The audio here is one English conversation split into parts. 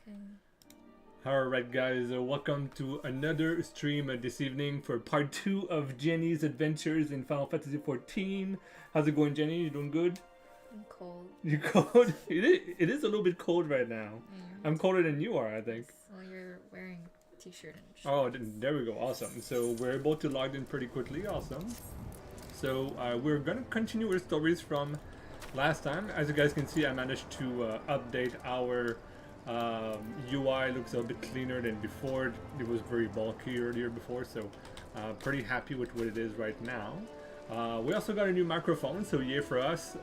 Okay. Alright guys, welcome to another stream this evening for part 2 of Jenny's adventures in Final Fantasy XIV. How's it going, Jenny? You doing good? I'm cold. You cold? It is a little bit cold right now. I'm colder than you are, I think. Well, you're wearing a t-shirt and shorts. Oh, there we go. Awesome. So we're able to log in pretty quickly. Awesome. So we're going to continue with stories from last time. As you guys can see, I managed to update our UI. Looks a bit cleaner than before. It was very bulky earlier before, so pretty happy with what it is right now. We also got a new microphone, so yay for us.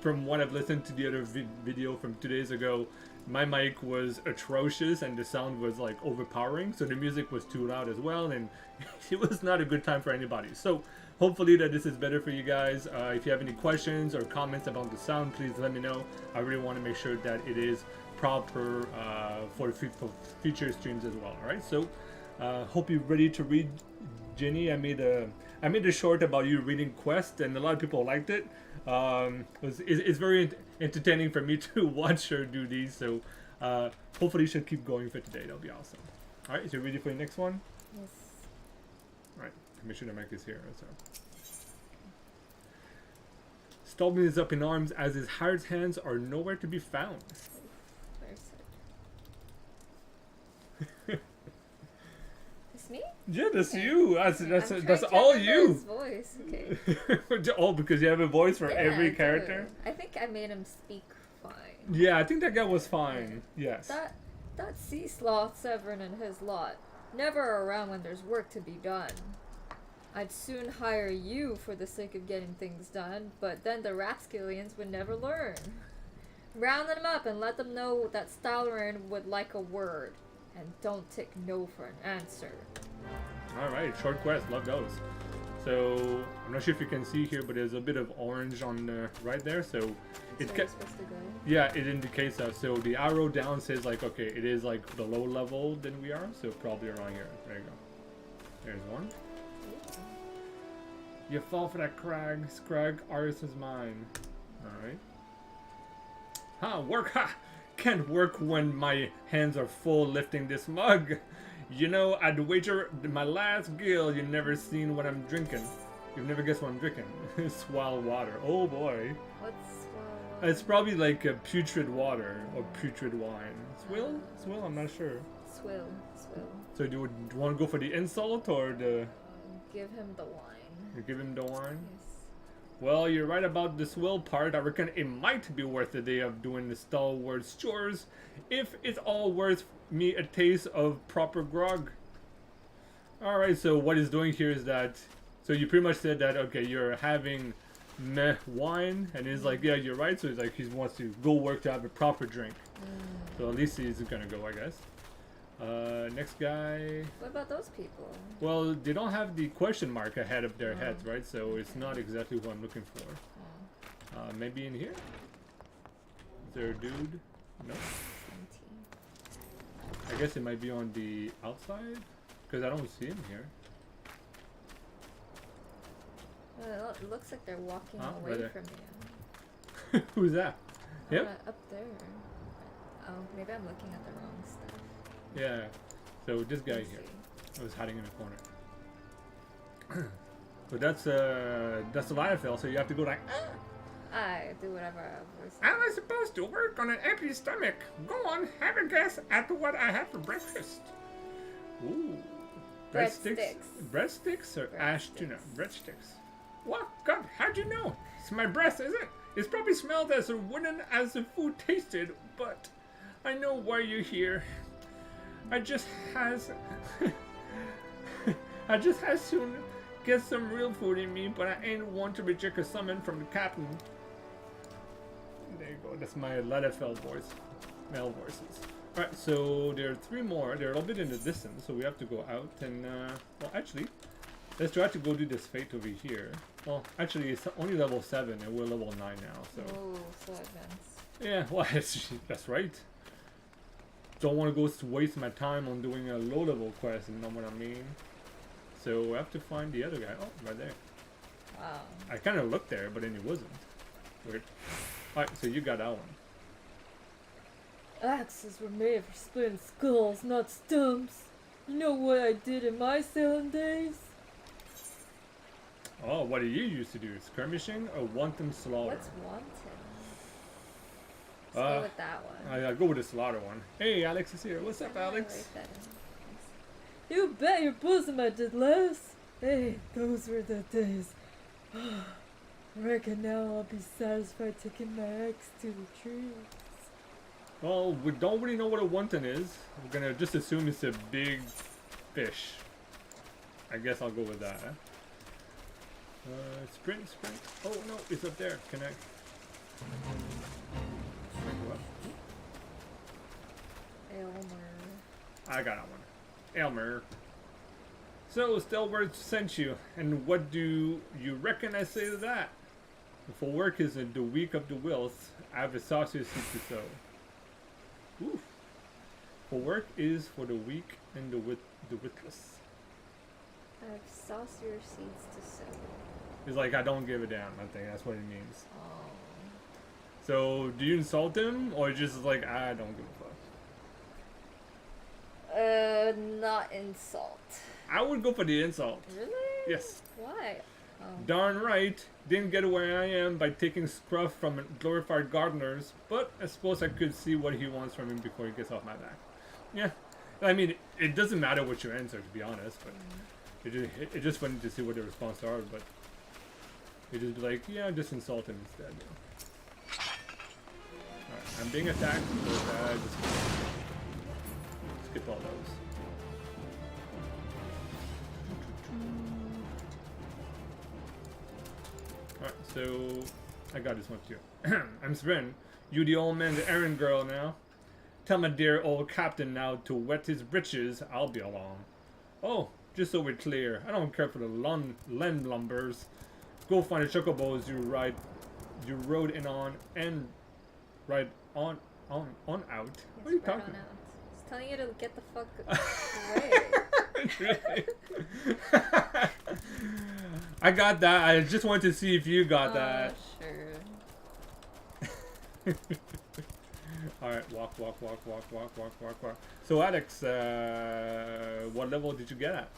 From what I've listened to the other video from 2 days ago, my mic was atrocious and the sound was like overpowering, so the music was too loud as well, and it was not a good time for anybody. So hopefully that this is better for you guys. If you have any questions or comments about the sound, please let me know. I really want to make sure that it is proper for future streams as well. Alright, so hope you're ready to read. Jenny, I made a short about you reading Quest, and a lot of people liked it. It's very entertaining for me to watch her do these, so hopefully you should keep going for today. That'll be awesome. Alright, so you ready for the next one? Yes. Alright, make sure the mic is here. So. Stallman is up in arms as his hired hands are nowhere to be found. It's me? Yeah, that's you. That's to all remember you. His voice. Okay. Oh, because you have a voice for every I character? do. I think I made him speak fine. Yeah, I think that guy was fine. Yes. That sea sloth Severin and his lot. Never around when there's work to be done. I'd soon hire you for the sake of getting things done, but then the Rapskillians would never learn. Round them up and let them know that Stalarin would like a word. And don't take no for an answer. Alright, short quest. Love those. So, I'm not sure if you can see here, but there's a bit of orange on right there. So, That's where we're supposed to go. yeah, it indicates that. So, the arrow down says, like, okay, it is like the low level than we are. So, probably around here. There you go. There's one. You fall for that crag. Scrag, Aris is mine. Alright. Ha! Work! Ha! Can't work when my hands are full lifting this mug. You know, I'd wager my last gill you never seen what I'm drinking. You've never guessed what I'm drinking. Swell water. Oh boy. What's swell? It's probably like a putrid water or putrid wine. Swill? Swill? I'm not sure. Swill. So do you want to go for the insult or the... Give him the wine. You give him the wine? Yes. Well, you're right about the swill part. I reckon it might be worth a day of doing the stalwart chores if it's all worth me a taste of proper grog. Alright, so what he's doing here is that... So you pretty much said that, okay, you're having meh wine, and he's like, yeah, you're right. So he's like, he wants to go work to have a proper drink. So at least he's gonna go, I guess. Next guy. What about those people? Well, they don't have the question mark ahead of their heads, right? So it's not exactly what I'm looking for. Maybe in here? Is there a dude? No. I guess it might be on the outside, because I don't see him here. It looks like they're walking away right from you. Who's that? Yep. Up there. Oh, maybe I'm looking at the wrong stuff. Yeah. So this guy Let's here see. was hiding in the corner. So that's the Lionfell, so you have to go like, I do whatever I was. I was supposed to work on an empty stomach. Go on, have a guess at what I had for breakfast. Ooh. Breadsticks. Breadsticks or ash tuna? Breadsticks. What? God, how'd you know? It's my breath, is it? It's probably smelled as wooden as the food tasted, but I know why you're here. I just has soon get some real food in me, but I ain't want to reject a summon from the captain. There you go. That's my Ladafell voice. Male voices. Alright, so there are 3 more. They're a little bit in the distance, so we have to go out and, well, actually, let's try to go do this fate over here. Well, actually, it's only level 7, and we're level 9 now, so... Oh, so advanced. Yeah, well, that's right. Don't want to go waste my time on doing a low-level quest, you know what I mean? So we have to find the other guy. Oh, right there. Wow. I kind of looked there, but then it wasn't. Weird. Alright, so you got that one. Axes were made for splitting skulls, not stumps. You know what I did in my sailing days? Oh, what do you used to do? Skirmishing or wanton slaughter? What's wanton? Let's go with that one. I'll go with the slaughter one. Hey, Alex is here. What's up, Alex? You bet your bosom I did less. Hey, those were the days. Reckon now I'll be satisfied taking my axe to the trees. Well, we don't really know what a wanton is. We're gonna just assume it's a big fish. I guess I'll go with that. Huh? Sprint. Oh no, it's up there. Connect. Sprint up. Elmer. I got that one. Elmer. So, Stelwart sent you, and what do you reckon I say to that? For work is in the week of the wills, I have a saucier seed to sow. Oof. For work is for the weak and the witless. I have saucier seeds to sow. It's like, I don't give a damn, I think that's what it means. Oh. So, do you insult him, or just like, I don't give a fuck? Not insult. I would go for the insult. Really? Yes. Why? Oh. Darn right, didn't get where I am by taking scruff from glorified gardeners, but I suppose I could see what he wants from him before he gets off my back. Yeah, I mean, it doesn't matter what you answer, to be honest, but it just funny to see what the response are, but it just be like, yeah, just insult him instead. You know? Alright, I'm being attacked, but just skip all those. Alright, so I got this one too. I'm Sven. You the old man, the errand girl now. Tell my dear old captain now to wet his britches. I'll be along. Oh, just so we're clear, I don't care for the land lumbers. Go find the chocobos you rode in on and ride on out. What are you talking about? He's telling you to get the fuck away. Really? I got that. I just wanted to see if you got that. Sure. Alright, walk. So Alex, what level did you get at?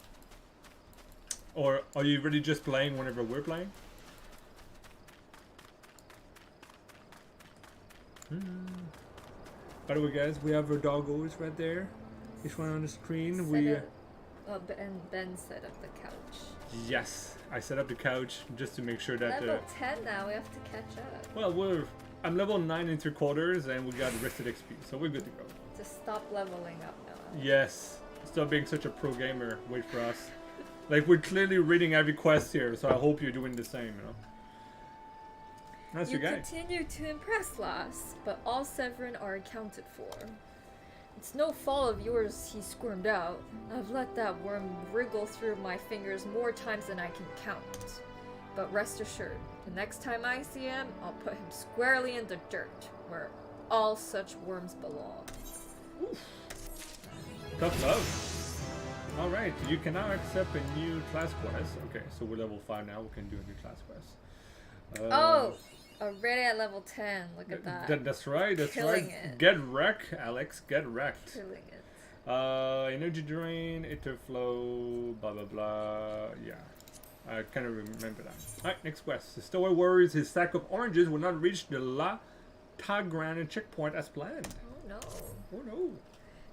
Or are you really just playing whenever we're playing? By the way, guys, we have our doggos right there. Each one on the screen. Ben set up the couch. Yes, I set up the couch just to make sure that. Level 10 now. We have to catch up. Well, I'm level 9 3/4, and we got rested XP, so we're good to go. Just stop leveling up now. Yes, stop being such a pro gamer. Wait for us. Like, we're clearly reading every quest here, so I hope you're doing the same, you know. That's You your guy. continue to impress, lass, but all Severin are accounted for. It's no fault of yours he squirmed out. I've let that worm wriggle through my fingers more times than I can count. But rest assured, the next time I see him, I'll put him squarely in the dirt, where all such worms belong. Oof. Tough love. Alright, you can now accept a new class quest. Okay, so we're level 5 now, we can do a new class quest. Oh! Already at level 10, look at that. That's right, that's Killing right. it. Get wrecked, Alex, get wrecked. Killing it. Energy drain, ether flow, blah blah blah. Yeah, I kind of remember that. Alright, next quest. The stower worries his sack of oranges will not reach the La Tagran checkpoint as planned. Oh no. Oh no.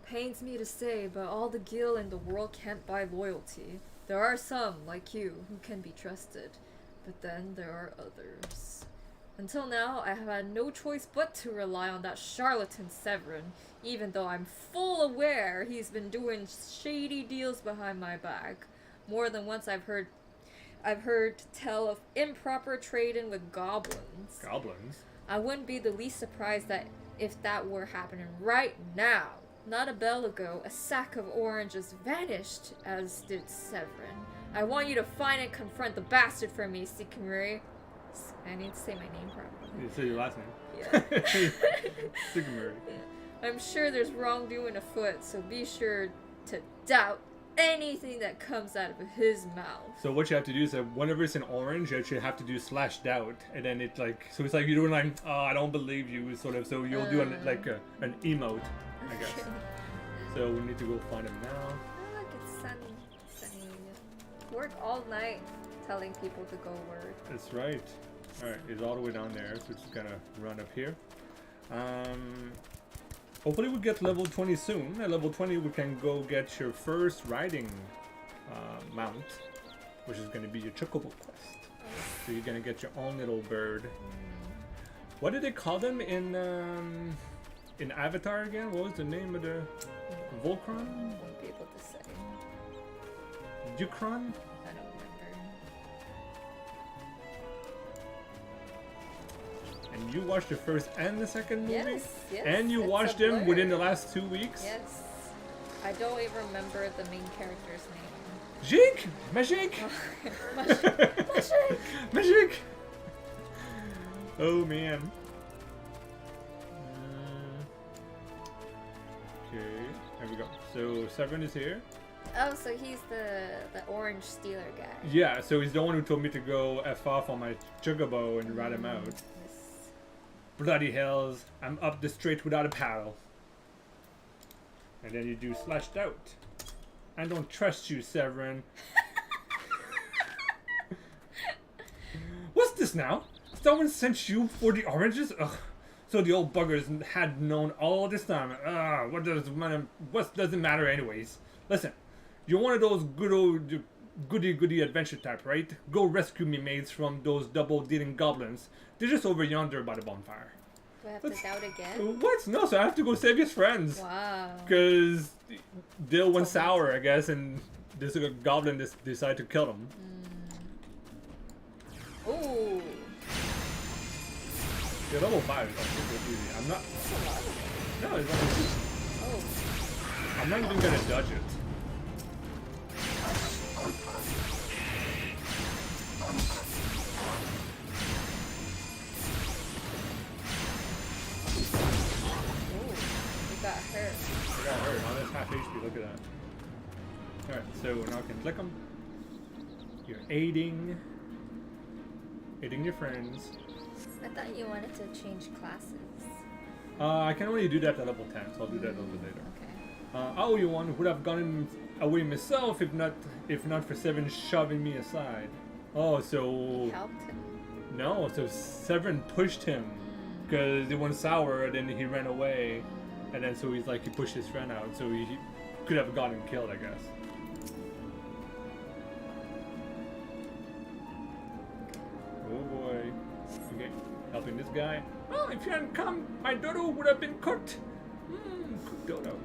Pains me to say, but all the gil in the world can't buy loyalty. There are some, like you, who can be trusted. But then there are others. Until now, I have had no choice but to rely on that charlatan Severin, even though I'm full aware he's been doing shady deals behind my back. More than once I've heard tell of improper trading with goblins. Goblins? I wouldn't be the least surprised that if that were happening right now. Not a bell ago, a sack of oranges vanished, as did Severin. I want you to find and confront the bastard for me, Sikamuri. I need to say my name properly. You say your last name. Yeah. Sikamuri. Yeah. I'm sure there's wrongdoing afoot, so be sure to doubt anything that comes out of his mouth. So what you have to do is that whenever it's in orange, you actually have to do slashed out, and then it like so it's like you're doing like I don't believe you sort of. So you'll do an emote, I guess. Okay. So we need to go find him now. Oh, look, it's sunny. Sunny. Work all night telling people to go work. That's right. All right, he's all the way down there, so it's gonna run up here. Hopefully we get level 20 soon. At level 20 we can go get your first riding mount, which is going to be your chocobo quest. So you're going to get your own little bird. What did they call them in Avatar again? What was the name of the Volcron? Won't be able to say. Ducron? I don't remember. And you watched the first and the second movie? Yes, yes. And you it's watched a them blur. within the last 2 weeks? Yes. I don't even remember the main character's name. Jake! Magic! Magic! Magic! Oh man. Okay, there we go. So Severin is here. Oh, so he's the orange stealer guy. Yeah, so he's the one who told me to go F off on my chocobo and ride him out. Yes. Bloody hells, I'm up the straight without a paddle. And then you do slashed out. I don't trust you, Severin. What's this now? Someone sent you for the oranges? Ugh. So the old buggers had known all this time. What doesn't matter anyways? Listen, you're one of those good old goody adventure type, right? Go rescue me mates from those double-dealing goblins. They're just over yonder by the bonfire. Do I have to doubt again? What? No, so I have to go save his friends. Wow. Because Dill went sour, I guess, and this goblin decided to kill him. Ooh. Yeah, level 5 is like super easy. I'm not. That's a lot of it. No, it's not. Oh. I'm not even gonna dodge it. Ooh. You got hurt. I got hurt. Now that's half HP. Look at that. Alright, so now I can click them. You're aiding your friends. I thought you wanted to change classes. I can only do that at level 10, so I'll do that a little bit later. Okay. I owe you one. Would have gotten away myself if not for Severin shoving me aside. Oh, so Helped him. no, so Severin pushed him because it went sour, and then he ran away, and then so he's like he pushed his friend out, so he could have gotten killed, I guess. Oh boy. Okay, helping this guy. Oh, if you hadn't come, my dodo would have been cooked. Cooked dodo.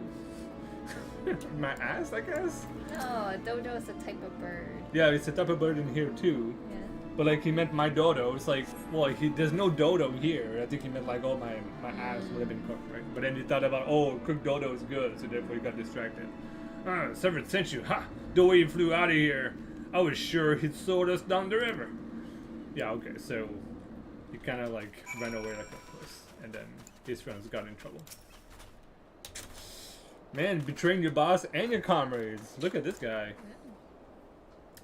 My ass, I guess? No, a dodo is a type of bird. Yeah, it's a type of bird in here too. Yeah. But like he meant my dodo. It's like, well, there's no dodo here. I think he meant like, oh, my ass would have been cooked, right? But then he thought about, oh, cooked dodo is good, so therefore he got distracted. Severin sent you. Ha! The way he flew out of here, I was sure he'd sold us down the river. Yeah, okay, so he kind of like ran away like a puss, and then his friends got in trouble. Man, betraying your boss and your comrades. Look at this guy. Yeah.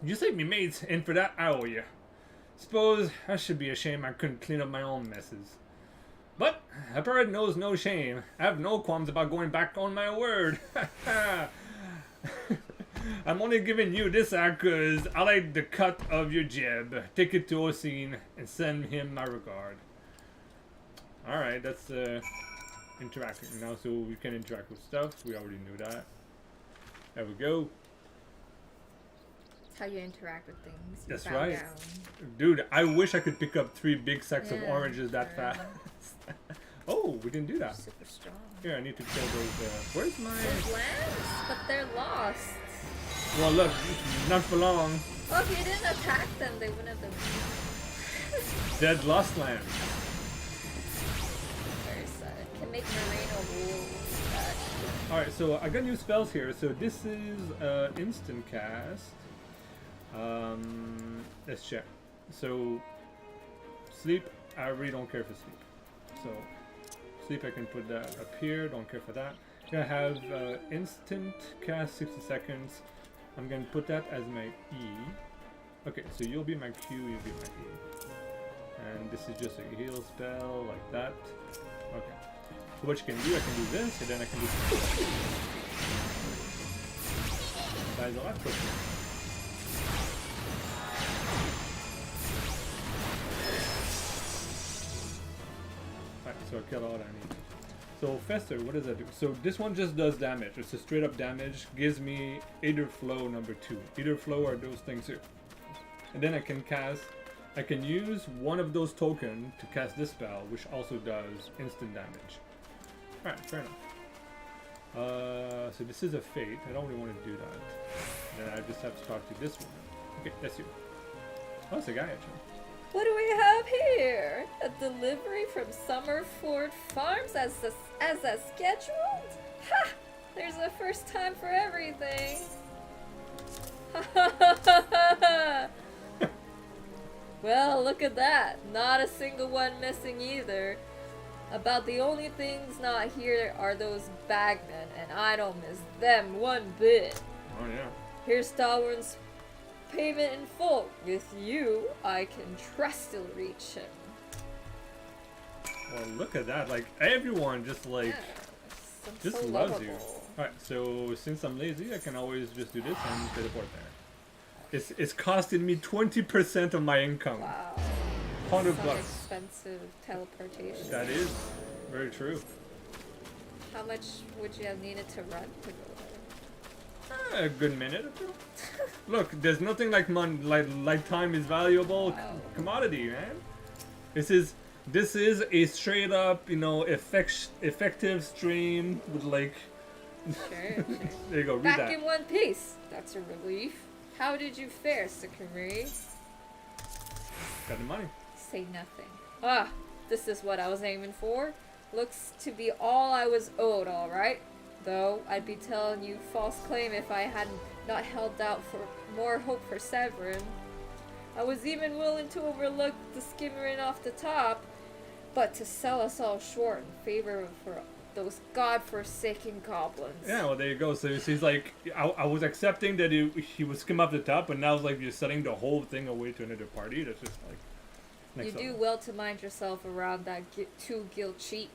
You saved me, mates, and for that I owe you. Suppose I should be ashamed I couldn't clean up my own messes. But a bird knows no shame. I have no qualms about going back on my word. I'm only giving you this act because I like the cut of your jib. Take it to Oseen and send him my regard. Alright, that's interacting now, so we can interact with stuff. We already knew that. There we go. That's how you interact with things. You That's bow right. down. Dude, I wish I could pick up 3 big sacks of Yeah, oranges that sure. fast. Oh, we didn't do that. Super strong. Here, I need to kill those. Where's my? Those lambs, but they're lost. Well, look, not for long. Well, if you didn't attack them, they wouldn't have been. Dead lost land. Very sad. Can make merino wool. Alright, so I got new spells here. So this is instant cast. Let's check. So sleep, I really don't care for sleep. So sleep, I can put that up here. Don't care for that. I have instant cast 60 seconds. I'm gonna put that as my E. Okay, so you'll be my Q, you'll be my E. And this is just a heal spell, like that. Okay. So what you can do, I can do this, and then I can do this. That is a lot quicker. Alright, so I kill all that I need. So Fester, what does that do? So this one just does damage. It's a straight up damage. Gives me Either Flow number 2. Either Flow are those things here. And then I can use one of those tokens to cast this spell, which also does instant damage. Alright, fair enough. So this is a Fate. I don't really want to do that. Then I just have to talk to this one. Okay, that's you. Oh, it's a guy actually. What do we have here? A delivery from Summerford Farms as scheduled? Ha! There's a first time for everything. Well, look at that. Not a single one missing either. About the only things not here are those bagmen, and I don't miss them one bit. Oh yeah. Here's Stalwern's payment in full. With you, I can trustily reach him. Well, look at that. Like, everyone just like, Yeah, just so loves you. lovable. Alright, so since I'm lazy, I can always just do this and teleport there. It's costing me 20% of my income. Wow. 100 Some bucks. expensive teleportation. That is very true. How much would you have needed to run to go there? A good minute or two. Look, there's nothing like money, like time is valuable Wow. commodity, man. This is a straight up, you know, effective stream with like. Sure. There you go. Read Back that. in one piece. That's a relief. How did you fare, Sakuri? Got the money. Say nothing. Ah, this is what I was aiming for. Looks to be all I was owed, alright. Though, I'd be telling you false claim if I hadn't not held out for more hope for Severin. I was even willing to overlook the skimmering off the top, but to sell us all short in favor for those godforsaken goblins. Yeah, well, there you go. So he's like, I was accepting that he would skim up the top, but now it's like you're selling the whole thing away to another party. That's just like. You next do level. well to mind yourself around that two-guild cheat.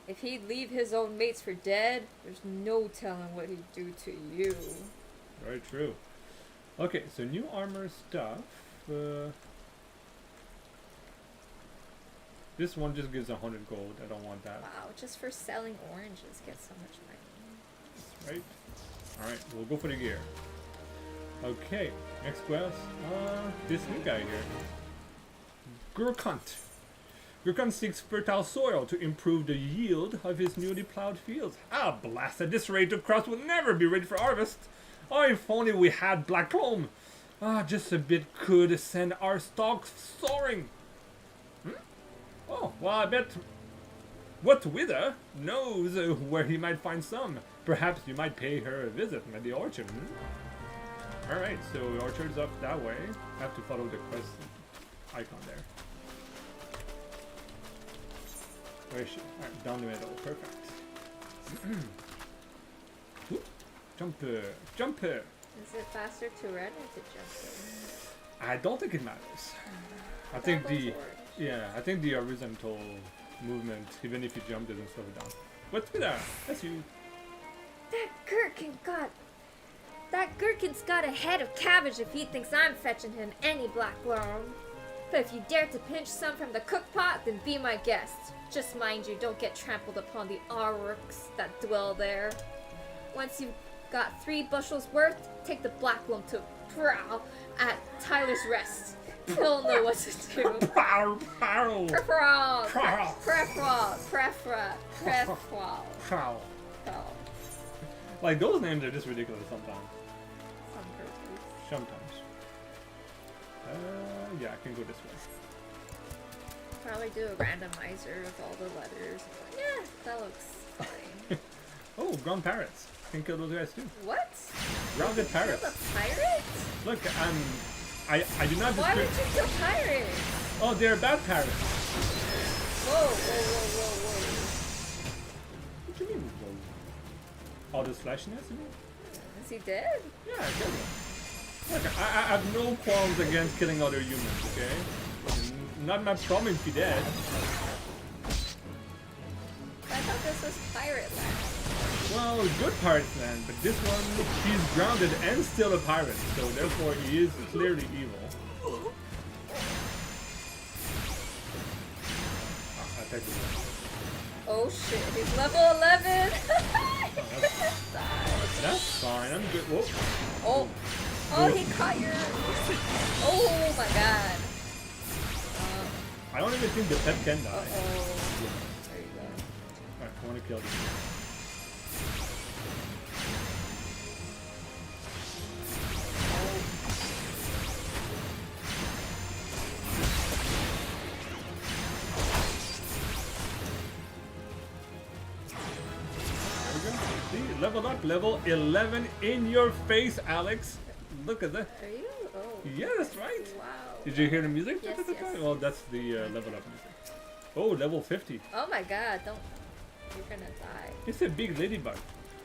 If he'd leave his own mates for dead, there's no telling what he'd do to you. Very true. Okay, so new armor stuff. This one just gives 100 gold. I don't want that. Wow, just for selling oranges, get so much money. Right? Alright, we'll go for the gear. Okay, next quest. This new guy here. Gurkunt. Gurkunt seeks fertile soil to improve the yield of his newly plowed fields. Ah, blast! At this rate, the crops will never be ready for harvest. Oh, if only we had black loam. Ah, just a bit could send our stocks soaring. Oh, well, I bet what Wither knows where he might find some. Perhaps you might pay her a visit at the orchard. Alright, so the orchard's up that way. I have to follow the quest icon there. Where is she? Alright, down the middle. Perfect. Whoop. Jumper. Jumper. Is it faster to run or to jump? I don't think it matters. I think the horizontal movement, even if you jump, doesn't slow it down. What's with that? That's you. That gherkin's got a head of cabbage if he thinks I'm fetching him any black loam. But if you dare to pinch some from the cook pot, then be my guest. Just mind you, don't get trampled upon the Aurochs that dwell there. Once you've got 3 bushels worth, take the black loam to Prowl at Tyler's Rest. He'll know what to do. Prowl. Like, those names are just ridiculous sometimes. Sometimes. Yeah, I can go this way. Probably do a randomizer of all the letters. Yeah, that looks fine. Oh, ground parrots. Can kill those guys too. What? Grounded parrots. Kill the pirates? Look, I do not. Why would you kill pirates? Oh, they're bad parrots. Whoa. What do you mean? Whoa? All this flashiness, you mean? humans, he did? Yeah, I killed him. Look, I have no qualms against killing other humans, okay? Not my problem if he dead. I thought this was pirate land. Well, good pirate land, but this one, he's grounded and still a pirate, so therefore he is clearly evil. I take this one. Oh shit, he's level 11! That's fine, I'm good. Whoa. Oh, oh, he caught your... Oh my god. I don't even think the pet can die. Uh-oh. There you go. Alright, I want to kill this. See, leveled up, level 11 in your face, Alex. Look at that. Are you? Oh. Yeah, that's right. Wow. Did you hear the music? Yes, yes. Well, that's the level up music. Oh, level 50. Oh my god, don't... You're gonna die. It's a big ladybug.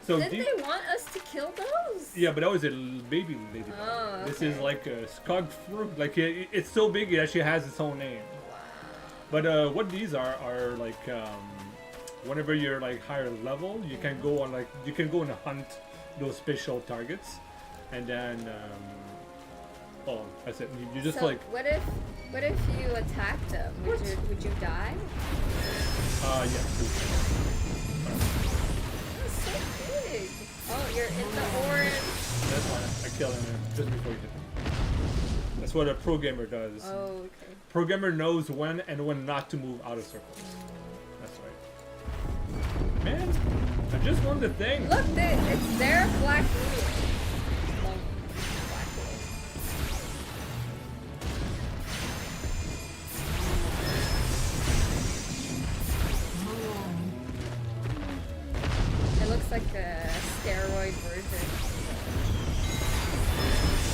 So Didn't they want us to kill those? Yeah, but that was a baby ladybug. Oh, okay. This is like a skog fruit. Like it's so big it actually has its own name. Wow. But what these are like whenever you're like higher level, you can go on you can go and hunt those special targets, and then oh, that's it. You just so like what if you attacked them? Would you die? Yes. That's so big. Oh, you're in the orange. That's fine. I kill him just before you hit him. That's what a pro gamer does. Oh, okay. Pro gamer knows when and when not to move out of circles. That's right. Man, I just won the thing. Look, it's their black hole. Black hole. It looks like a steroid version.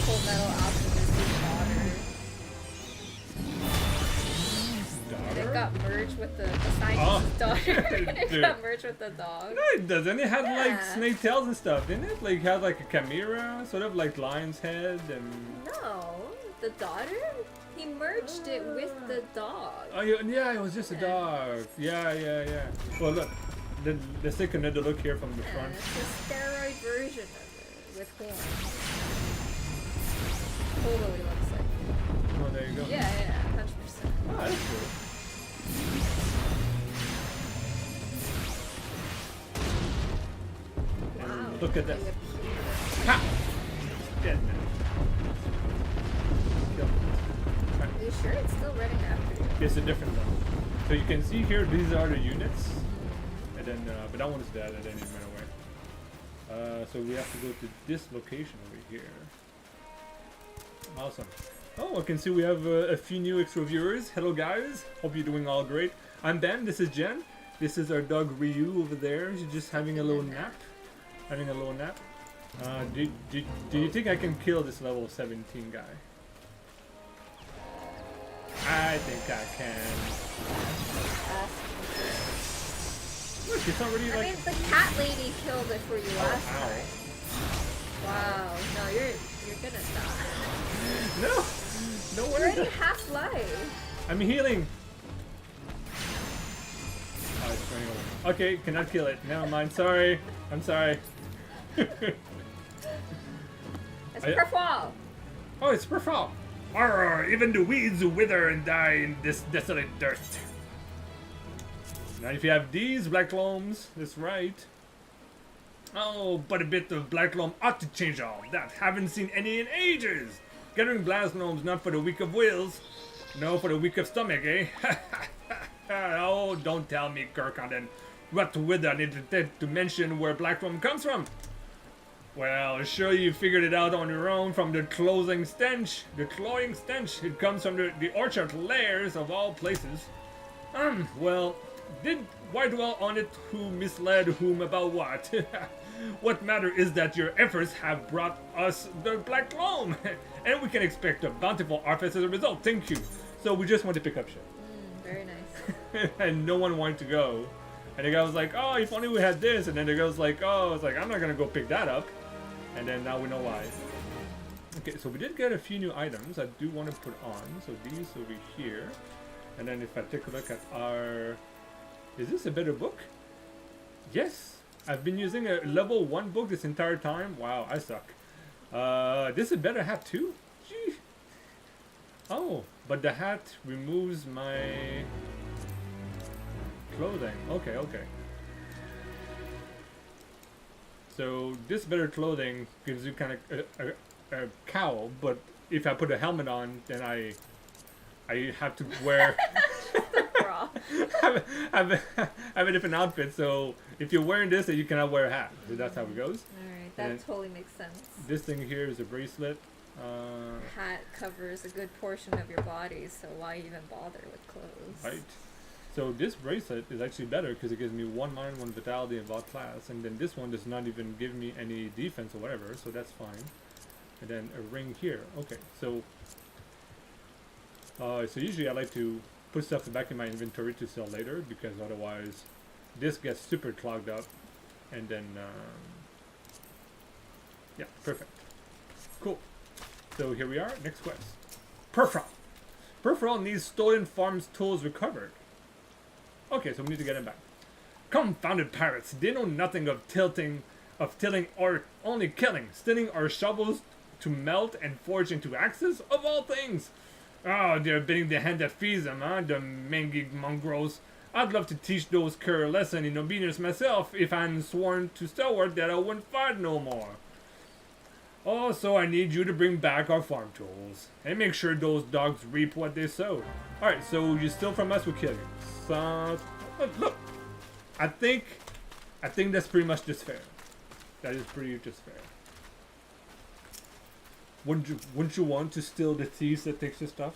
Full Metal Alchemist's daughter. It got merged with the scientist's daughter. It got merged with the dog. No, it doesn't. It had like Yeah. snake tails and stuff, didn't it? Like it had like a chimera, sort of like lion's head and. No, the daughter? He merged it with the dog. Oh yeah, it was just a dog. Yeah. Well look, let's take another look here from the Yeah, front. it's a steroid version of it with horns. Totally looks like it. Oh, there you go. Yeah, 100%. Oh, that's cool. Wow. And look at this. they appear. Ha! Dead man. Killed it. Are you sure it's still running after you? It's a different level. So you can see here, these are the units. And then, but that one's dead, and then it went away. So we have to go to this location over here. Awesome. Oh, I can see we have a few new extra viewers. Hello guys, hope you're doing all great. I'm Ben, this is Jen. This is our dog Ryu over there. She's just having a little nap. Having a little nap. Do you think I can kill this level 17 guy? I think I can. Look, it's already I like... mean, the cat lady killed it for you last ow. time. Wow. No, you're gonna die. No! No You're already worries. half life. I'm healing. Oh, it's running away. Okay, cannot kill it. Never mind. Sorry. I'm sorry. It's I- purple. Oh, it's Perfal. Arr, even the weeds wither and die in this desolate dirt. Now if you have these black loams, that's right. Oh, but a bit of black loam ought to change all that. Haven't seen any in ages. Gathering black loams not for the weak of wills. No, for the weak of stomach, eh? Oh, don't tell me, Kirkanden. What wither need to mention where black loam comes from? Well, sure you figured it out on your own from the closing stench. The cloying stench. It comes from the orchard layers of all places. Well, why dwell on it who misled whom about what? What matter is that your efforts have brought us the black loam, and we can expect a bountiful harvest as a result. Thank you. So we just want to pick up shit. Very nice. And no one wanted to go. And the guy was like, oh, if only we had this. And then the guy was like, oh, it's like, I'm not going to go pick that up. And then now we know why. Okay, so we did get a few new items I do want to put on. So these over here. And then if I take a look at our... Is this a better book? Yes! I've been using a level 1 book this entire time. Wow, I suck. This is a better hat too? Gee. Oh, but the hat removes my clothing. Okay, okay. So this better clothing gives you kind of a cowl, but if I put a helmet on, then I have to wear Bra. have a different outfit. So if you're wearing this, then you cannot wear a hat. So that's how it goes. Alright, that totally makes sense. This thing here is a bracelet. Hat covers a good portion of your body, so why even bother with clothes? Right. So this bracelet is actually better because it gives me 1 mind, 1 vitality, and bot class. And then this one does not even give me any defense or whatever, so that's fine. And then a ring here. Okay, so so usually I like to put stuff back in my inventory to sell later because otherwise this gets super clogged up. And then yeah, perfect. Cool. So here we are, next quest. Perforal. Perforal needs stolen farms tools recovered. Okay, so we need to get him back. Confounded pirates! They know nothing of tilling or only killing, stealing our shovels to melt and forge into axes, of all things! Oh, they're bidding the hand that feeds them, huh? The mangy mongrels. I'd love to teach those cur a lesson in obedience myself if I'm sworn to stalwart that I wouldn't fight no more. Oh, so I need you to bring back our farm tools. And make sure those dogs reap what they sow. Alright, so you steal from us, we'll kill you. So, look. I think that's pretty much just fair. That is pretty just fair. Wouldn't you want to steal the thieves that takes your stuff?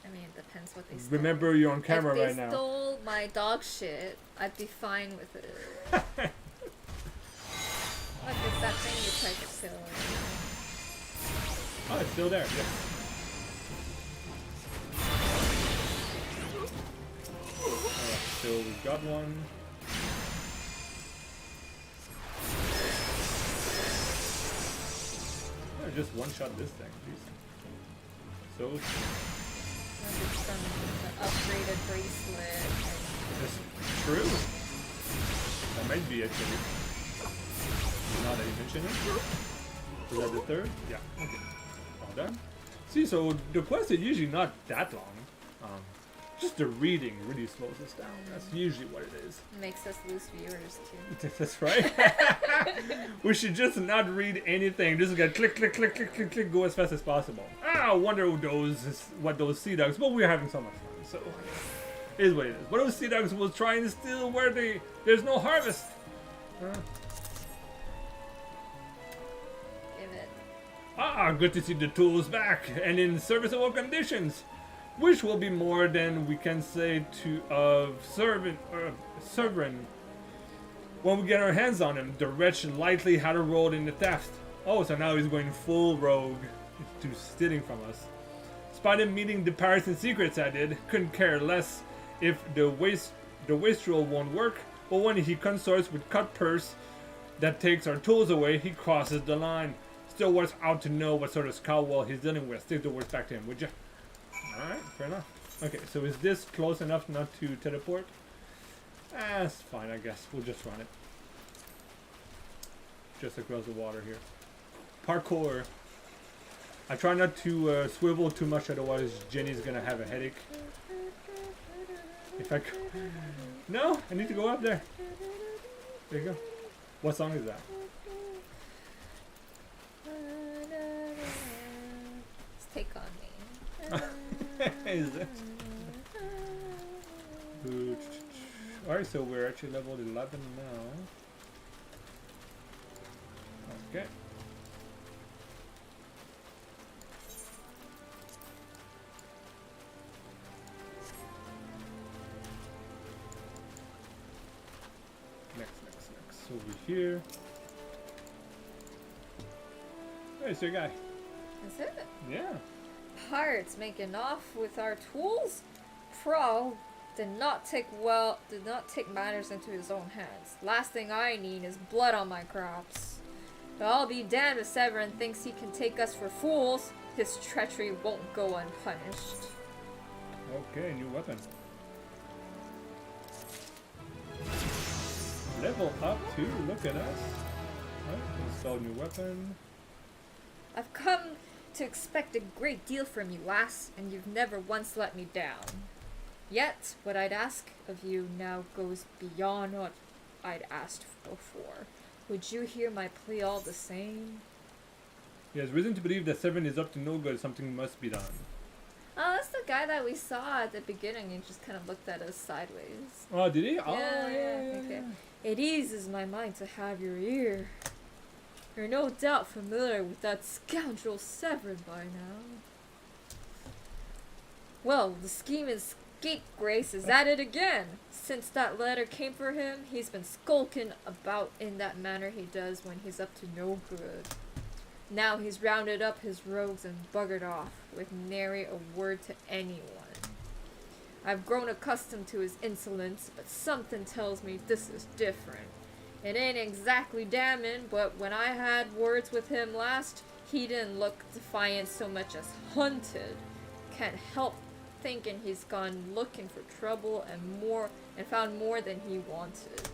I mean, it depends what they stole. Remember, you're on camera right If now. they stole my dog shit, I'd be fine with it. Look, it's that thing you tried to steal. Oh, it's still there. Yeah. Alright, so we've got one. Oh, just one-shot this thing. Jeez. So Maybe some upgraded bracelet. that's true. That might be actually. Now that you mention it. Is that the third? Yeah. Okay. All done. See, so the quests are usually not that long. Just the reading really slows us down. That's usually what it is. Makes us lose viewers too. That's right. We should just not read anything. Just get click, click, click, click, click, click, go as fast as possible. I wonder what those sea dogs. But we're having so much fun, so it is what it is. What those sea dogs will try and steal where there's no harvest. Give it. Good to see the tools back and in serviceable conditions. Which will be more than we can say of Sovereign. When we get our hands on him, the wretch likely had a role in the theft. Oh, so now he's going full rogue to stealing from us. Despite him meeting the pirates in secrets, I couldn't care less if the wastrel won't work, but when he consorts with cut purse that takes our tools away, he crosses the line. Still worth out to know what sort of scoundrel he's dealing with. Take the words back to him, would you? Alright, fair enough. Okay, so is this close enough not to teleport? That's fine, I guess. We'll just run it. Just across the water here. Parkour. I try not to swivel too much, otherwise Jenny's gonna have a headache. If I No, I need to go up there. There you go. What song is that? Take on me. Is it? Alright, so we're actually level 11 now. Okay. Next. Over here. Hey, it's your guy. Is it? Yeah. Pirates making off with our tools? Pro did not take matters into his own hands. Last thing I need is blood on my crops. But I'll be damned if Severin thinks he can take us for fools. His treachery won't go unpunished. Okay, new weapon. Level up too, look at us. Right, install new weapon. I've come to expect a great deal from you, lass, and you've never once let me down. Yet, what I'd ask of you now goes beyond what I'd asked before. Would you hear my plea all the same? He has reason to believe that Severin is up to no good. Something must be done. Oh, that's the guy that we saw at the beginning and just kind of looked at us sideways. Oh, did he? Yeah. It eases my mind to have your ear. You're no doubt familiar with that scoundrel Severin by now. Well, the scheme is scapegrace is at it again. Since that letter came for him, he's been skulking about in that manner he does when he's up to no good. Now he's rounded up his rogues and buggered off, with nary a word to anyone. I've grown accustomed to his insolence, but something tells me this is different. It ain't exactly damning, but when I had words with him last, he didn't look defiant so much as hunted. Can't help thinking he's gone looking for trouble and found more than he wanted.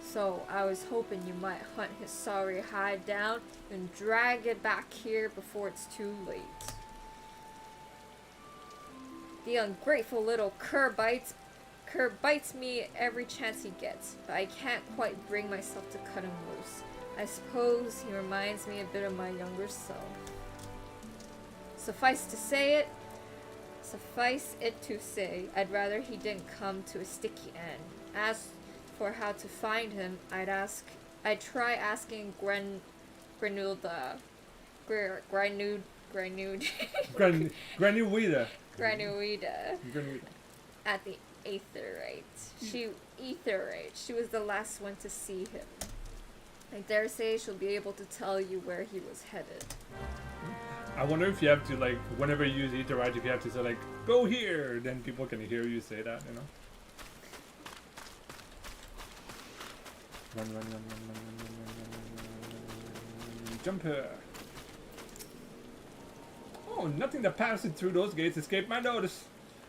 So I was hoping you might hunt his sorry hide down and drag it back here before it's too late. The ungrateful little cur bites me every chance he gets, but I can't quite bring myself to cut him loose. I suppose he reminds me a bit of my younger self. Suffice it to say, I'd rather he didn't come to a sticky end. As for how to find him, I'd try asking Granuda at the Aetherite. She was the last one to see him. I dare say she'll be able to tell you where he was headed. I wonder if you have to, like, whenever you use Aetherite, if you have to say, like, go here, then people can hear you say that, you know? Run. Jump here. Oh, nothing that passes through those gates escaped my notice.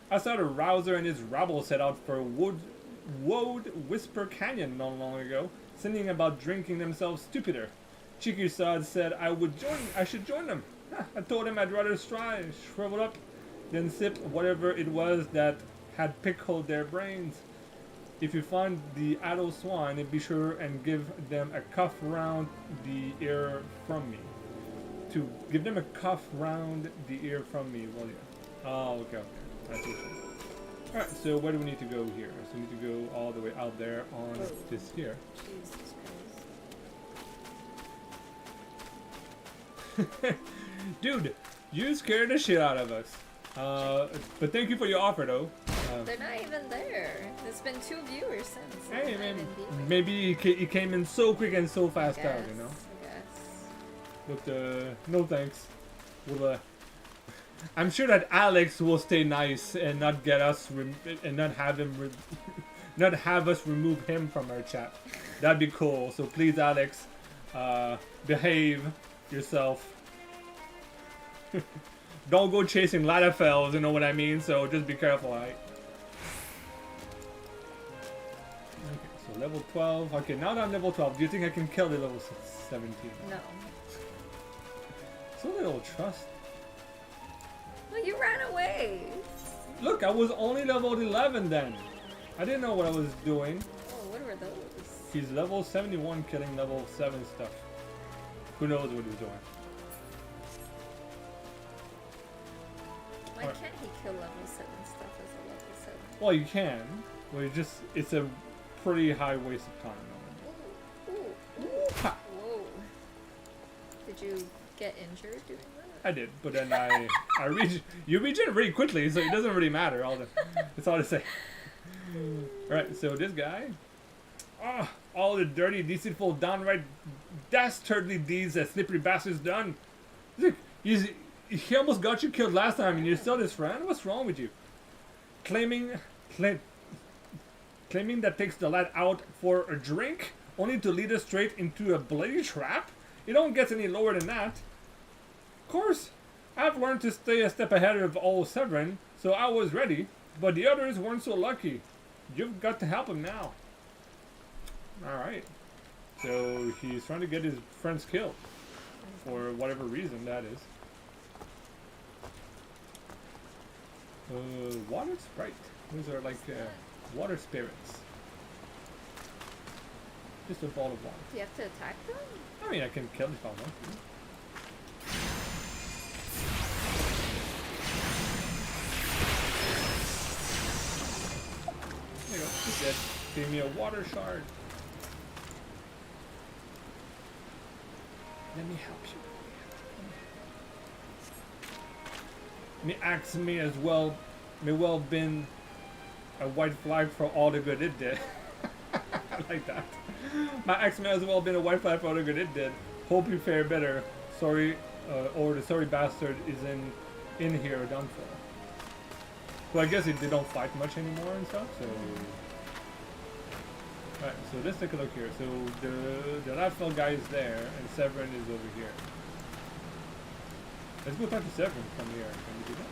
I saw the Rouser and his rabble set out for Woad Whisper Canyon not long ago, singing about drinking themselves stupider. Cheeky Sod said I should join them. I told him I'd rather shrivel up than sip whatever it was that had pickled their brains. If you find the adult swine, be sure and give them a cuff round the ear from me. To give them a cuff round the ear from me, well, yeah. Oh, okay. I see. Alright, so where do we need to go here? So we need to go all the way out there on this here. Jesus Christ. Dude, you scared the shit out of us. But thank you for your offer, though. They're not even there. There's been 2 viewers since. Hey, man, maybe he came in so quick and so fast out, you know? I guess. But, no thanks. We'll, I'm sure that Alex will stay nice and not get us and not have him not have us remove him from our chat. That'd be cool. So please, Alex, behave yourself. Don't go chasing Ladderfells, you know what I mean? So just be careful, alright? Okay, so level 12. Okay, now that I'm level 12, do you think I can kill the level 17? No. So little trust. Well, you ran away. Look, I was only level 11 then. I didn't know what I was doing. Oh, what were those? He's level 71 killing level 7 stuff. Who knows what he's doing? Why can't he kill level 7 stuff as a level 7? Well, you can. Well, it's a pretty high waste of time. Ooh. Ha! Whoa. Did you get injured doing that? I did, but then you regen really quickly, so it doesn't really matter. That's all to say. Alright, so this guy. All the dirty, deceitful, downright dastardly deeds that slippery bastard's done. Look, he almost got you killed last time and you're still his friend? What's wrong with you? Claiming that takes the lad out for a drink? only to lead us straight into a bloody trap? It don't get any lower than that. Of course, I've learned to stay a step ahead of old Severin, so I was ready, but the others weren't so lucky. You've got to help him now. Alright. So he's trying to get his friends killed. For whatever reason that is. Water sprite. Those are like water spirits. Just a ball of water. Do you have to attack them? I mean, I can kill if I want to. There you go. He's dead. Gave me a water shard. Let me help you. Me axe may well been a white flag for all the good it did. I like that. My axe may as well been a white flag for all the good it did. Hope you fare better. Sorry, or the sorry bastard is in here or done for. Well, I guess they don't fight much anymore and stuff. So, alright. So let's take a look here. So the Latfell guy is there, and Severin is over here. Let's go talk to Severin from here. Can we do that?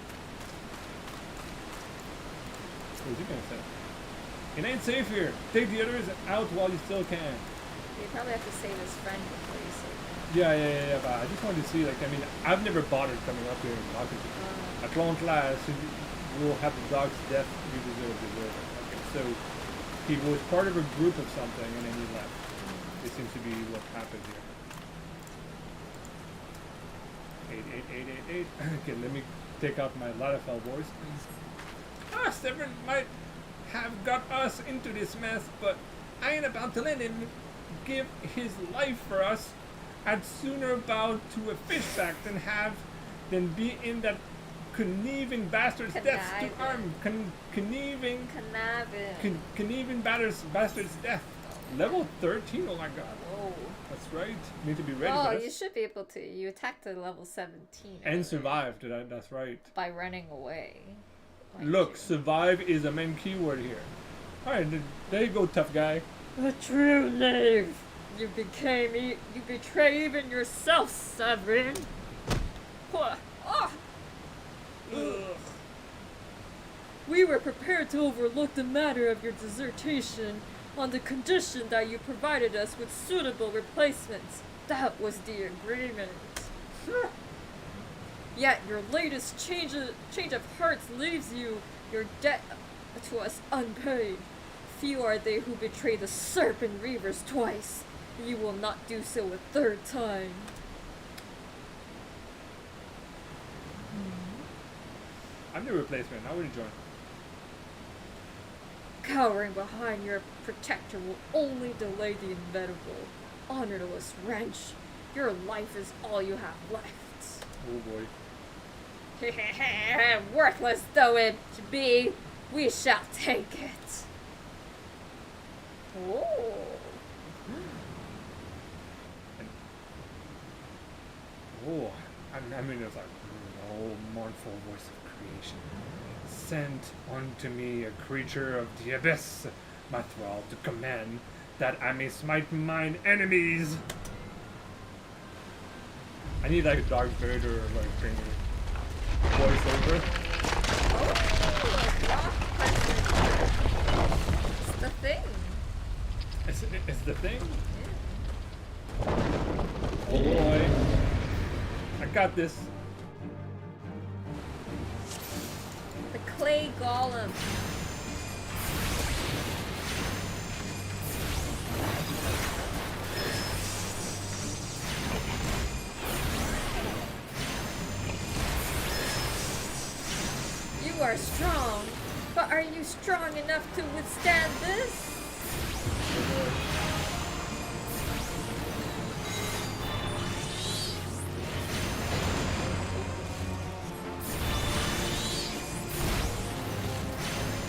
What is he gonna say? It ain't safe here. Take the others out while you still can. You probably have to save his friend before you save him. Yeah, but I just wanted to see, like, I mean, I've never bothered coming up here and talking to you. At long last, we'll have the dog's death you deserve it. Okay, so he was part of a group of something and then he left. It seems to be what happened here. 88888. Okay, let me take out my Latfell voice. Severin might have got us into this mess, but I ain't about to let him give his life for us. I'd sooner bow to a fishback than be in that conniving bastard's death to arm. Conniving bastard's death. Level 13, oh my god. Whoa. That's right. Need to be ready Oh, for this. you should be able to. You attacked at level 17. And survived, that's right. By running away. Look, survive is a main keyword here. Alright, there you go, tough guy. A true knave. You betray even yourself, Severin. Oh. We were prepared to overlook the matter of your desertion on the condition that you provided us with suitable replacements. That was the agreement. Yet your latest change of hearts leaves you your debt to us unpaid. Few are they who betray the serpent reavers twice. You will not do so a third time. I'm the replacement. I would join. Cowering behind your protector will only delay the inevitable. Honorless wretch, your life is all you have left. Oh boy. Worthless though it be, we shall take it. Oh. Oh, I mean, it's like, oh, mournful voice of creation. Sent unto me a creature of the abyss, my thrall, to command that I may smite mine enemies. I need like a dark bird or like thingy. Voiceover. It's the thing. It's the thing? Yeah. Oh boy. I got this. The clay golem. You are strong, but are you strong enough to withstand this?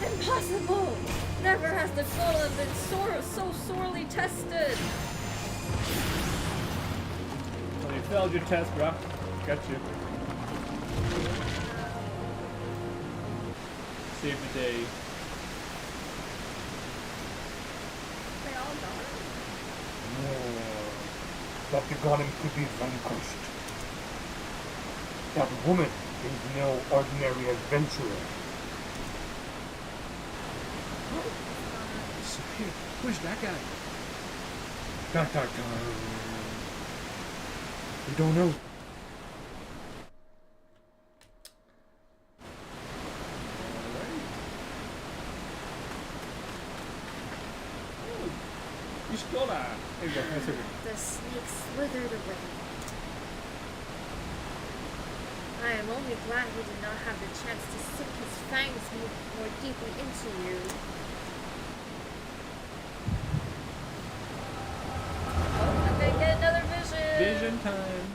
Impossible! Never has the golem been so sorely tested! Well, you failed your test, bro. Got you. Save the day. They all gone? that the golem could be vanquished. That woman is no ordinary adventurer. So here, where's that guy? We don't know. You stole that. There you go. That's okay. The snake slithered away. I am only glad he did not have the chance to sink his fangs more deeply into you. Oh, I'm gonna get another vision! Vision time.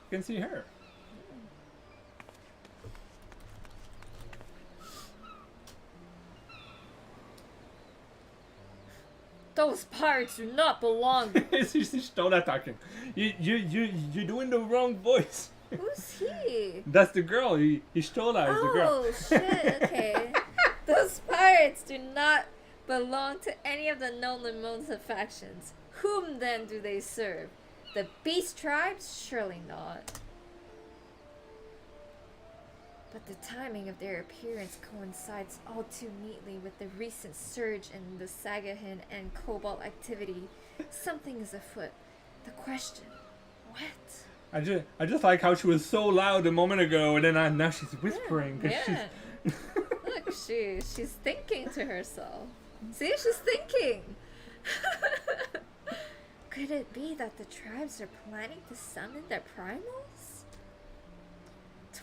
You can see her. Those pirates do not belong. She's still not talking. You're doing the wrong voice. Who's he? That's the girl. He stole that as the girl. Oh, shit, okay. Those pirates do not belong to any of the known Limonza factions. Whom then do they serve? The beast tribes? Surely not. But the timing of their appearance coincides all too neatly with the recent surge in the Sagahin and Cobalt activity. Something is afoot. The question, what? I just like how she was so loud a moment ago, and then now she's whispering. 'Cause Yeah. Look, she's thinking to herself. See, she's thinking. Could it be that the tribes are planning to summon their primals?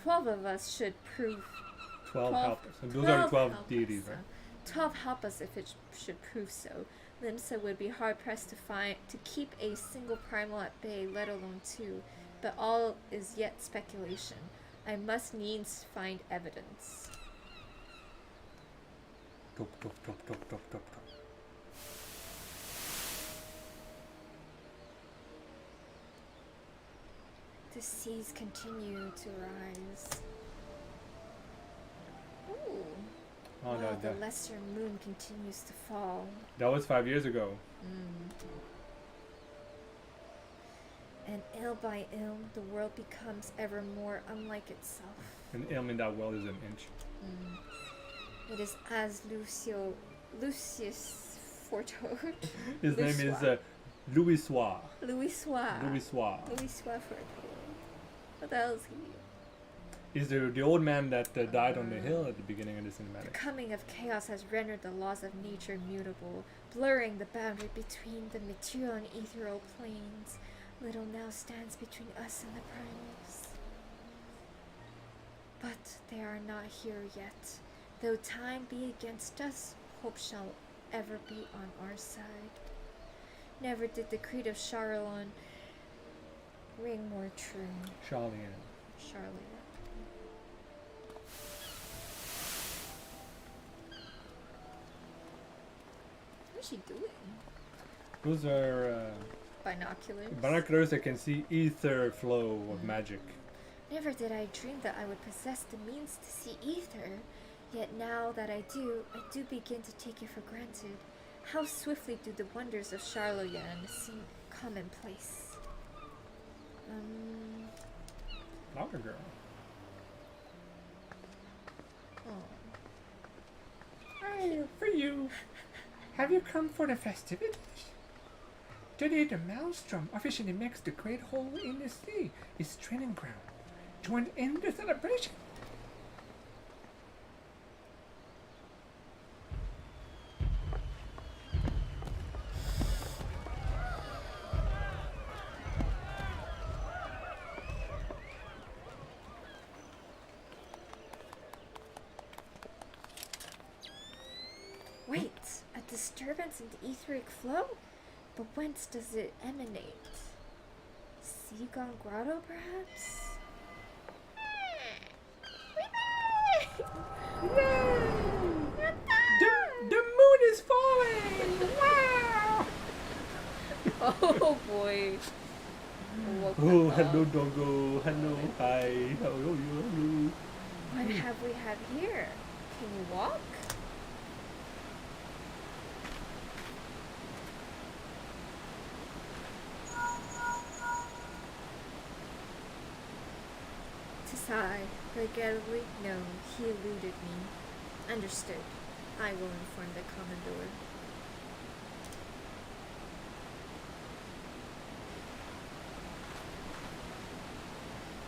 12 of us should prove. 12 help us. And those are 12 help deities, us, right? 12 help us if it should prove so. Limsa would be hard pressed to keep a single primal at bay, let alone two. But all is yet speculation. I must needs find evidence. Top, top, top, top, top, top, top. The seas continue to rise. Ooh. Oh, While no, the that, lesser moon continues to fall. that was 5 years ago. And ill by ill, the world becomes ever more unlike itself. An ilm in that world is an inch. It is as Lucius foretold. His name is Louis Soir. Louis Soir. Louis Soir. Louis Soir foretold. What the hell is he? He's the old man that died on the hill at the beginning of the The cinematic. coming of chaos has rendered the laws of nature mutable, blurring the boundary between the material and ethereal planes. Little now stands between us and the primals. But they are not here yet. Though time be against us, hope shall ever be on our side. Never did the creed of Charlon ring more true. Charlian. Charlotte. What's she doing? Those are Binoculars. binoculars that can see ether flow of magic. Never did I dream that I would possess the means to see ether. Yet now that I do begin to take it for granted. How swiftly do the wonders of Charloyan seem commonplace. Louder, girl. Oh. Hi, for you. Have you come for the festivities? Today the Maelstrom officially makes the Great Hole in the Sea its training ground. Join in the celebration. Wait, a disturbance in the etheric flow? But whence does it emanate? Seagon Grotto, perhaps? The moon is falling! Wow! Oh boy. Oh, hello, doggo. Hello, hi. How are you? What have we have here? Can you walk? sigh. Regrettably, no, he eluded me. Understood. I will inform the Commodore.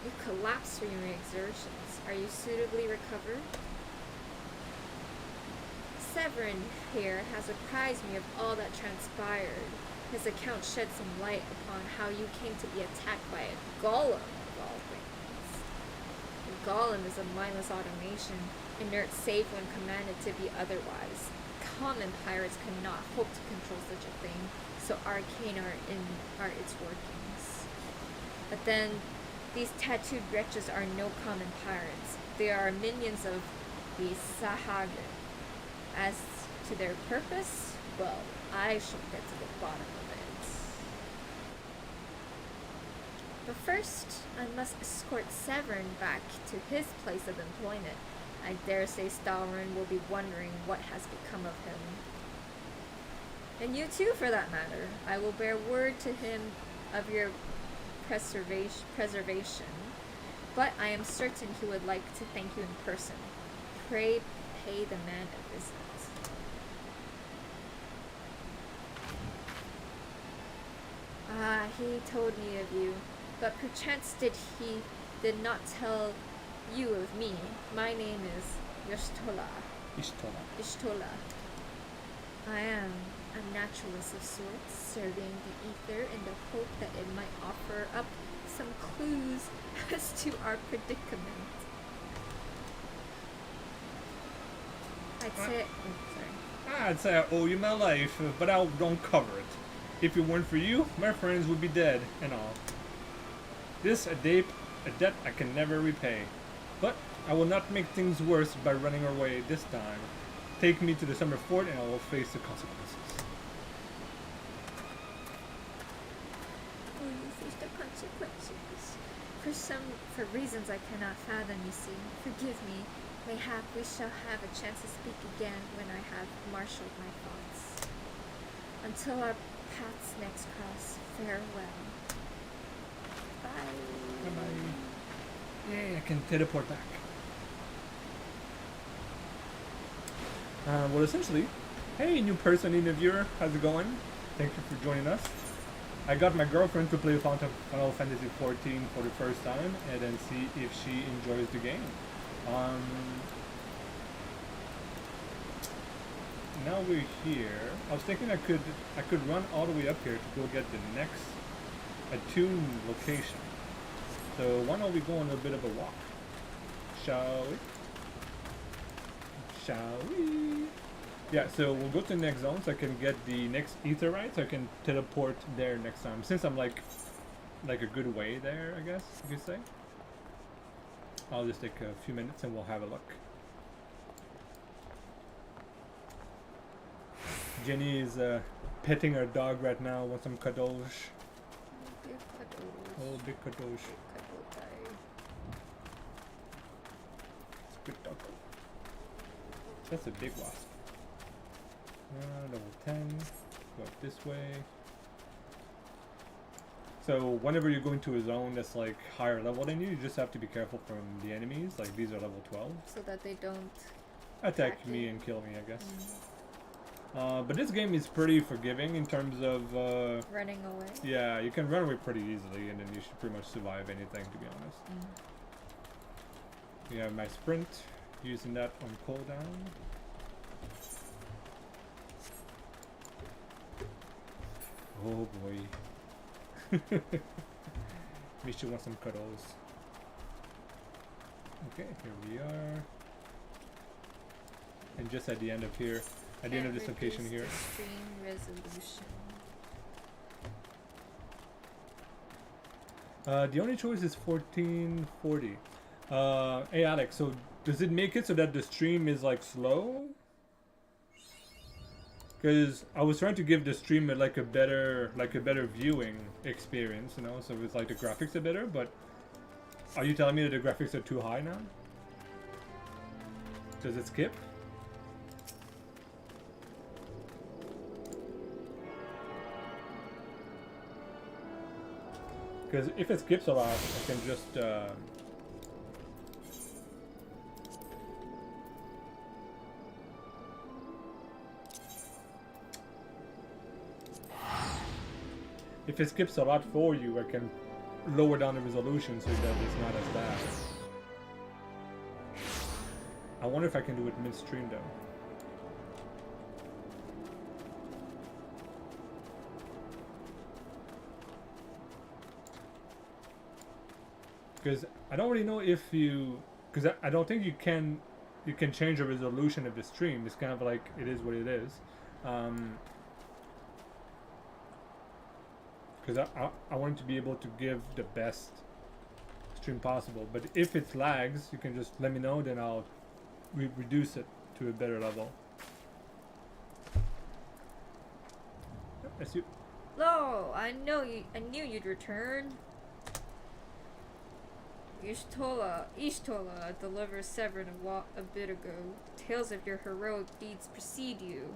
You collapsed from your exertions. Are you suitably recovered? Severin here has apprised me of all that transpired. His account sheds some light upon how you came to be attacked by a golem, of all things. A golem is a mindless automation, inert save when commanded to be otherwise. Common pirates cannot hope to control such a thing, so arcane are its workings. But then, these tattooed wretches are no common pirates. They are minions of the Sahagin. As to their purpose, well, I shall get to the bottom of it. But first, I must escort Severin back to his place of employment. I dare say Stalrin will be wondering what has become of him. And you too, for that matter. I will bear word to him of your preservation, but I am certain he would like to thank you in person. Pray pay the man a visit. Ah, he told me of you, but perchance did not tell you of me. My name is Ishtola. I am a naturalist of sorts, surveying the ether in the hope that it might offer up some clues as to our predicament. I'd say I owe you my life, but I don't cover it. If it weren't for you, my friends would be dead and all. This a debt I can never repay. But I will not make things worse by running away this time. Take me to the summer fort and I will face the consequences. Will you face the consequences? For reasons I cannot fathom, you see. Forgive me. Mayhap we shall have a chance to speak again when I have marshaled my thoughts. Until our paths next cross, farewell. Bye. Bye-bye. Yay, I can teleport back. Well, essentially, hey, new person, interviewer, how's it going? Thank you for joining us. I got my girlfriend to play Final Fantasy XIV for the first time, and then see if she enjoys the game. Now we're here. I was thinking I could run all the way up here to go get the next attune location. So why don't we go on a bit of a walk? Shall we? Shall we? Yeah, so we'll go to the next zone so I can get the next etherite so I can teleport there next time. Since I'm like a good way there, I guess you could say. I'll just take a few minutes and we'll have a look. Jenny is petting her dog right now, wants some kadosh. Oh, big kadosh. Good dog. That's a big wasp. Level 10. Go up this way. So whenever you're going to a zone that's like higher level than you just have to be careful from the enemies. Like these are level 12. So that they don't attack me and kill me, I guess. But this game is pretty forgiving in terms of running away. Yeah, you can run away pretty easily, and then you should pretty much survive anything, to be honest. We have my sprint, using that on cooldown. Oh boy. Misha wants some cuddles. Okay, here we are. And just at the end of here, at the end of this location here. Screen resolution. The only choice is 1440. Hey Alex, so does it make it so that the stream is like slow? Because I was trying to give the stream like a better viewing experience, you know, so it's like the graphics are better, but are you telling me that the graphics are too high now? Does it skip? Because if it skips a lot, I can just if it skips a lot for you, I can lower down the resolution so that it's not as bad. I wonder if I can do it mid-stream though. Because I don't really know if you, because I don't think you can change the resolution of the stream. It's kind of like it is what it is. Because I want to be able to give the best stream possible. But if it lags, you can just let me know, then I'll reduce it to a better level. That's you. Lo, I knew you'd return. Ishtola delivered Severin a bit ago. Tales of your heroic deeds precede you.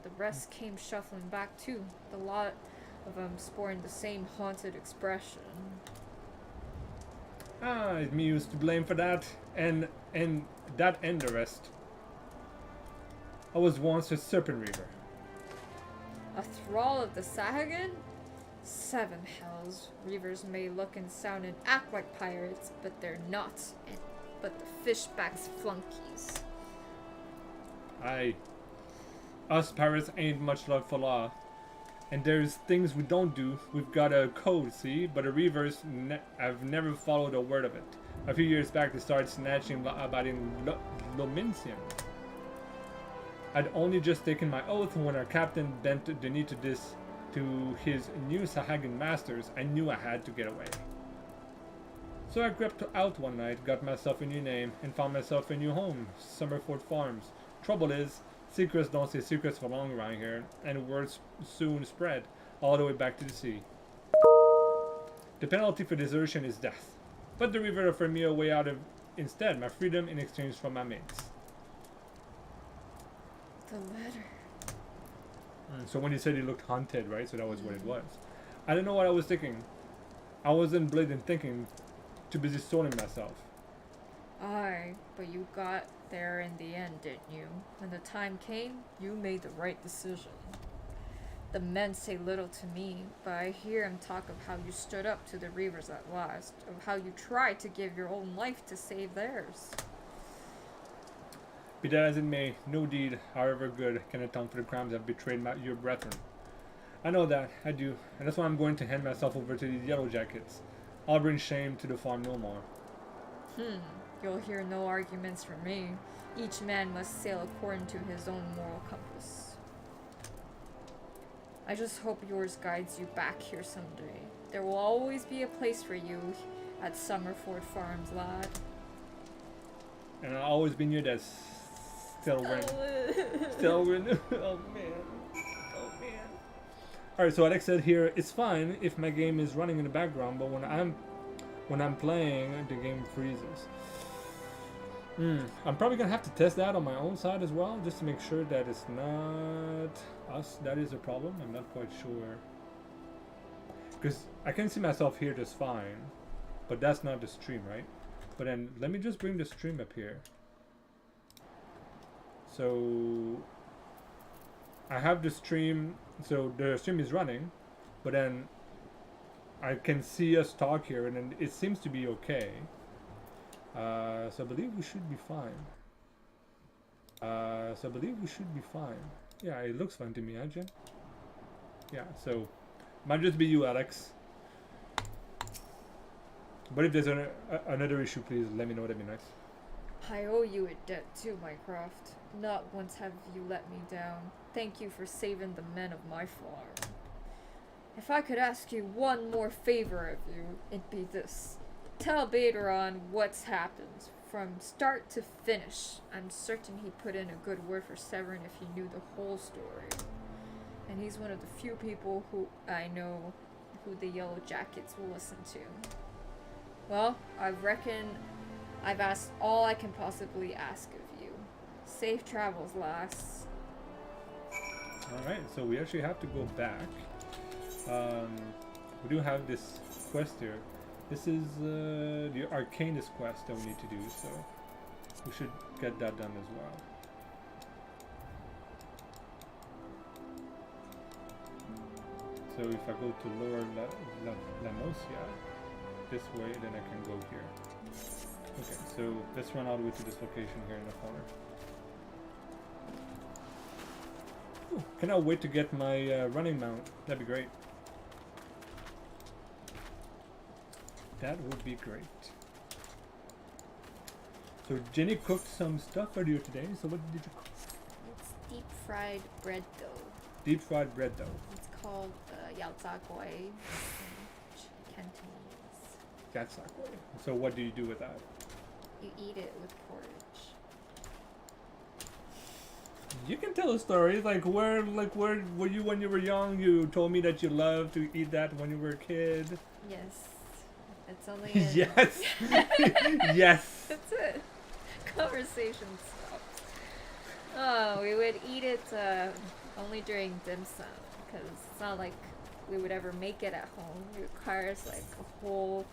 The rest came shuffling back too. The lot of them sporting the same haunted expression. Ah, it's me who's to blame for that, and that and the rest. I was once a serpent reaver. A thrall of the Sahagan? 7 hells. Reavers may look and sound and act like pirates, but they're not. But the fishback's flunkies. Aye. Us pirates ain't much love for law. And there's things we don't do. We've got a code, see? But the reavers, I've never followed a word of it. A few years back they started snatching about in Lomincium. I'd only just taken my oath when our captain bent the knee to his new Sahagan masters. I knew I had to get away. So I crept out one night, got myself a new name, and found myself a new home, Summerford Farms. Trouble is, secrets don't stay secrets for long around here, and words soon spread, all the way back to the sea. The penalty for desertion is death, but the river offered me a way out of instead, my freedom in exchange for my mates. The letter. So when you said he looked haunted, right? So that was what it was. I don't know what I was thinking. I wasn't blading thinking, too busy sorting myself. Aye, but you got there in the end, didn't you? When the time came, you made the right decision. The men say little to me, but I hear him talk of how you stood up to the Reavers at last, of how you tried to give your own life to save theirs. Be that as it may, no deed, however good, can atone for the crimes that betrayed your brethren. I know that, I do, and that's why I'm going to hand myself over to these yellow jackets. I'll bring shame to the farm no more. You'll hear no arguments from me. Each man must sail according to his own moral compass. I just hope yours guides you back here someday. There will always be a place for you at Summerford Farms, lad. And I'll always be near that still win. Still win. Oh man. Oh man. Alright, so Alex said here, it's fine if my game is running in the background, but when I'm playing, the game freezes. I'm probably gonna have to test that on my own side as well, just to make sure that it's not us that is a problem. I'm not quite sure. Because I can see myself here just fine, but that's not the stream, right? But then let me just bring the stream up here. So I have the stream, so the stream is running, but then I can see us talk here, and then it seems to be okay. So I believe we should be fine. Yeah, it looks fine to me, huh, Jen? Yeah, so might just be you, Alex. But if there's another issue, please let me know. That'd be nice. I owe you a debt too, Mycroft. Not once have you let me down. Thank you for saving the men of my farm. If I could ask you one more favor of you, it'd be this. Tell Baderon what's happened, from start to finish. I'm certain he'd put in a good word for Severin if he knew the whole story. And he's one of the few people who I know who the Yellow Jackets will listen to. Well, I reckon I've asked all I can possibly ask of you. Safe travels, lass. Alright, so we actually have to go back. We do have this quest here. This is the Arcanist quest that we need to do, so we should get that done as well. So if I go to lower La Nocia, this way, then I can go here. Okay, so let's run all the way to this location here in the corner. Ooh, cannot wait to get my running mount. That'd be great. That would be great. So Jenny cooked some stuff earlier today. So what did you cook? It's deep fried bread dough. Deep fried bread dough. It's called yao za gui in Cantonese. That's not great. So what do you do with that? You eat it with porridge. You can tell a story. Like where were you when you were young? You told me that you loved to eat that when you were a kid. Yes. It's only in Yes. Yes. That's it. Conversation stops. Oh, we would eat it only during dim sum because it's not like we would ever make it at home. It requires like a whole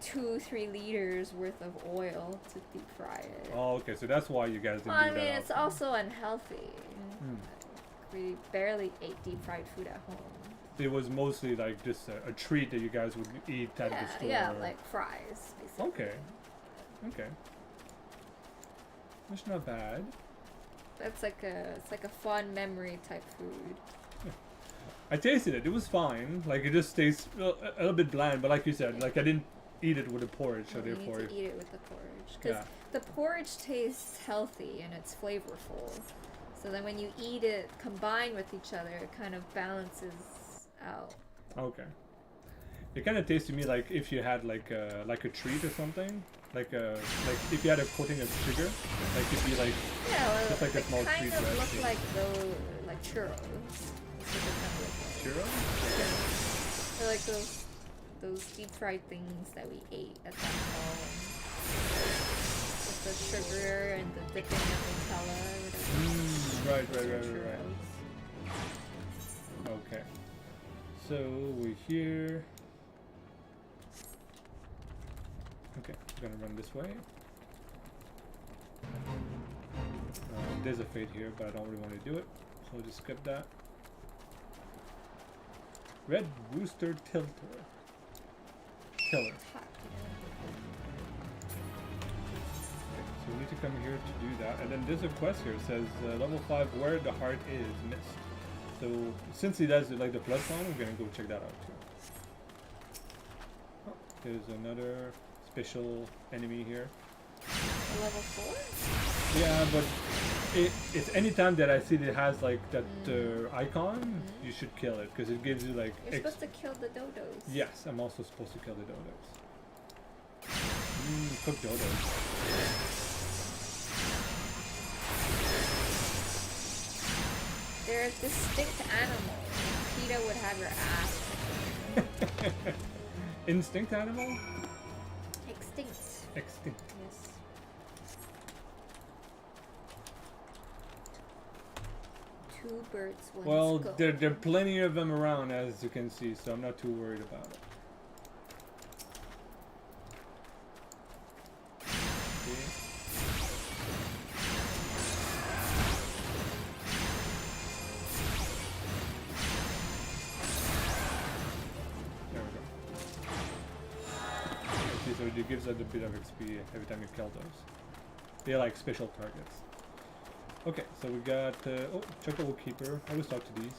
2-3 liters worth of oil to deep fry it. Oh, okay. So that's why you guys didn't Well, I do mean, that. it's often. also unhealthy. Hmm. We barely ate deep fried food at home. It was mostly like just a treat that you guys would eat at the store. Yeah, like fries, basically. Okay. Okay. That's not bad. It's like a fun memory type food. I tasted it. It was fine. Like it just tastes a little bit bland, but like you said, like I didn't eat it with the porridge, so You need therefore. to eat it with the porridge because Yeah. the porridge tastes healthy and it's flavorful. So then when you eat it combined with each other, it kind of balances out. Okay. It kind of tastes to me like if you had like a treat or something, like if you had a coating of sugar, like it'd be like Yeah, well, just like a it small kind treat, of right? look like those like churros. That's what they kind of look like. churros. They're like those deep fried things that we ate at that mall. With the sugar and the dipping of Nutella or whatever. Right. Those are Right. churros. Okay. So we're here. Okay, we're gonna run this way. There's a fade here, but I don't really want to do it, so we'll just skip that. Red Rooster Tiller. It's hot. So we need to come here to do that, and then there's a quest here. It says level 5, where the heart is missed. So since he does like the plus one, we're gonna go check that out too. Oh, there's another special enemy here. Level 4? Yeah, but it's anytime that I see that it has like that icon, you should kill it because it gives you like. You're supposed to kill the dodos. Yes, I'm also supposed to kill the dodos. Cook dodos. They're a distinct animal. PETA would have your ass. Instinct animal? Extinct. Extinct. Yes. Two birds, one Well, skull. there are plenty of them around, as you can see, so I'm not too worried about it. Okay. There we go. Okay, so it gives us a bit of XP every time you kill those. They're like special targets. Okay, so we got, oh, Chocobo Keeper. I always talk to these.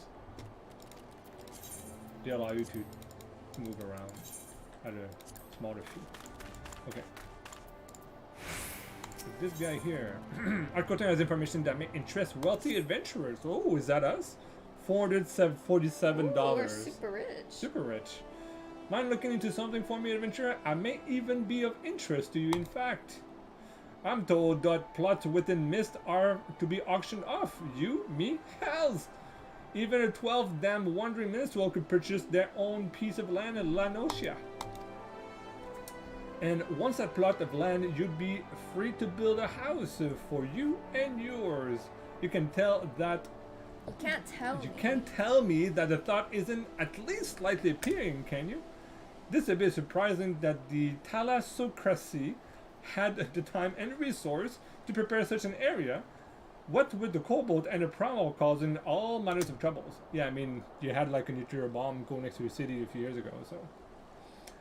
They allow you to move around at a smaller speed. Okay. So this guy here. Our content has information that may interest wealthy adventurers. Oh, is that us? $447. Ooh, we're super rich. Super rich. Mind looking into something for me, adventurer? I may even be of interest to you, in fact. I'm told that plots within Mist are to be auctioned off. You? Me? Hells! Even a 12 damn wandering minstrel could purchase their own piece of land in La Nocia. And once that plot of land, you'd be free to build a house for you and yours. You can tell that... You can't tell me. You can't tell me that the thought isn't at least slightly appealing, can you? This is a bit surprising that the thalassocracy had the time and resource to prepare such an area, What with the cobalt and the primal causing all manners of troubles. Yeah, I mean, you had like a nuclear bomb go next to your city a few years ago, so.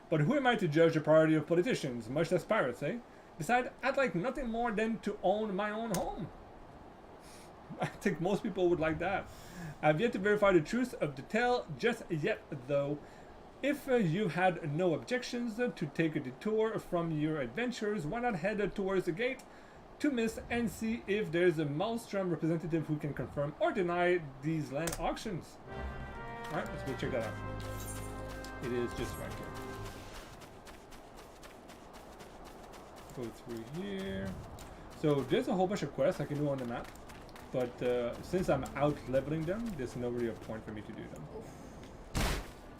But who am I to judge the priority of politicians, much less pirates, eh? Besides, I'd like nothing more than to own my own home. I think most people would like that. I've yet to verify the truth of the tale just yet, though. If you had no objections to take a detour from your adventures, why not head towards the gate to Miss and see if there's a Maelstrom representative who can confirm or deny these land auctions. Alright, let's go check that out. It is just right here. Go through here. So there's a whole bunch of quests I can do on the map, but since I'm out leveling them, there's no really a point for me to do them.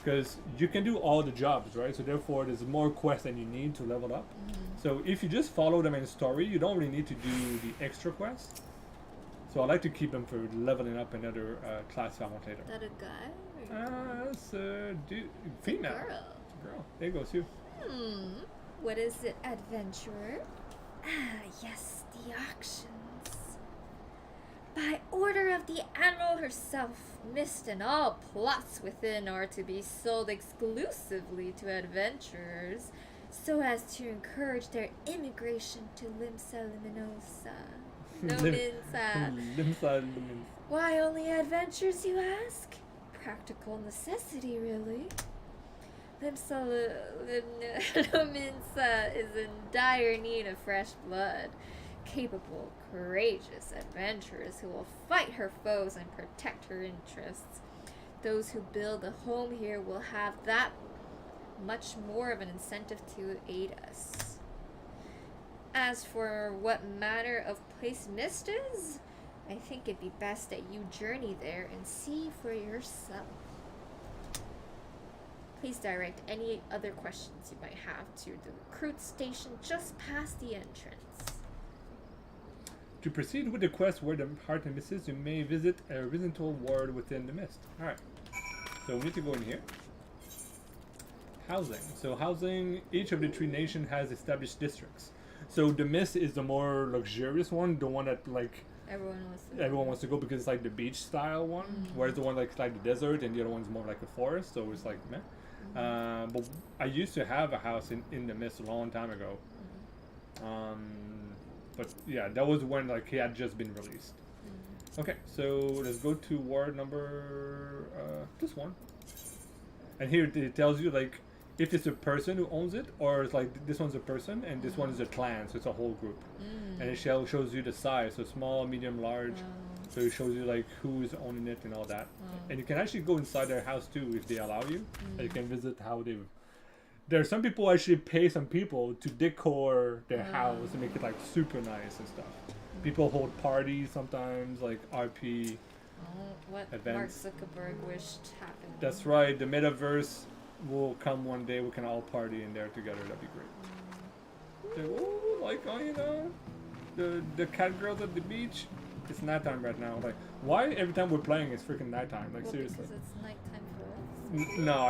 Because you can do all the jobs, right? So therefore, there's more quests than you need to level up. So if you just follow them in story, you don't really need to do the extra quests. So I like to keep them for leveling up another class I want later. Is that a guy? That's a dude, female. Girl. Girl. There you go, Sue. What is it, adventurer? Ah, yes, the auctions. By order of the Admiral herself, Mist and all plots within are to be sold exclusively to adventurers, so as to encourage their immigration to Limsa Luminosa. Luminsa. Why only adventures, you ask? Practical necessity, really. Limsa Luminsa is in dire need of fresh blood. Capable, courageous adventurers who will fight her foes and protect her interests. Those who build a home here will have that much more of an incentive to aid us. As for what manner of place Mist is, I think it'd be best that you journey there and see for yourself. Please direct any other questions you might have to the recruit station just past the entrance. To proceed with the quest where the heart and misses, you may visit a horizontal ward within the mist. Alright. So we need to go in here. Housing. So housing, each of the 3 nations has established districts. So the mist is the more luxurious one, the one that like everyone wants to go because it's like the beach style one, whereas the one like the desert and the other one's more like a forest, so it's like meh. But I used to have a house in the mist a long time ago. But yeah, that was when like he had just been released. Okay, so let's go to ward number this one. And here it tells you like if it's a person who owns it, or it's like this one's a person and this one is a clan, so it's a whole group. And it shows you the size, so small, medium, large. So it shows you like who's owning it and all that. And you can actually go inside their house too if they allow you. And you can visit how they. There are some people actually pay some people to decor their house and make it like super nice and stuff. People hold parties sometimes, like RP what events. Mark Zuckerberg wished happened. That's right. The metaverse will come one day. We can all party in there together. That'd be great. So, oh, like you know, the cat girls at the beach. It's nighttime right now. Like, why every time we're playing it's freaking nighttime? Like, seriously. Because it's nighttime for us. No,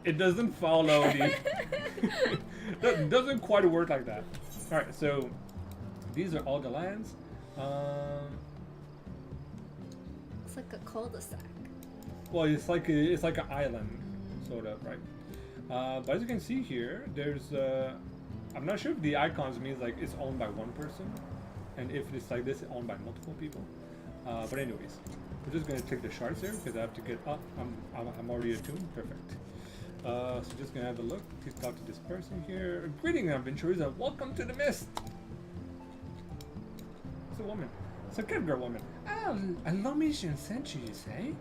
it doesn't follow the. That doesn't quite work like that. All right, so these are all the lands. It's like a cul-de-sac. Well, it's like an island, sort of, right? But as you can see here, there's. I'm not sure if the icons means like it's owned by one person, and if it's like this, it's owned by multiple people. But anyways. We're just gonna take the shards here because I have to get up. I'm already attuned. Perfect. So just gonna have a look. Please talk to this person here. Greeting, adventurers, and welcome to the mist. It's a woman. It's a good girl woman. Oh, a Lomisian sent you, you say?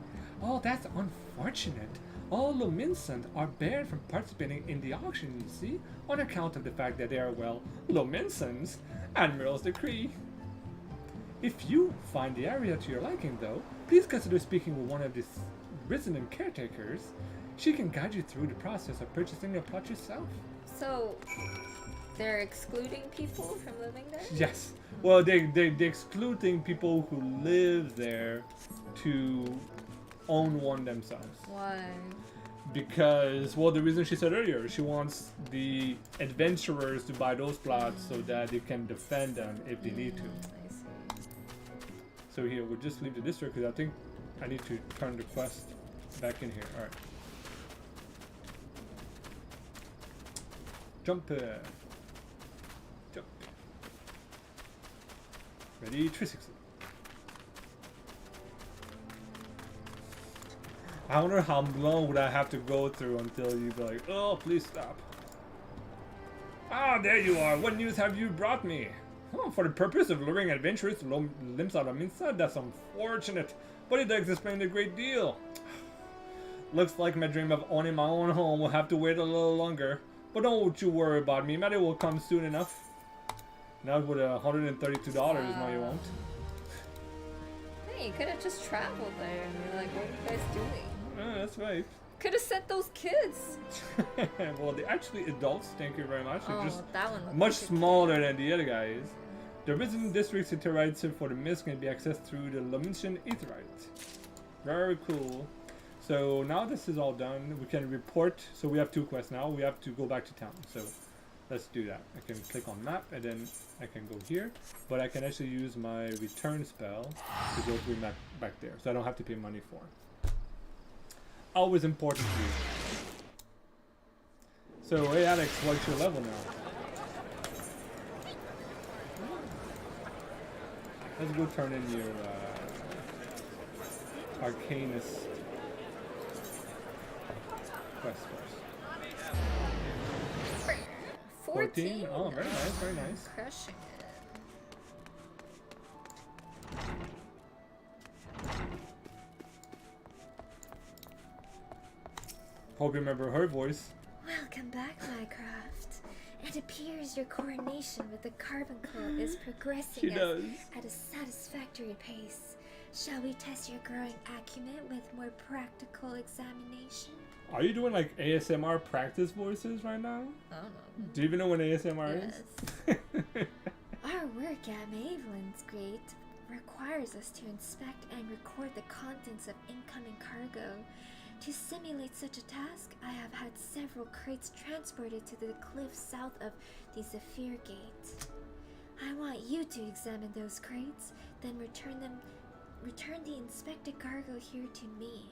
Oh, that's unfortunate. All Luminsant are barred from participating in the auction, you see, on account of the fact that they are, well, Luminsans. Admiral's decree. If you find the area to your liking, though, please consider speaking with one of these resident caretakers. She can guide you through the process of purchasing a plot yourself. So, they're excluding people from living there? Yes. Well, they're excluding people who live there to own one themselves. Why? Because, well, the reason she said earlier, she wants the adventurers to buy those plots so that they can defend them if they need to. I see. So here, we'll just leave the district because I think I need to turn the quest back in here. Alright. Jump. Jump. Ready? 360. I wonder how long would I have to go through until you'd be like, oh, please stop. Ah, there you are. What news have you brought me? Oh, for the purpose of luring adventurers to limbs out of Minsa? That's unfortunate, but it does explain a great deal. Looks like my dream of owning my own home will have to wait a little longer. But don't you worry about me, maybe it will come soon enough. Now with $132, no you won't. Hey, you could have just traveled there and be like, what are you guys doing? That's right. Could have sent those kids. Well, they're actually adults, thank you very much. They're just that one looked much like a smaller than the other guys. The resident district's meteorites for the mist can be accessed through the Luminian Aetheryte. Very cool. So now this is all done, we can report. So we have 2 quests now. We have to go back to town. So let's do that. I can click on map and then I can go here. But I can actually use my return spell to go to map back there. So I don't have to pay money for it. Always important to you. So, hey Alex, what's your level now? Let's go turn in your Arcanist quest first. 14? Oh, very nice, very nice. Crushing it. Hope you remember her voice. Welcome back, Mycroft. It appears your coronation with the carbuncle is progressing at a satisfactory pace. Shall we test your growing acumen with more practical examination? Are you doing like ASMR practice voices right now? I don't know. Do you even know what ASMR Yes. is? Our work at Mavelin's Gate requires us to inspect and record the contents of incoming cargo. To simulate such a task, I have had several crates transported to the cliff south of the Zephyr Gate. I want you to examine those crates, then return the inspected cargo here to me.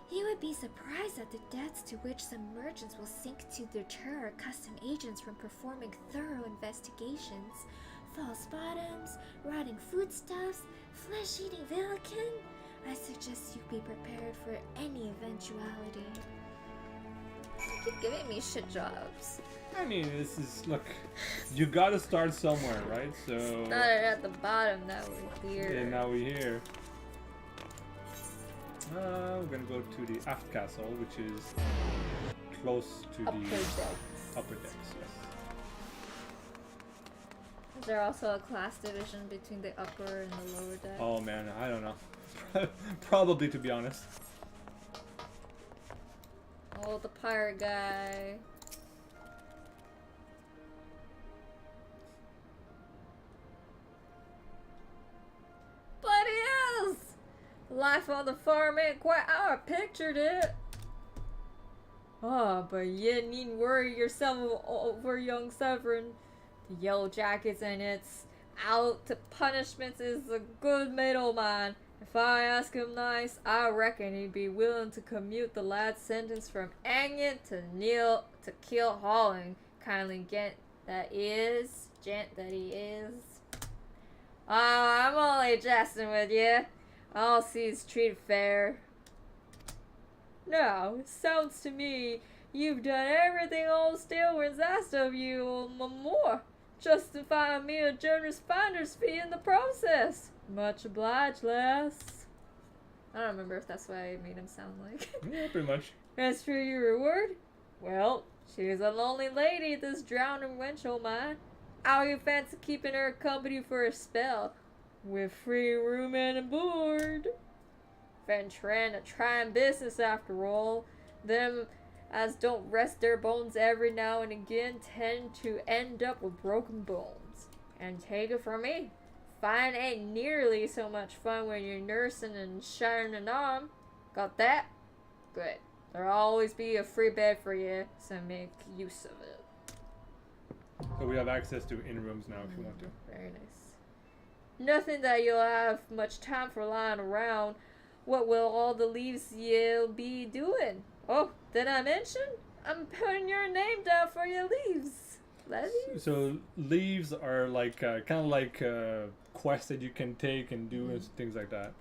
You would be surprised at the depths to which some merchants will sink to deter our custom agents from performing thorough investigations. False bottoms, rotting foodstuffs, flesh-eating Velican. I suggest you be prepared for any eventuality. You keep giving me shit jobs. I mean, this is, look, you gotta start somewhere, right? So. Started at the bottom, now we're here. And now we're here. We're gonna go to the aft castle, which is close to Upper the decks. upper decks. Yes. Is there also a class division between the upper and the lower deck? Oh man, I don't know. Probably, to be honest. Oh, the pirate guy. But it is! Life on the farm ain't quite how I pictured it. Oh, but you needn't worry yourself over young Severin. The Yellow Jackets and its out to punishments is a good middleman. If I ask him nice, I reckon he'd be willing to commute the lad's sentence from hanging to kneel to kill hauling. Kindly gent that he is. I'm only jesting with you. All seas treated fair. No, it sounds to me you've done everything old Steelward's asked of you or more. Justifying me a generous finder's fee in the process. Much obliged, lass. I don't remember if that's what I made him sound like. Yeah, pretty much. As for your reward, well, she's a lonely lady, this drowning wench o' mine. How you fancy keeping her company for a spell, with free room and board? Venturing a trying business after all. Them as don't rest their bones every now and again tend to end up with broken bones. And take it from me, fine ain't nearly so much fun when you're nursing and shining an arm. Got that? Good. There'll always be a free bed for you, so make use of it. So we have access to in rooms now if you want to. Very nice. Nothing that you'll have much time for lying around. What will all the leaves you'll be doing? Oh, did I mention? I'm putting your name down for your leaves. Leaves? So leaves are like kind of like quests that you can take and do and things like that.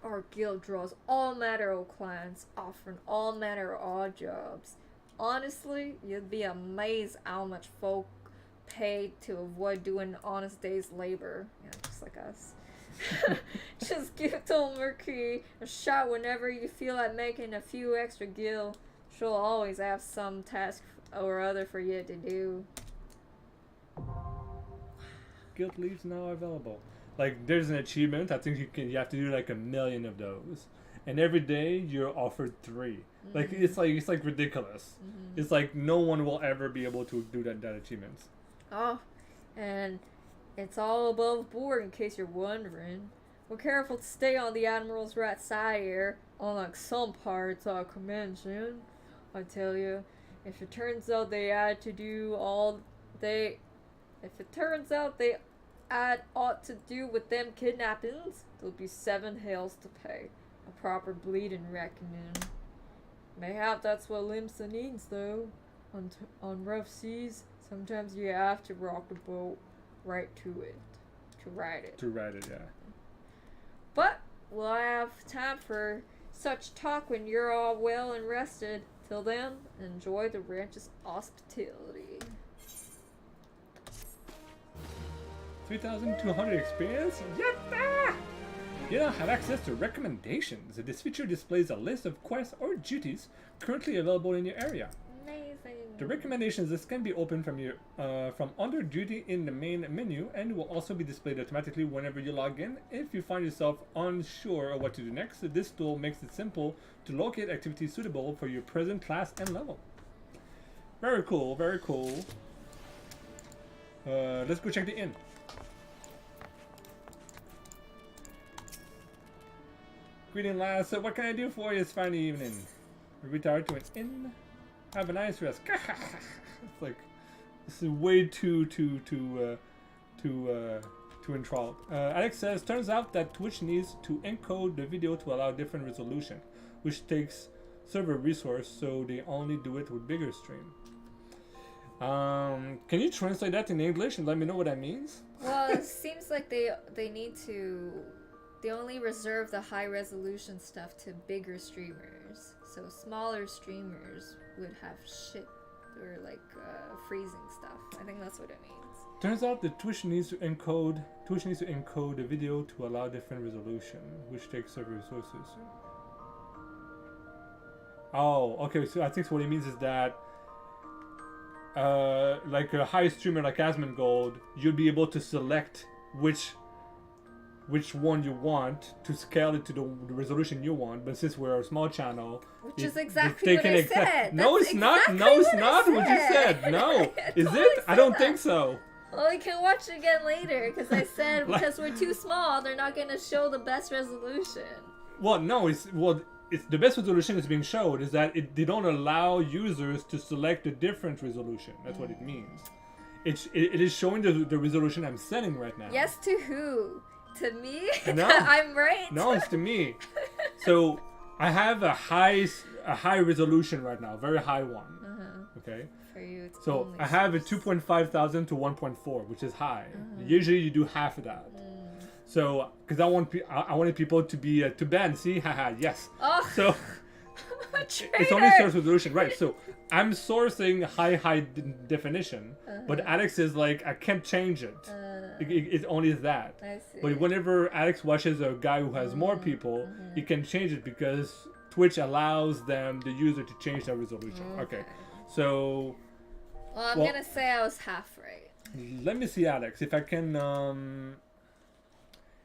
Our guild draws all manner of clients, offering all manner of odd jobs. Honestly, you'd be amazed how much folk pay to avoid doing honest day's labor. Yeah, just like us. Just give to Mercury a shot whenever you feel like making a few extra gil. She'll always have some task or other for you to do. Guild leaves now available. Like there's an achievement. I think you have to do like 1,000,000 of those, and every day you're offered 3. Like it's like ridiculous. It's like no one will ever be able to do that achievement. Oh, and it's all above board in case you're wondering. We're careful to stay on the Admiral's right side here, unlike some pirates I can mention. I tell you, if it turns out they had ought to do with them kidnappings, there'll be 7 hells to pay. A proper bleeding reckoning. Mayhap that's what Limsa needs, though. On rough seas, sometimes you have to rock the boat right to it. To ride it. To ride it, yeah. But we'll have time for such talk when you're all well and rested. Till then, enjoy the ranch's hospitality. 3,200 experience? Yatta! You now have access to recommendations. This feature displays a list of quests or duties currently available in your area. Amazing. The recommendations list can be opened from under duty in the main menu and will also be displayed automatically whenever you log in. If you find yourself unsure of what to do next, this tool makes it simple to locate activities suitable for your present class and level. Very cool, very cool. Let's go check the inn. Greeting, lads. What can I do for you this fine evening? Retire to an inn. Have a nice rest. It's like this is way too enthralled. Alex says, turns out that Twitch needs to encode the video to allow different resolution, which takes server resource, so they only do it with bigger stream. Can you translate that in English and let me know what that means? Well, it seems like they need to. They only reserve the high resolution stuff to bigger streamers. So smaller streamers would have shit or like freezing stuff. I think that's what it means. Turns out that Twitch needs to encode the video to allow different resolution, which takes server resources. Oh, okay. So I think what it means is that like a high streamer like Asmongold, you'll be able to select which one you want to scale it to the resolution you want, but since we're a small channel, which is exactly what I said. No, it's not. No, it's not what you said. No, is it? I don't think so. Well, you can watch it again later because I said because we're too small, they're not going to show the best resolution. Well, no, it's the best resolution is being showed is that they don't allow users to select a different resolution. That's what it means. It is showing the resolution I'm setting right now. Yes, to who? To me? No. I'm right. No, it's to me. So I have a high resolution right now, very high one. Okay. For you, it's so only I have a 2,500 to 1.4, which is high. Usually you do half of that. So because I wanted people to be to ban. See, haha, yes. Oh. So it's only source resolution, right? So I'm sourcing high definition, but Alex is like I can't change it. It only is that. I see. But whenever Alex watches a guy who has more people, he can change it because Twitch allows the user to change their resolution. Okay. So. Well, I'm gonna say I was half right. Let me see, Alex, if I can.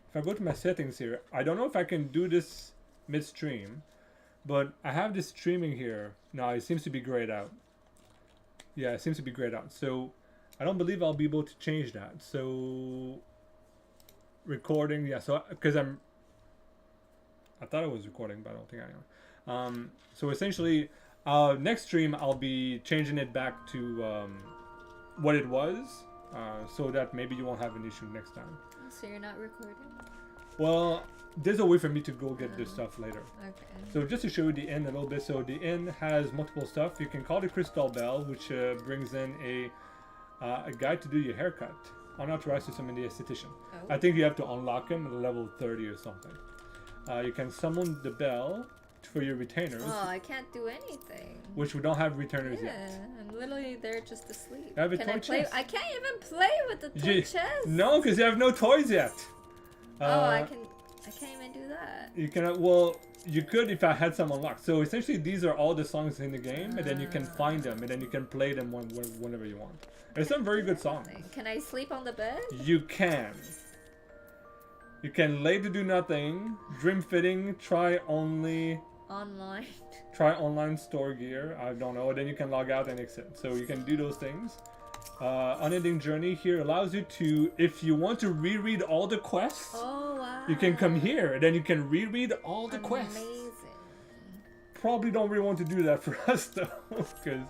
If I go to my settings here, I don't know if I can do this mid-stream, but I have this streaming here. No, it seems to be grayed out. Yeah, it seems to be grayed out. So I don't believe I'll be able to change that. So recording, yeah. So because I thought I was recording, but I don't think I am. So essentially, next stream I'll be changing it back to what it was so that maybe you won't have an issue next time. So you're not recording? Well, there's a way for me to go get this stuff later. Okay. So just to show you the inn a little bit, so the inn has multiple stuff. You can call the Crystal Bell, which brings in a guy to do your haircut. Unauthorized to summon the esthetician. Oh. I think you have to unlock him at level 30 or something. You can summon the bell for your retainers, Oh, I can't do anything. which we don't have retainers Yeah, yet. I'm literally there just to sleep. I have a Can toy I play? chest. I can't even play with the toy You- chest. No, because you have no toys yet. I can't even do that. You can, well, you could if I had some unlocked. So essentially, these are all the songs in the game, and then you can find them, and then you can play them whenever you want. There's some very good songs. Can I sleep on the bed? You can. You can lay to do nothing, dream fitting, try only, Online. try online store gear. I don't know. Then you can log out and exit. So you can do those things. Unending Journey here allows you to, if you want to reread all the quests, Oh wow. you can come here, and then you can reread all the quests. Amazing. Probably don't really want to do that for us though, because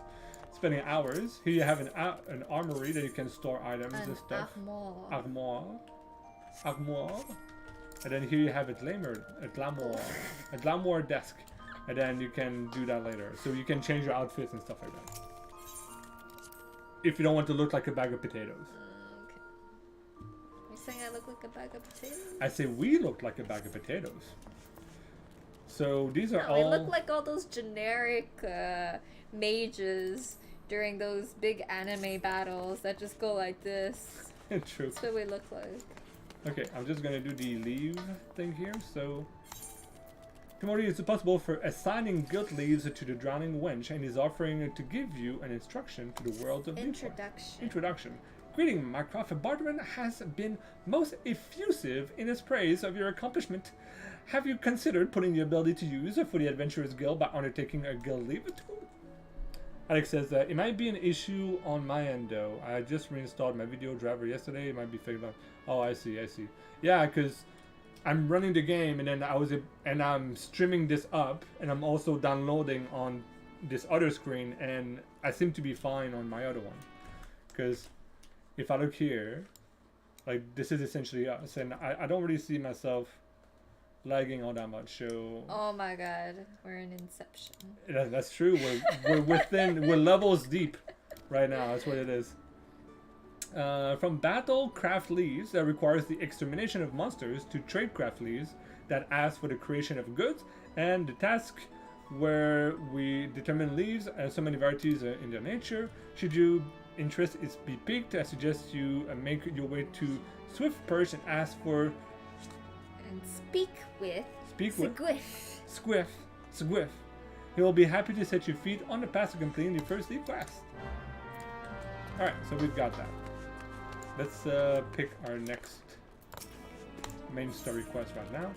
spending hours. Here you have an armory that you can store items and stuff. Armoire. And then here you have a glamour desk. And then you can do that later. So you can change your outfits and stuff like that. If you don't want to look like a bag of potatoes. Okay. You're saying I look like a bag of potatoes? I say we look like a bag of potatoes. So these are No, all... we look like all those generic mages during those big anime battles that just go like this. True. That's what we look like. Okay, I'm just gonna do the leave thing here. So, Timothy is responsible for assigning guild leaves to the drowning wench and is offering to give you an instruction to the world of Introduction. Introduction. Greeting, Mycroft. Bartman has been most effusive in his praise of your accomplishment. Have you considered putting the ability to use for the Adventurers Guild by undertaking a guild leave tool? Alex says that it might be an issue on my end though. I just reinstalled my video driver yesterday. It might be figured out. Oh, I see. Yeah, because I'm running the game and then I'm streaming this up and I'm also downloading on this other screen and I seem to be fine on my other one. Because if I look here, like this is essentially us and I don't really see myself lagging all that much. So Oh my god, we're in Inception. that's true. We're levels deep right now. That's what it is. From battle craft leaves that requires the extermination of monsters to trade craft leaves that ask for the creation of goods, and the task where we determine leaves and so many varieties in their nature. Should your interest is be piqued, I suggest you make your way to Swift Perch and ask for And speak with Squiff. He will be happy to set your feet on the path to completing the first leaf quest. Alright, so we've got that. Let's pick our next main story quest right now.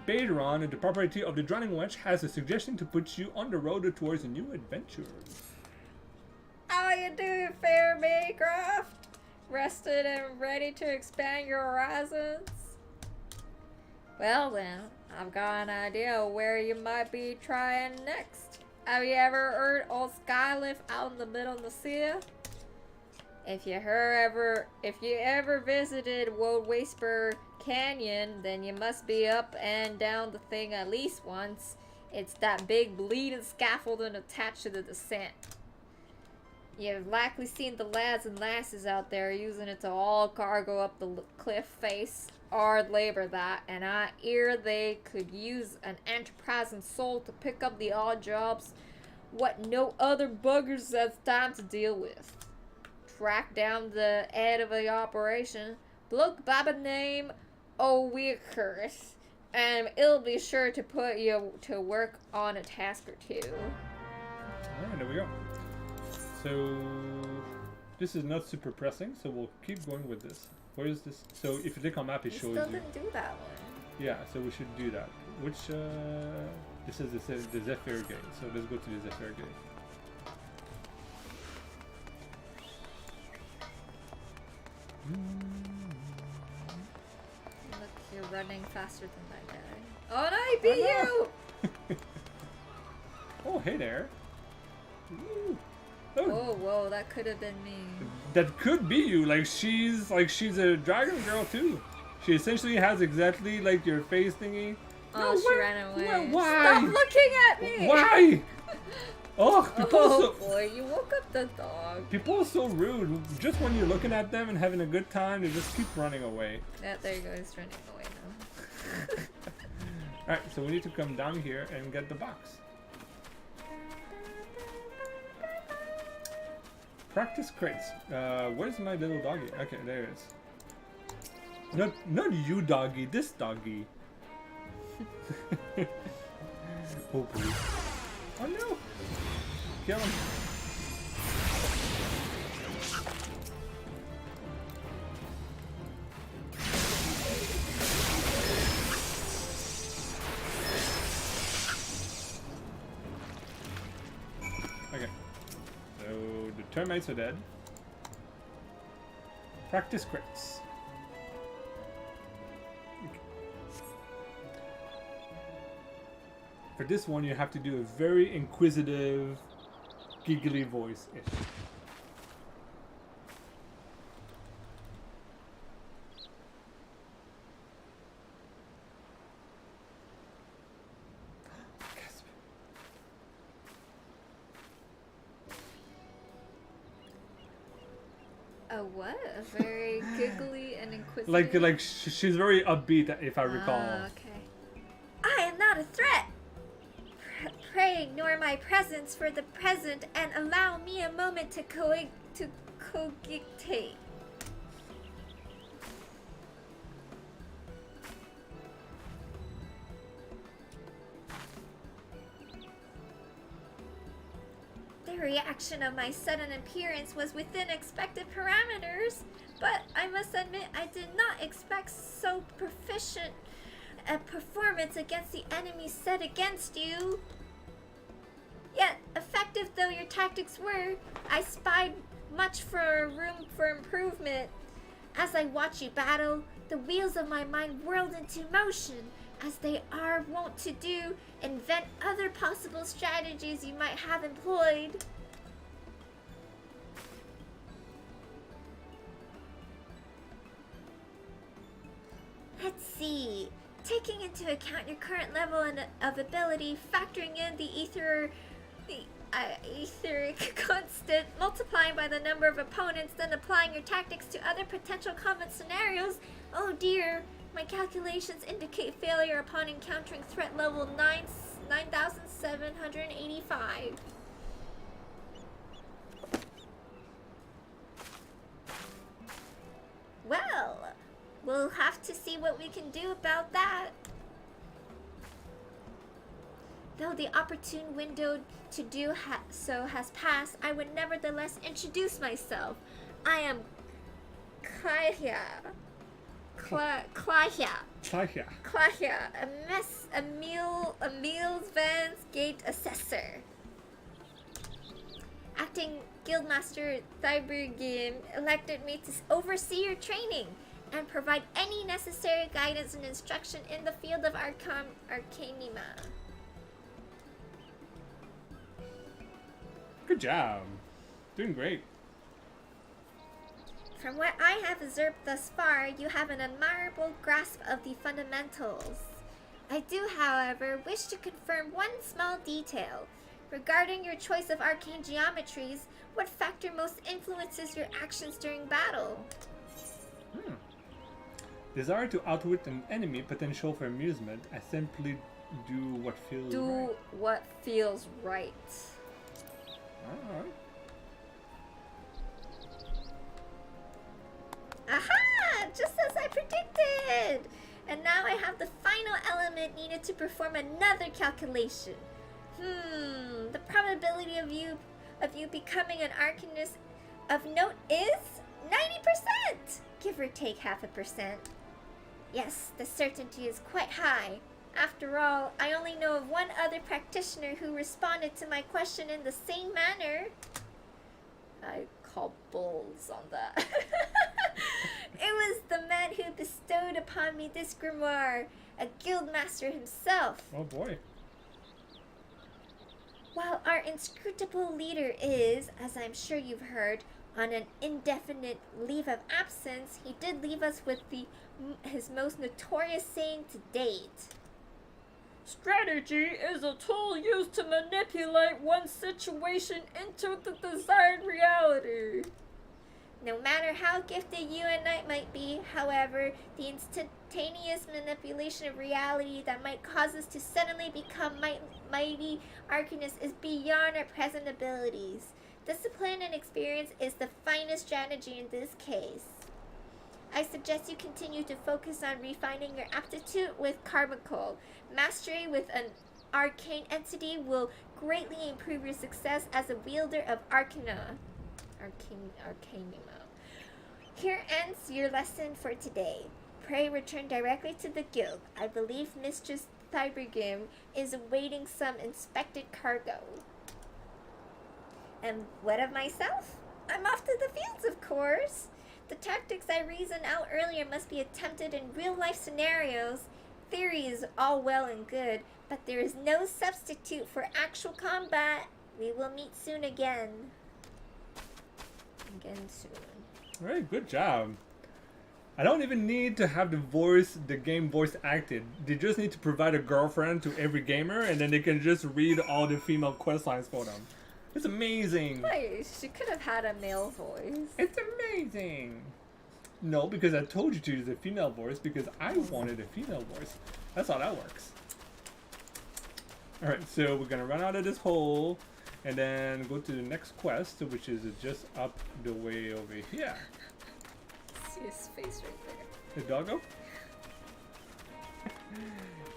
Baderon, the property of the Drowning Wench, has a suggestion to put you on the road towards a new adventure. How you doing, fair Maycraft? Rested and ready to expand your horizons? Well then, I've got an idea where you might be trying next. Have you ever heard old Skylift out in the middle of the sea? If you ever visited Wold Whisper Canyon, then you must be up and down the thing at least once. It's that big bleeding scaffolding attached to the descent. You've likely seen the lads and lasses out there using it to haul cargo up the cliff face. Hard labor that, and I hear they could use an enterprising soul to pick up the odd jobs what no other buggers has time to deal with. Track down the head of the operation, bloke by the name O'Weakers, and he'll be sure to put you to work on a task or two. Alright, there we go. So, this is not super pressing, so we'll keep going with this. Where is this? So, if you click on map, it You shows still you. didn't do that one. Yeah, so we should do that. Which, this is the Zephyr Gate, so let's go to the Zephyr Gate. Look, you're running faster than that guy. Oh no, I beat you! Oh, hey there. Ooh. Oh, whoa, that could have been me. That could be you. Like she's a dragon girl too. She essentially has exactly like your face thingy. Oh, No, she why- ran away. why? Stop looking at me! Why? Oh, people are Oh so boy, you woke up the dog. people are so rude. Just when you're looking at them and having a good time, they just keep running away. Yeah, there you go, he's running away now. Alright, so we need to come down here and get the box. Practice crates. Where's my little doggy? Okay, there it is. Not you, doggy. This doggy. Oh, please. Oh no! Kill him. Okay. So the termites are dead. Practice crits. Okay. For this one, you have to do a very inquisitive, giggly voice-ish. Gasp. A what? A very giggly and inquisitive. Like she's very upbeat, if I recall. Ah, okay. I am not a threat. Pray ignore my presence for the present and allow me a moment to cogitate. The reaction of my sudden appearance was within expected parameters, but I must admit I did not expect so proficient a performance against the enemy set against you. Yet, effective though your tactics were, I spied much for room for improvement. As I watched you battle, the wheels of my mind whirled into motion, as they are wont to do, invent other possible strategies you might have employed. Let's see. Taking into account your current level of ability, factoring in the etheric constant, multiplying by the number of opponents, then applying your tactics to other potential combat scenarios. Oh dear, my calculations indicate failure upon encountering threat level 9785. Well, we'll have to see what we can do about that. Though the opportune window to do so has passed, I would nevertheless introduce myself. I am Klahia. Klahia, Emil's Van's Gate Assessor. Acting Guildmaster Thybergim elected me to oversee your training and provide any necessary guidance and instruction in the field of Arcanima. Good job. Doing great. From what I have observed thus far, you have an admirable grasp of the fundamentals. I do, however, wish to confirm one small detail. Regarding your choice of arcane geometries, what factor most influences your actions during battle? Desire to outwit an enemy, potential for amusement. I simply do what feels Do right. what feels right. Alright. Aha! Just as I predicted! And now I have the final element needed to perform another calculation. The probability of you becoming an arcanist of note is 90%! Give or take 0.5%. Yes, the certainty is quite high. After all, I only know of one other practitioner who responded to my question in the same manner. I call bulls on that. It was the man who bestowed upon me this grimoire, a guildmaster himself. Oh boy. While our inscrutable leader is, as I'm sure you've heard, on an indefinite leave of absence, he did leave us with his most notorious saying to date. Strategy is a tool used to manipulate one situation into the desired reality. No matter how gifted you and I might be, however, the instantaneous manipulation of reality that might cause us to suddenly become mighty arcanists is beyond our present abilities. Discipline and experience is the finest strategy in this case. I suggest you continue to focus on refining your aptitude with Carbuncle. Mastery with an arcane entity will greatly improve your success as a wielder of Arcanuma. Here ends your lesson for today. Pray return directly to the guild. I believe Mistress Thybregim is awaiting some inspected cargo. And what of myself? I'm off to the fields, of course. The tactics I reasoned out earlier must be attempted in real-life scenarios. Theory is all well and good, but there is no substitute for actual combat. We will meet soon again. Again soon. Alright, good job. I don't even need to have the game voice acted. They just need to provide a girlfriend to every gamer, and then they can just read all the female quest lines for them. It's amazing. Wait, she could have had a male voice. It's amazing. No, because I told you to use a female voice because I wanted a female voice. That's how that works. Alright, so we're gonna run out of this hole and then go to the next quest, which is just up the way over here. See his face right there. The doggo?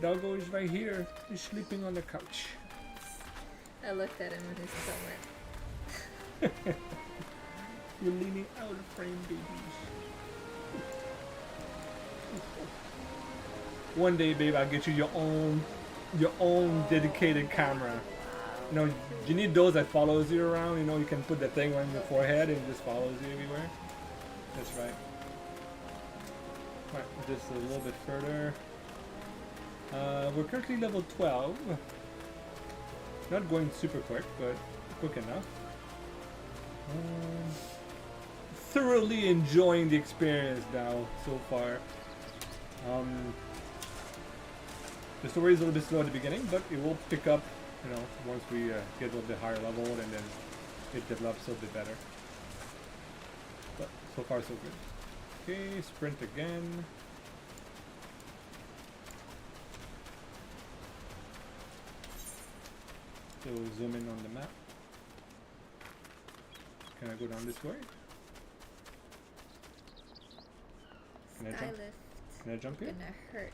Doggo is right here. He's sleeping on the couch. I looked at him and his stomach. You're leaning out of frame, babies. One day, babe, I'll get you your own dedicated camera. You know, you need those that follows you around. You know, you can put the thing on your forehead and it just follows you everywhere. That's right. Right, just a little bit further. We're currently level 12. Not going super quick, but quick enough. Thoroughly enjoying the experience now so far. The story is a little bit slow at the beginning, but it will pick up, you know, once we get a little bit higher level, and then it develops a little bit better. But so far so good. Okay, sprint again. So zoom in on the map. Can I go down this way? Can I jump? Skylift. Can I jump You're here? gonna hurt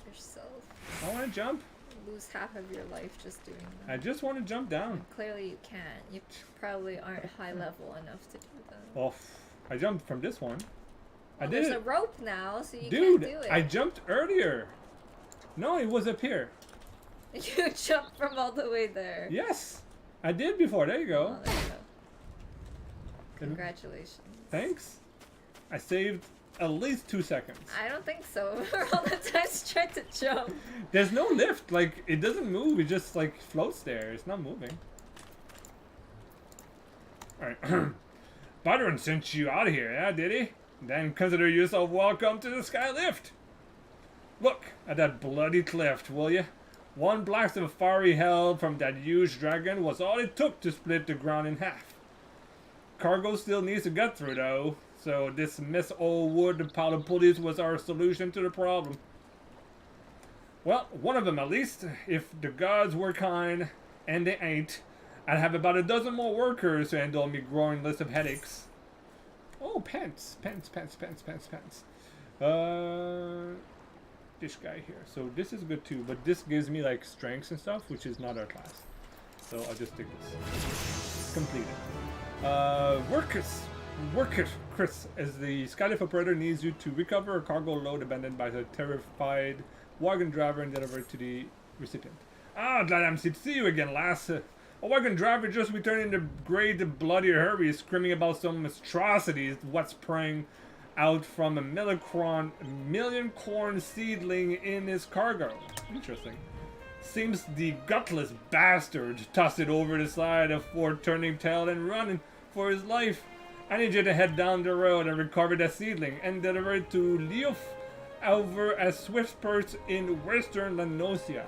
yourself. I want to jump. Lose half of your life just doing that. I just want to jump down. And clearly you can't. You probably aren't high level enough to do that. Oh, I jumped from this one. I Well, did there's it. a rope now, so you Dude, can't do it. I jumped earlier. No, it was up here. You jumped from all the way there. Yes, I did before. There you go. Oh, there you go. Congratulations. Thanks. I saved at least 2 seconds. I don't think so. All the times you tried to jump. There's no lift. Like, it doesn't move. It just, like, floats there. It's not moving. Alright. Byron sent you out of here, yeah, did he? Then consider yourself welcome to the sky lift. Look at that bloody cliff, will you? One blast of fiery hell from that huge dragon was all it took to split the ground in half. Cargo still needs to get through, though. So this Miss Old Wood pile of pulleys was our solution to the problem. Well, one of them at least. If the gods were kind, and they ain't, I'd have about a dozen more workers to handle me growing list of headaches. Oh, pants. This guy here. So this is good too, but this gives me like strengths and stuff, which is not our class. So I'll just take this. Completed. Workers, Chris, as the Skylift operator needs you to recover a cargo load abandoned by the terrified wagon driver and deliver it to the recipient. Ah, glad I'm to see you again, lass. A wagon driver just returned in the great bloody hurry, screaming about some atrocities, what's sprang out from a million corn seedling in his cargo. Interesting. Seems the gutless bastard tossed it over the side before turning tail and running for his life. I need you to head down the road and recover that seedling and deliver it to Leof over at Swiftport in Western Lanosia.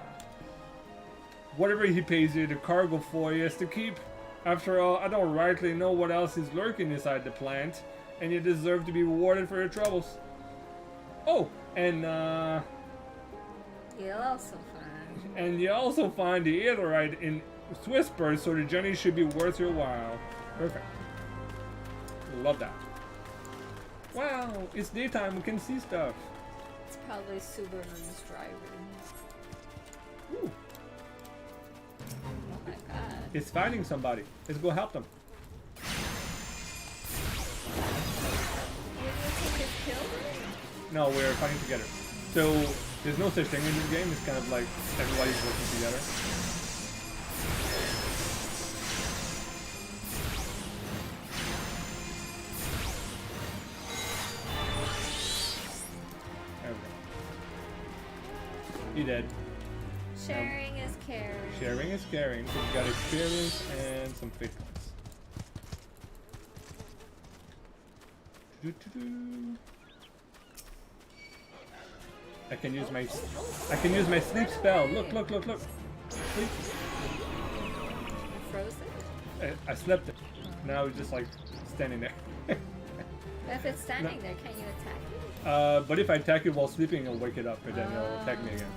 Whatever he pays you the cargo for is to keep. After all, I don't rightly know what else is lurking inside the plant, and you deserve to be rewarded for your troubles. Oh, and You'll also find. and you also find the Aetherite in Swisspur, so the journey should be worth your while. Perfect. Love that. Wow, it's daytime, we can see stuff. It's probably Subaru's driver. Ooh, Oh my god. it's fighting somebody. Let's go help them. Did you take his kill? No, we're fighting together. So, there's no such thing in this game, it's kind of like everybody's working together. There we go. He dead. Sharing is caring. Sharing is caring, so we got experience and some fate points. Doo-doo-doo. I can use my sleep spell. Look. Sleep. You froze it? I slept it. Now it's just like standing there. But if it's standing there, can you attack it? But if I attack it while sleeping, it'll wake it up and then it'll attack me again.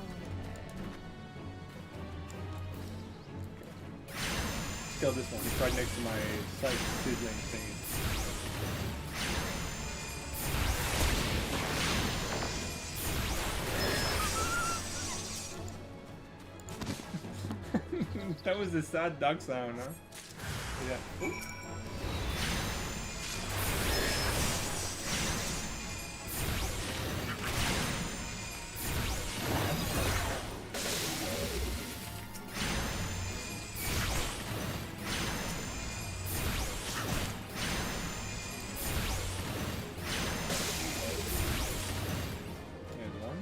Kill this one. It's right next to my sight sizzling thingy. That was the sad duck sound, huh? Yeah. Ooh. There's one.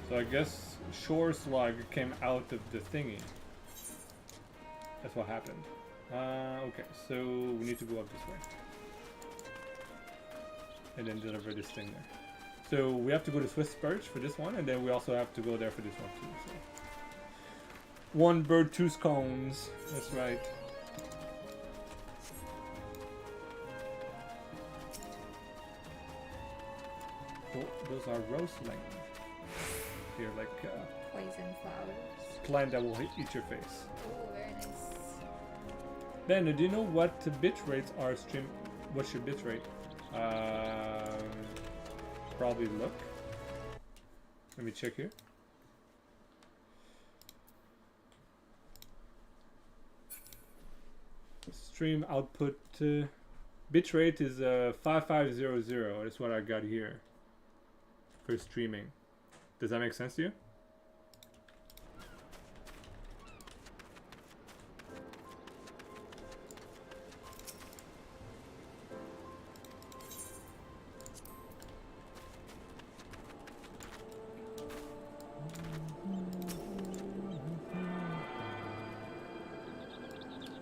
So I guess Shore Slug came out of the thingy. That's what happened. Okay, so we need to go up this way. And then deliver this thing there. So we have to go to Swiss Birch for this one, and then we also have to go there for this one too. So. One bird, two scones. That's right. Oh, those are roastling. Here, like Poison flowers. plant that will eat your face. Oh, very nice. Ben, do you know what bit rates are stream? What's your bit rate? Probably look. Let me check here. Stream output bitrate is 5500. That's what I got here for streaming. Does that make sense to you?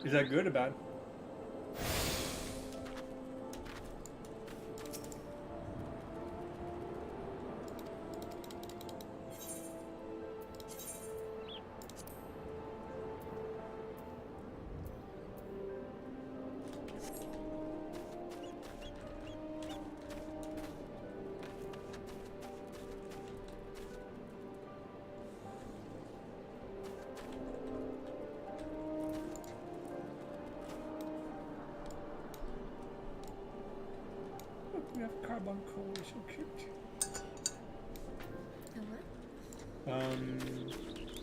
Is that good or bad? We have carbon coalition cute.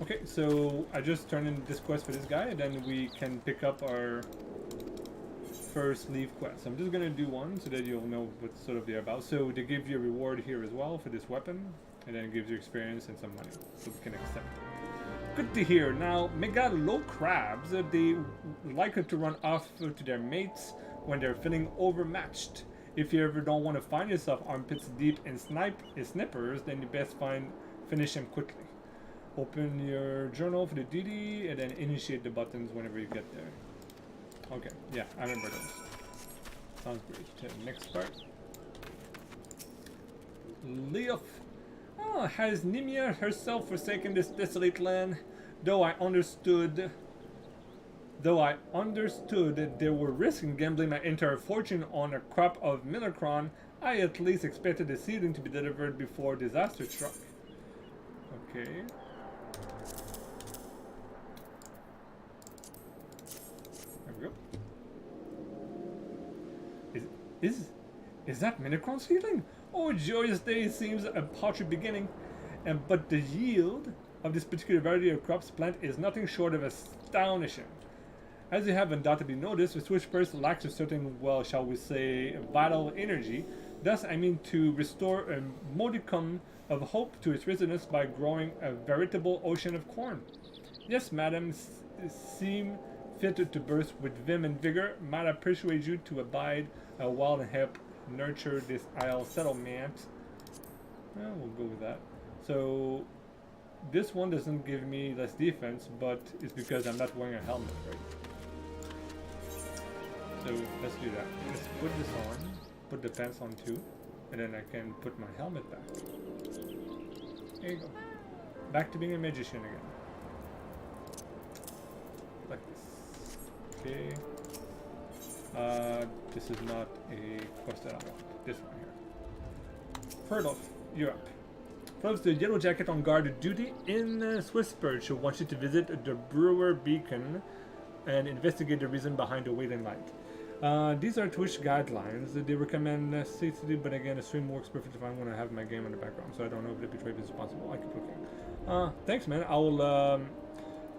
Okay, so I just turned in this quest for this guy, and then we can pick up our first leaf quest. I'm just gonna do one so that you'll know what sort of they're about. So they give you a reward here as well for this weapon, and then it gives you experience and some money, so we can accept it. Good to hear. Now, megalo crabs, they like to run off to their mates when they're feeling overmatched. If you ever don't want to find yourself armpits deep in snippers, then you best finish them quickly. Open your journal for the duty and then initiate the buttons whenever you get there. Okay, yeah, I remember those. Sounds great. Next part. Leof. Oh, has Nimia herself forsaken this desolate land? Though I understood that there were risks in gambling my entire fortune on a crop of Millercron, I at least expected the seedling to be delivered before disaster struck. Okay. There we go. Is that Millercron seedling? Oh, joyous day! Seems a paltry beginning, but the yield of this particular variety of crops plant is nothing short of astonishing. As you have undoubtedly noticed, the switchburst lacks a certain, well, shall we say, vital energy. Thus, I mean to restore a modicum of hope to its residents by growing a veritable ocean of corn. Yes, madam, seem fitted to burst with vim and vigor. Might I persuade you to abide a while and help nurture this isle settlement? Well, we'll go with that. So, this one doesn't give me less defense, but it's because I'm not wearing a helmet, right? So let's do that. Let's put this on, put the pants on too, and then I can put my helmet back. There you go. Back to being a magician again. Like this. Okay. This is not a quest that I want. This one here. Ferdoff, you're up. First, the Yellow Jacket on guard duty in Swissburg should want you to visit the Brewer Beacon and investigate the reason behind the waiting light. These are Twitch guidelines. They recommend safety, but again, the stream works perfectly fine when I have my game in the background, so I don't know if the betray is possible. I keep looking. Thanks, man.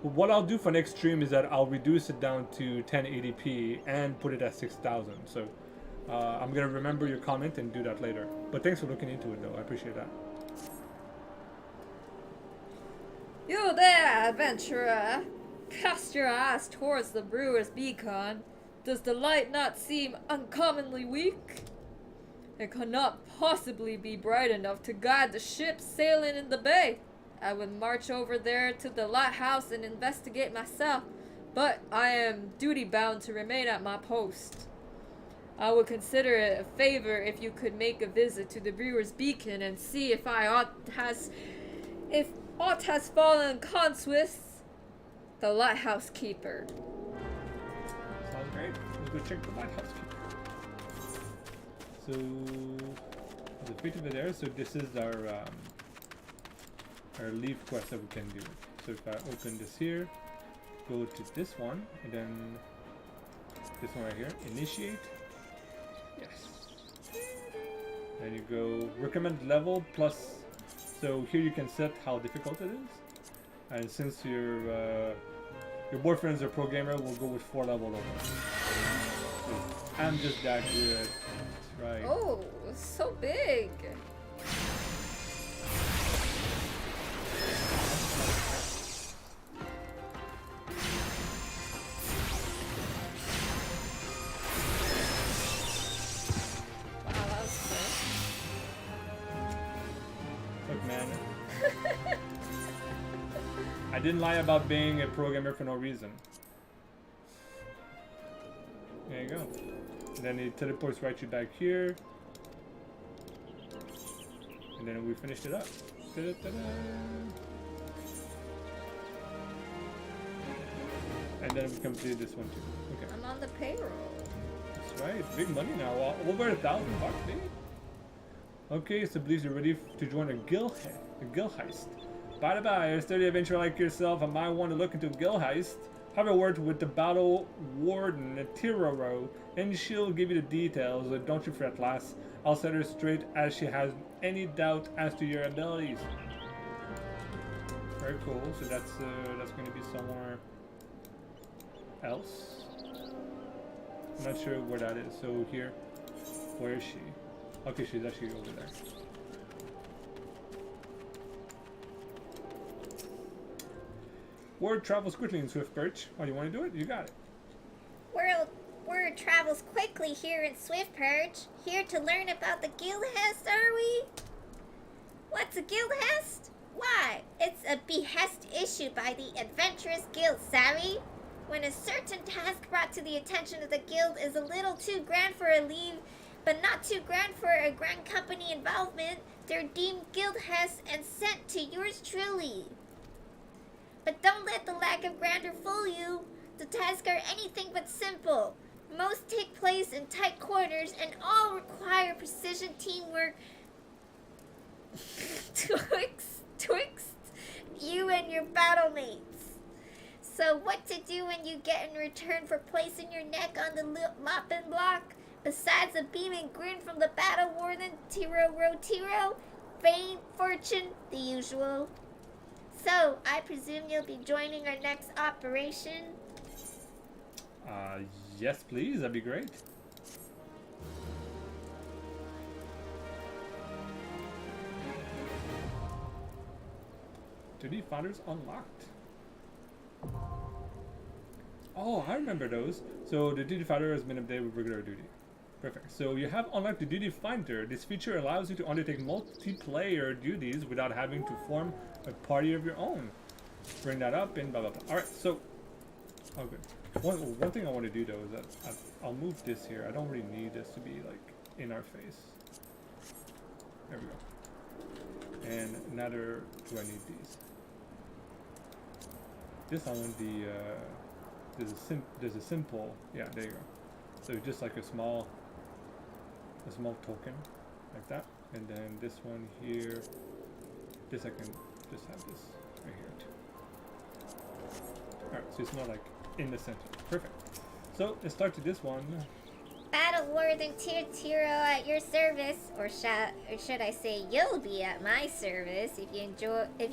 What I'll do for next stream is that I'll reduce it down to 1080p and put it at 6000. So I'm gonna remember your comment and do that later. But thanks for looking into it, though. I appreciate that. You there, adventurer! Cast your eyes towards the Brewer's Beacon. Does the light not seem uncommonly weak? It cannot possibly be bright enough to guide the ship sailing in the bay. I would march over there to the lighthouse and investigate myself, but I am duty-bound to remain at my post. I would consider it a favor if you could make a visit to the Brewer's Beacon and see if aught has fallen conscious the lighthouse keeper. Sounds great. Let's go check the lighthouse keeper. So there's a bit over there. So this is our leave quest that we can do. So if I open this here, go to this one, and then this one right here, initiate. Yes. And you go recommend level plus. So here you can set how difficult it is. And since your boyfriend's a pro gamer, we'll go with 4 level over. So I'm just that good. That's right. Oh, so big. I didn't lie about being a programmer for no reason. There you go. And then it teleports right you back here. And then we finished it up. Ta-da-ta-da. And then we completed this one too. Okay. I'm on the payroll. That's right. Big money now. Over $1,000 bucks, baby. Okay, so believes you're ready to join a guild heist. By the by, a sturdy adventurer like yourself, I might want to look into guild heist. Have a word with the battle warden, Tiroro, and she'll give you the details. Don't you fret, lass. I'll set her straight as she has any doubt as to your abilities. Very cool. So that's going to be somewhere else. I'm not sure where that is. So here, where is she? Okay, she's actually over there. Word travels quickly in Swiftperch. Oh, you want to do it? You got it. Word travels quickly here in Swiftperch. Here to learn about the guild hest, are we? What's a guild hest? Why? It's a behest issued by the Adventurous Guild, savvy? When a certain task brought to the attention of the guild is a little too grand for a leave, but not too grand for a grand company involvement, they're deemed guild hests and sent to yours truly. But don't let the lack of grandeur fool you. The tasks are anything but simple. Most take place in tight quarters and all require precision teamwork twixt you and your battle mates. So what to do when you get in return for placing your neck on the lopping block? Besides a beaming grin from the battle warden, Tiro Rotiro, fame, fortune, the usual. So, I presume you'll be joining our next operation? Yes, please. That'd be great. Duty fighters unlocked. Oh, I remember those. So the duty fighter has been updated with regular duty. Perfect. So you have unlocked the duty finder. This feature allows you to undertake multiplayer duties without having to form a party of your own. Bring that up and blah blah blah. All right. So, oh good. One thing I want to do though is that I'll move this here. I don't really need this to be like in our face. There we go. And neither do I need these. This I want the there's a simple, yeah, there you go. So just like a small token like that, and then this one here, this I can just have this right here too. Alright, so it's not like in the center. Perfect. So let's start to this one. Battle Warden Tiro at your service, or should I say you'll be at my service if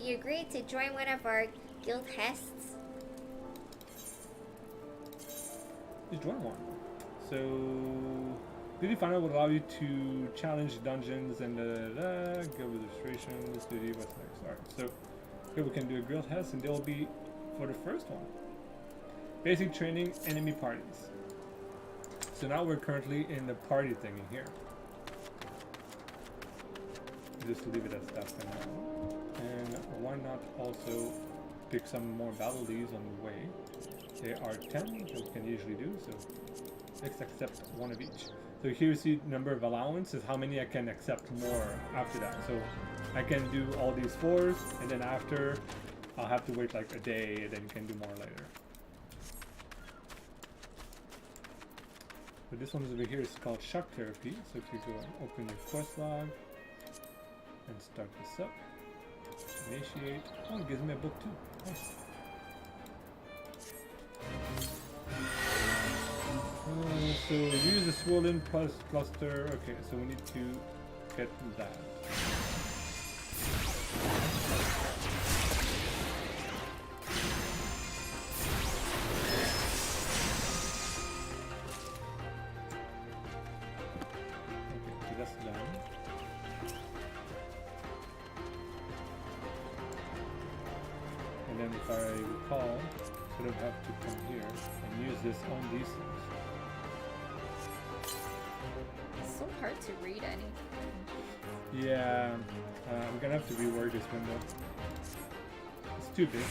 you agree to join one of our guild hests. Just join one. So duty finder will allow you to challenge dungeons and guild registration. This duty, what's next? Alright, so here we can do a guild hest, and they'll be for the first one. Basic training enemy parties. So now we're currently in the party thing in here. Just leave it as that for now. And why not also pick some more battle leaves on the way. There are 10 that we can usually do, so let's accept one of each. So here you see number of allowance is how many I can accept more after that. So I can do all these 4s, and then after I'll have to wait like a day, and then you can do more later. But this one is over here is called shock therapy. So if you go and open your quest log and start this up, initiate. Oh, it gives me a book too. Nice. So use the swollen plus cluster. Okay, so we need to get that. If I recall, sort of have to come here and use this on these things. It's so hard to read anything. Yeah, we're gonna have to rework this window. It's too big.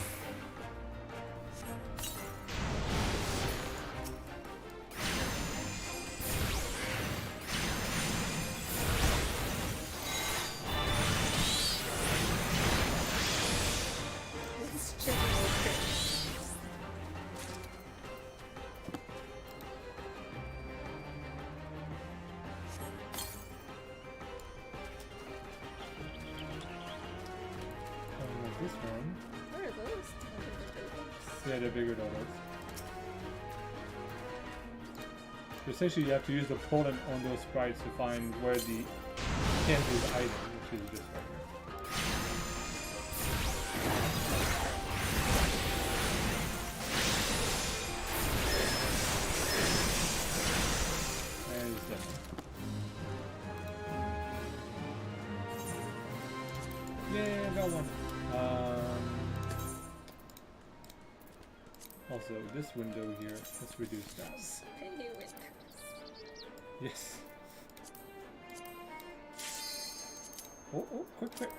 This one. What are those? Yeah, they're bigger dollars. So essentially, you have to use the pollen on those sprites to find where the Kansas item, which is this right here. And it's that one. Yeah, got one. Also, this window here, let's reduce that. Spinny windows. Yes. Oh, quick.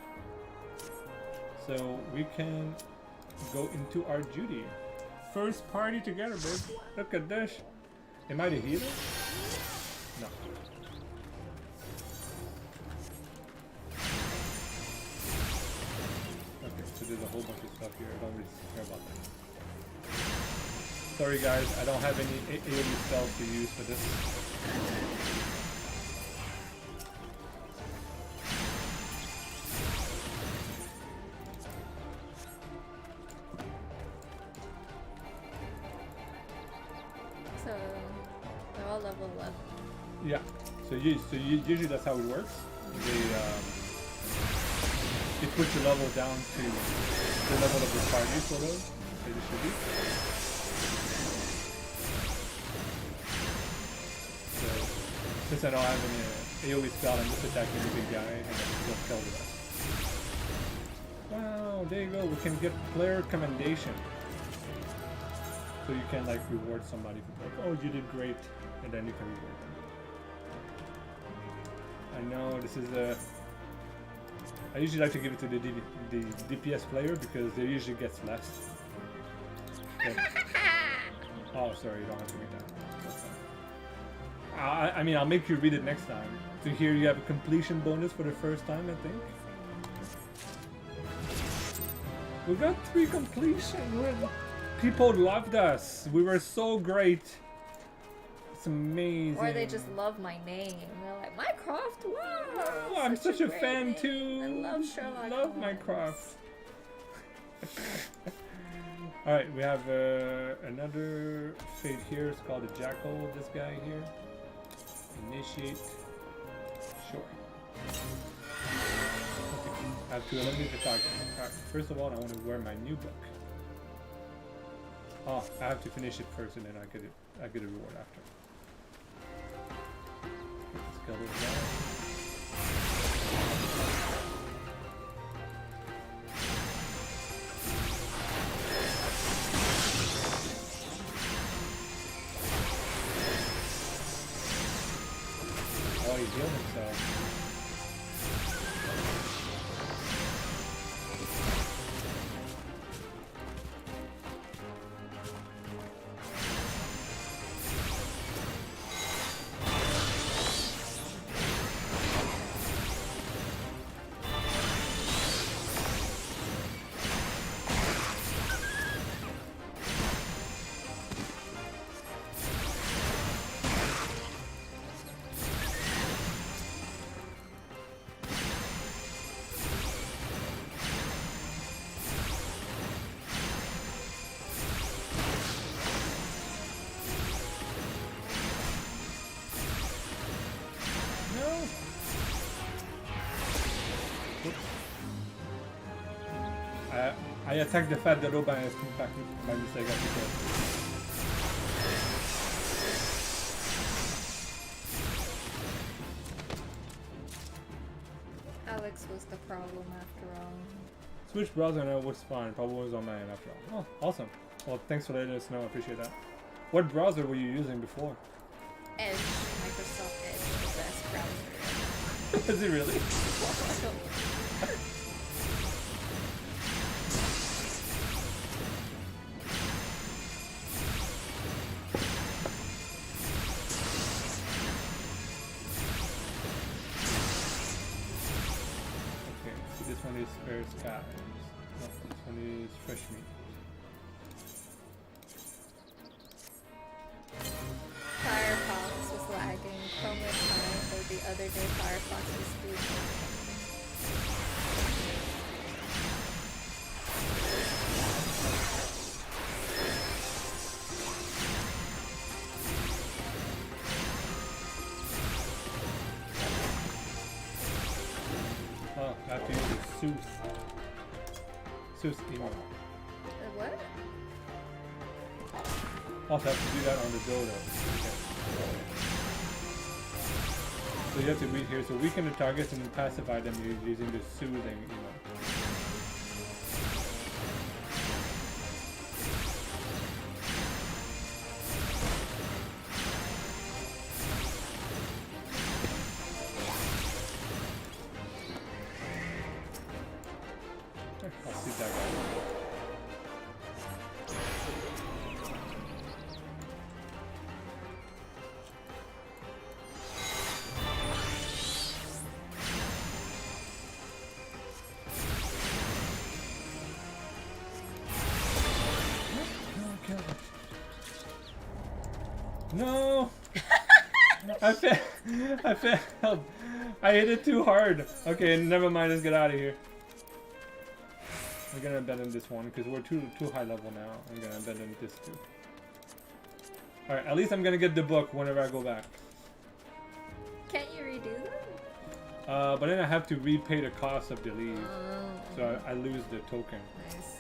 So we can go into our duty. First party together, babe. Look at this. Am I the healer? No. Okay, so there's a whole bunch of stuff here. I don't really care about that. Sorry guys, I don't have any AoE spells to use for this. So they're all level 11. Yeah. So usually that's how it works. They push the level down to the level of the party, sort of. They distribute. So since I don't have any AoE spell, I'm just attacking the big guy and then he'll kill the rest. Wow, there you go. We can get player commendation. So you can like reward somebody for like, oh, you did great, and then you can reward them. I know this is a. I usually like to give it to the DPS player because they usually gets less. Oh, sorry, you don't have to read that. That's fine. I mean, I'll make you read it next time. So here you have a completion bonus for the first time, I think. We got 3 completion. People loved us. We were so great. It's amazing. Or they just love my name. They're like, Minecraft, wow! Oh, I'm such a great fan name. too. I love Sherlock Love Holmes. Minecraft. Alright, we have another fate here. It's called the Jackal, this guy here. Initiate. Sure. Okay, I have to eliminate the target. Alright, first of all, I want to wear my new book. Oh, I have to finish it first and then I get a reward after. Let's kill this guy. Oh, he healed himself. I attacked the fat dodo by mistake. I think. Alex was the problem after all. Switch browser now was fine. Probably was on my end after all. Oh, awesome. Well, thanks for letting us know. I appreciate that. What browser were you using before? Edge, Microsoft Edge, the best browser. Is it really? This one is fair skies. No, this one is fresh meat. Firefox was lagging. Chrome was fine, though the other day Firefox was doing. Oh, I have to use the Seuss emote. What? Also, I have to do that on the dodo. Okay. So you have to read here. So weaken the targets and pacify them using the soothing emote. No! I failed. I hit it too hard. Okay, never mind. Let's get out of here. I'm gonna abandon this one because we're too high level now. I'm gonna abandon this too. Alright, at least I'm gonna get the book whenever I go back. Can't you redo them? But then I have to repay the cost of the leave. Oh. So I lose the token. Nice.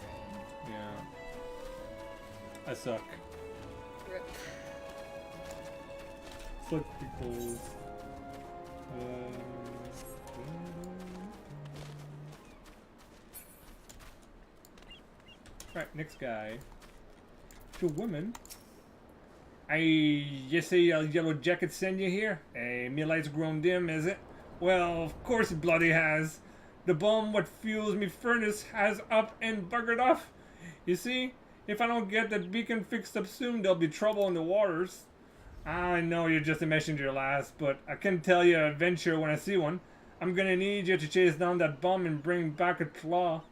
Yeah. I suck. Rip. Suck people. Right, next guy. To woman. You say a yellow jacket send you here? Hey, me light's grown dim, is it? Well, of course it bloody has. The bomb what fuels me furnace has up and buggered off. You see, if I don't get that beacon fixed up soon, there'll be trouble in the waters. I know you're just a messenger, lass, but I can tell you an adventure when I see one. I'm gonna need you to chase down that bomb and bring back a claw.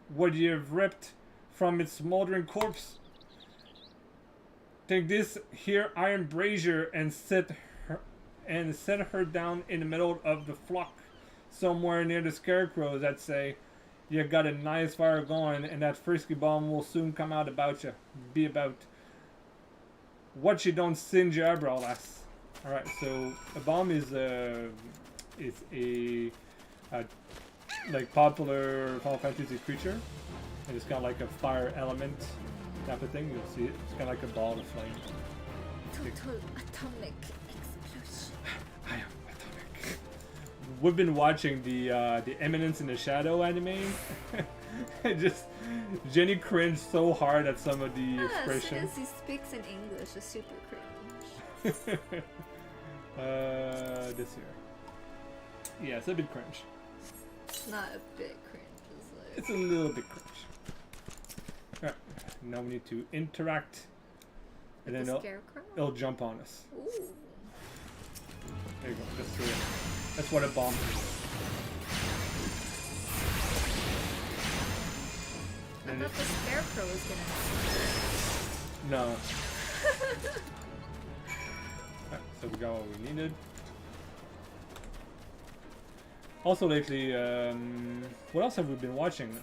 What you've ripped from its smoldering corpse. Take this here iron brazier and set her down in the middle of the flock, somewhere near the scarecrows. I'd say you got a nice fire going, and that frisky bomb will soon come out about you. Be about what you don't singe your eyebrow, lass. All right, so a bomb is a like popular Final Fantasy creature, and it's got like a fire element type of thing. You'll see it. It's kind of like a ball of flame. Total atomic explosion. I am atomic. We've been watching the Eminence in the Shadow anime. Just Jenny cringed so hard at some of the As soon expressions. as he speaks in English, it's super cringe. This year. Yeah, it's a bit cringe. Not a bit cringe. It's a little bit cringe. Alright, now we need to interact. And then the it'll scarecrow? jump on us. Ooh. There you go. That's what a bomb is. I thought the scarecrow was gonna. No. Alright, so we got what we needed. Also lately, what else have we been watching?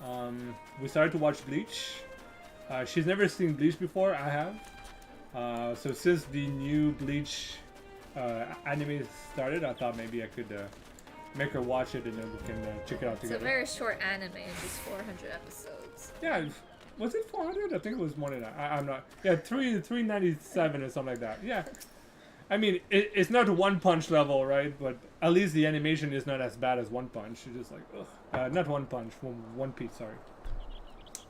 We started to watch Bleach. She's never seen Bleach before, I have. So since the new Bleach anime started, I thought maybe I could make her watch it and then we can check it out It's together. a very short anime, just 400 episodes. Yeah, was it 400? I think it was more than that. I'm not. Yeah, 397 or something like that. Yeah. I mean, it's not One Punch level, right? But at least the animation is not as bad as One Punch. It's just like, ugh. Not One Punch, One Piece, sorry.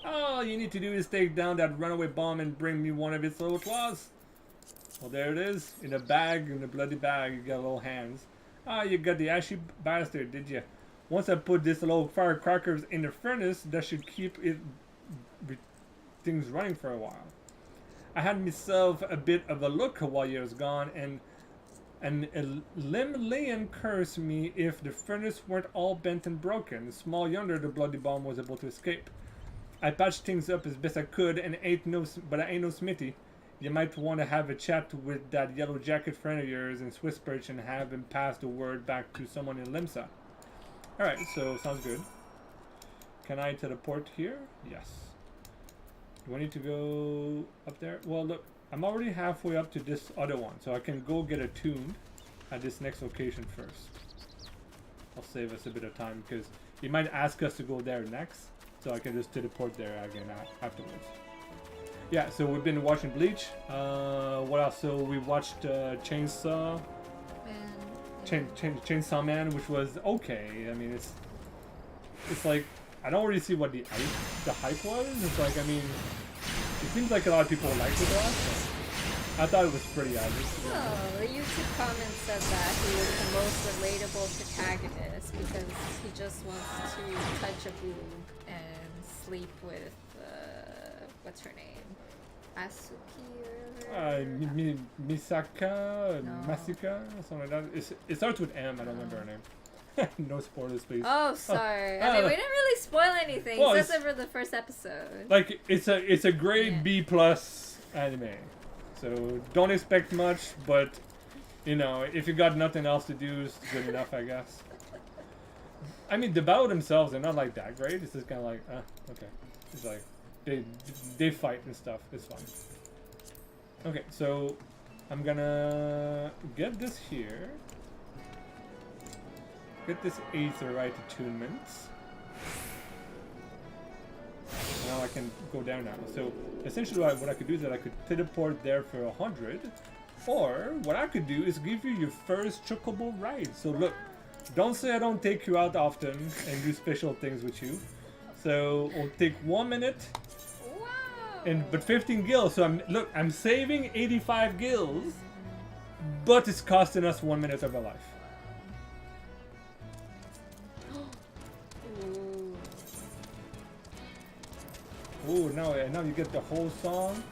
All you need to do is take down that runaway bomb and bring me one of its little claws. Well, there it is. In a bag, in a bloody bag, you got little hands. Ah, you got the ashy bastard, did you? Once I put this little firecrackers in the furnace, that should keep things running for a while. I had myself a bit of a look while you was gone, and a Limlayan cursed me if the furnace weren't all bent and broken. Small yonder, the bloody bomb was able to escape. I patched things up as best I could, and but I ain't no smithy. You might want to have a chat with that yellow jacket friend of yours in Swiss Perch and have him pass the word back to someone in Limsa. Alright, so sounds good. Can I teleport here? Yes. Do I need to go up there? Well, look, I'm already halfway up to this other one, so I can go get attuned at this next location first. I'll save us a bit of time because he might ask us to go there next, so I can just teleport there again afterwards. Yeah, so we've been watching Bleach. What else? So we watched Chainsaw Man, which was okay. I mean, it's like I don't really see what the hype was. It's like, I mean, it seems like a lot of people liked it a lot. I thought it was pretty average. Oh, the YouTube comment said that he was the most relatable protagonist because he just wants to touch a boob and sleep with what's her name? Asuki or Misaka, No. Masika, something like that. It starts with M. I don't remember her name. No spoilers, please. Oh, sorry. I mean, we didn't really spoil anything. Well, It's just over the first episode. Like it's a grade Yeah. B plus anime. So don't expect much, but you know, if you got nothing else to do, it's good enough, I guess. I mean, the battle themselves, they're not like that great. It's just kind of like, okay. It's like they fight and stuff. It's fine. Okay, so I'm gonna get this here. Get this aetherite attunement. Now I can go down now. So essentially what I could do is that I could teleport there for 100. Or what I could do is give you your first chocobo ride. So look, don't say I don't take you out often and do special things with you. So we'll take 1 minute. Wow. But 15 gills. So I'm saving 85 gills, but it's costing us 1 minute of our life. Ooh. Oh, now you get the whole song.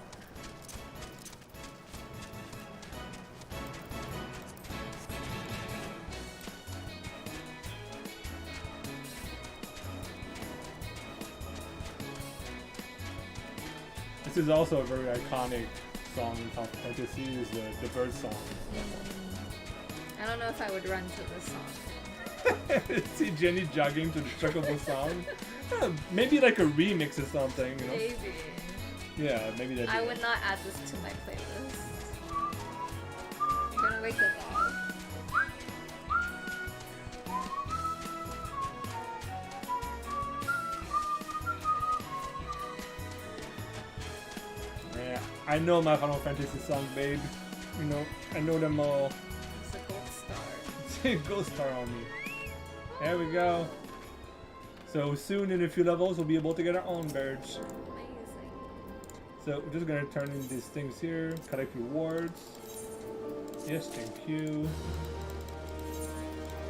This is also a very iconic song in Final Fantasy. Is the bird song. I don't know if I would run to this song. See Jenny jogging to the Chocobo song. Maybe like a remix or something, you know? Maybe. Yeah, maybe that. I would not add this to my playlist. I'm gonna wake the dog. Yeah, I know my Final Fantasy song, babe. You know, I know them all. It's a gold star. Say Ghost Star on me. There we go. So soon in a few levels we'll be able to get our own birds. Amazing. So we're just gonna turn in these things here, collect rewards. Yes, thank you.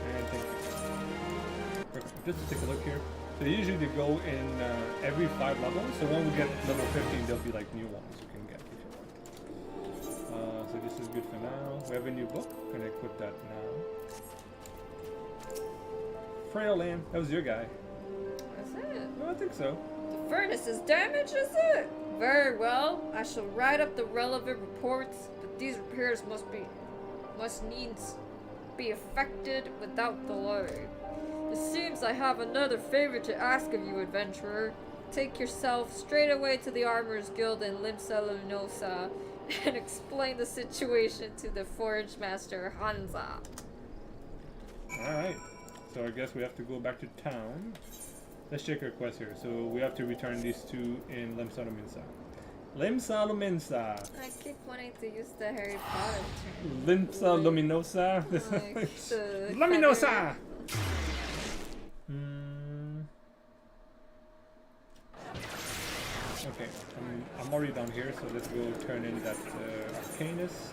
And thank you. Perfect. Just to take a look here. So usually they go in every 5 levels. So when we get level 15, there'll be like new ones you can get if you want. So this is good for now. We have a new book. Gonna equip that now. Frail Land, that was your guy. That's it. No, I think so. The furnace is damaged, is it? Very well. I shall write up the relevant reports, but these repairs must needs be effected without delay. It seems I have another favor to ask of you, adventurer. Take yourself straight away to the Armorers Guild in Limsa Luminosa and explain the situation to the Forge Master Hansa. Alright. So I guess we have to go back to town. Let's check our quest here. So we have to return these two in Limsa Luminosa. Limsa Luminosa. I keep wanting to use the Harry Potter term. Limsa Luminosa. Like the Luminosa! Okay, I'm already down here, so let's go turn in that Arcanist.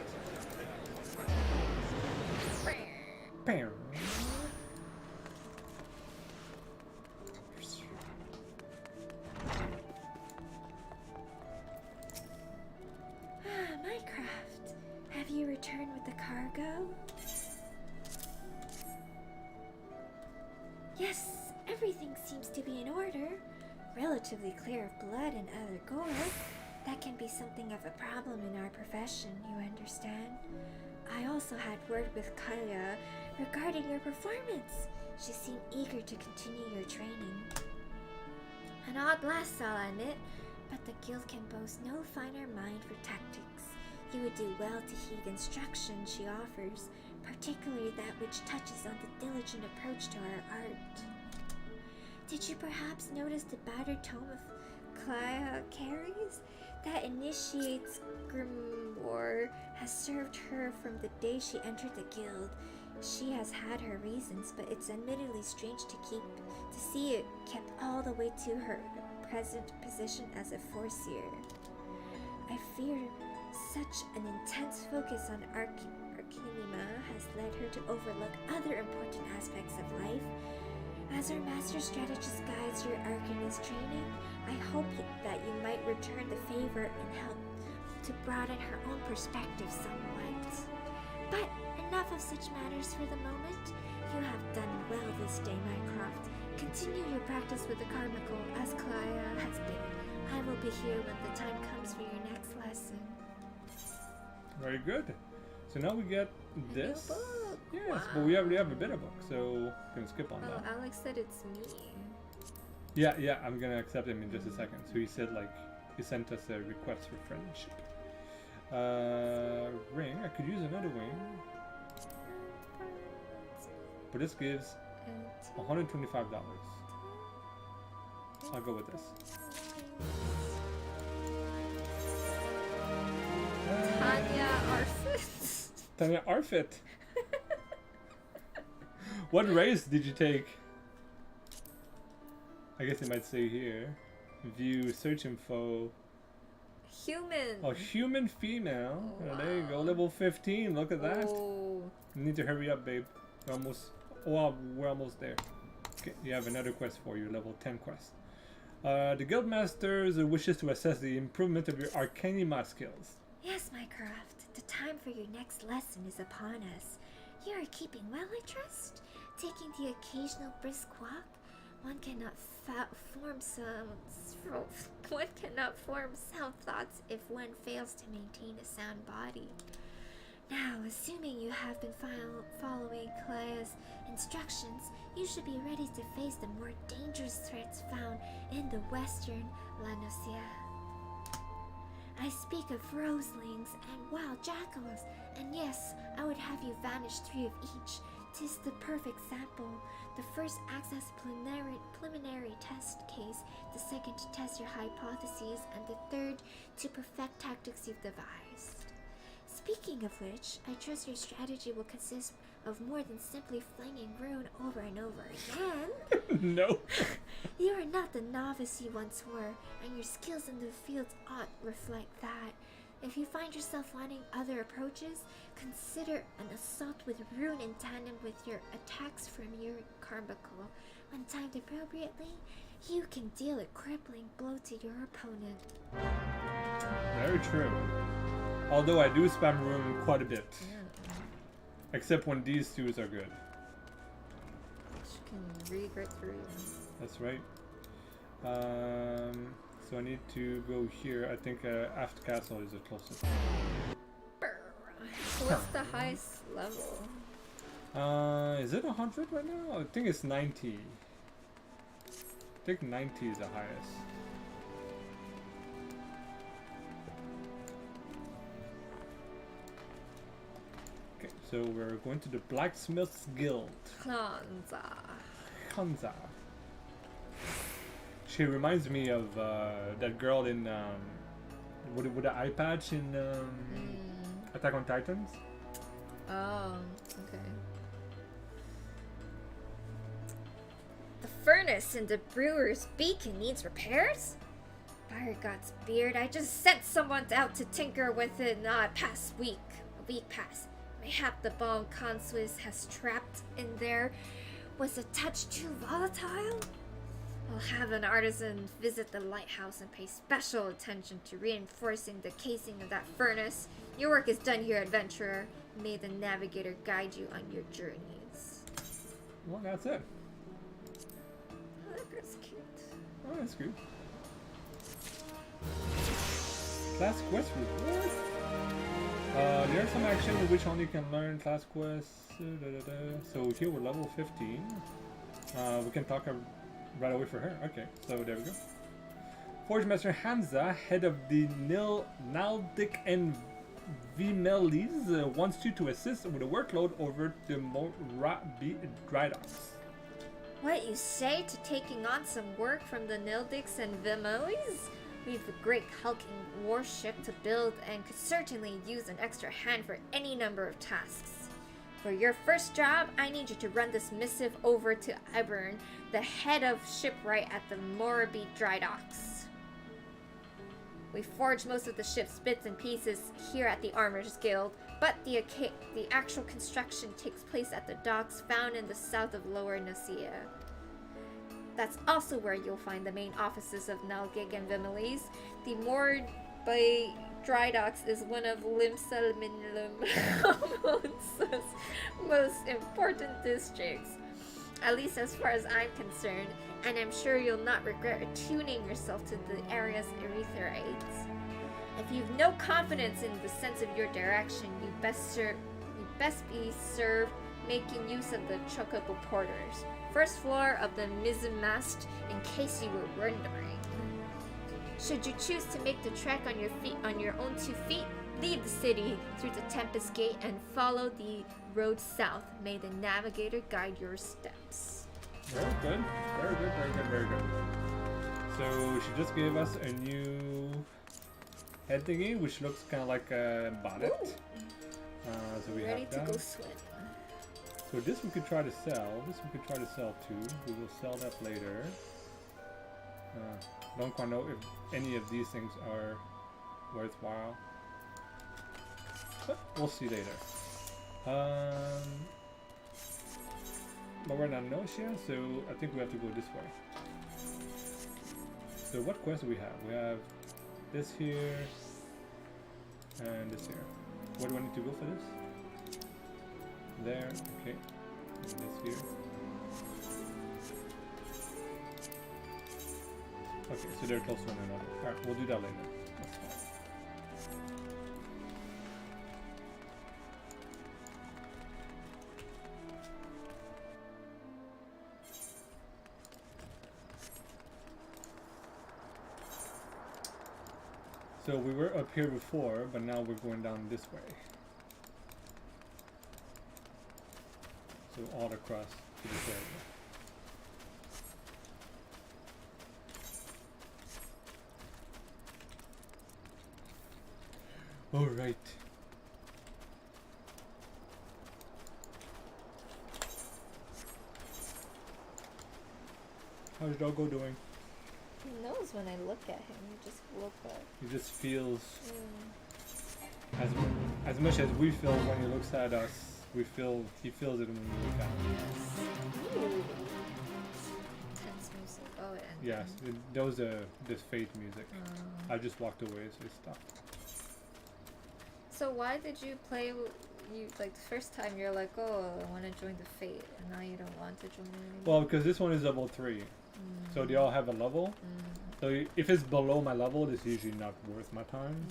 Bam. Minecraft, have you returned with the cargo? Yes, everything seems to be in order. Relatively clear of blood and other gore. That can be something of a problem in our profession, you understand? I also had word with Kaya regarding your performance. She seemed eager to continue your training. An odd lass, I'll admit, but the guild can boast no finer mind for tactics. You would do well to heed instruction she offers, particularly that which touches on the diligent approach to our art. Did you perhaps notice the battered tome of Kaya carries? That initiates grimoire has served her from the day she entered the guild. She has had her reasons, but it's admittedly strange to see it kept all the way to her present position as a Forseer. I fear such an intense focus on Arcanima has led her to overlook other important aspects of life. As our master strategist guides your Arcanist training, I hope that you might return the favor and help to broaden her own perspective somewhat. But enough of such matters for the moment. You have done well this day, Mycroft. Continue your practice with the Carmichael as Clea has been. I will be here when the time comes for your next lesson. Very good. So now we get this. book. Yes, but we already have a better book, so we can skip on Oh, that. Alex said it's me. Yeah, I'm gonna accept him in just a second. So he said like he sent us a request for friendship. Ring. I could use another ring, but this gives $125. I'll go with this. Tanya Arfit. Tanya Arfit. What race did you take? I guess it might say here. View search info. Human. Oh, human female. Oh, Oh, there you go. wow. Level 15. Look at that. Oh. You need to hurry up, babe. We're almost. Oh, we're almost there. Okay, you have another quest for you. Level 10 quest. The Guildmasters wishes to assess the improvement of your Arcanima skills. Yes, my craft. The time for your next lesson is upon us. You are keeping well, I trust? Taking the occasional brisk walk? One cannot form sound thoughts if one fails to maintain a sound body. Now, assuming you have been following Claire's instructions, you should be ready to face the more dangerous threats found in the western La Nocia. I speak of roselings and wild jackals, and yes, I would have you vanish 3 of each. 'Tis the perfect sample. The first acts as preliminary test case, the second to test your hypotheses, and the third to perfect tactics you've devised. Speaking of which, I trust your strategy will consist of more than simply flinging rune over and over again. No. You are not the novice you once were, and your skills in the field ought reflect that. If you find yourself wanting other approaches, consider an assault with rune in tandem with your attacks from your carbuncle. When timed appropriately, you can deal a crippling blow to your opponent. Very true. Although I do spam rune quite a bit. Yeah. Except when these twos are good. She can read right through you. That's right. So I need to go here. I think Aft Castle is the closest. So what's the highest level? Is it 100 right now? I think it's 90. I think 90 is the highest. Okay, so we're going to the Blacksmith's Guild. Klanza. Kanza. She reminds me of that girl in with the eye patch in Attack on Titans. Oh, okay. The furnace in the brewer's beacon needs repairs? Fire God's beard, I just sent someone out to tinker with it a week past. Mayhap the bomb Consuis has trapped in there was a touch too volatile? I'll have an artisan visit the lighthouse and pay special attention to reinforcing the casing of that furnace. Your work is done here, adventurer. May the navigator guide you on your journeys. Well, that's it. Oh, that girl's cute. Oh, that's good. Class quest reward. There's some action in which only can learn class quests. So here we're level 15. We can talk right away for her. Okay, so there we go. Forge Master Hamza, head of the Naldic and Vimelis, wants you to assist with a workload over the Morabi Drydocs. What you say to taking on some work from the Nildics and Vimelis? We've a great hulking warship to build and could certainly use an extra hand for any number of tasks. For your first job, I need you to run this missive over to Ibern, the head of shipwright at the Morabi Drydocs. We forge most of the ship's bits and pieces here at the Armorers Guild, but the actual construction takes place at the docks found in the south of Lower Nicaea. That's also where you'll find the main offices of Nalgig and Vimelis. The Morabi Drydocs is one of Limsalminlum's most important districts, at least as far as I'm concerned, and I'm sure you'll not regret attuning yourself to the area's erythrites. If you've no confidence in the sense of your direction, you best be served making use of the chocobo porters. First floor of the mizzen-mast, in case you were wondering. Should you choose to make the trek on your own 2 feet, leave the city through the Tempest Gate and follow the road south. May the navigator guide your steps. Very good. Very good, very good, very good. So she just gave us a new head thingy, which looks kind of like a bonnet. So we Ready have to that. go swim. So this we could try to sell. This we could try to sell too. We will sell that later. Don't quite know if any of these things are worthwhile. But we'll see later. But we're not in Nausea, so I think we have to go this way. So what quest do we have? We have this here and this here. Where do I need to go for this? There, okay. And this here. Okay, so they're close to one another. Alright, we'll do that later. That's fine. So we were up here before, but now we're going down this way. So all across to this area. All right. How's Doggo doing? He knows when I look at him. He just woke up. He just feels as much as we feel when he looks at us. He feels it when we look at him. Yes. Ooh. Tense music. Oh, and Yes, that was this Fate music. I just walked away, so it stopped. So why did you play? You like the first time you're like, oh, I want to join the Fate, and now you don't want to join it anymore. Well, because this one is level 3, so they all have a level. So if it's below my level, it's usually not worth my time.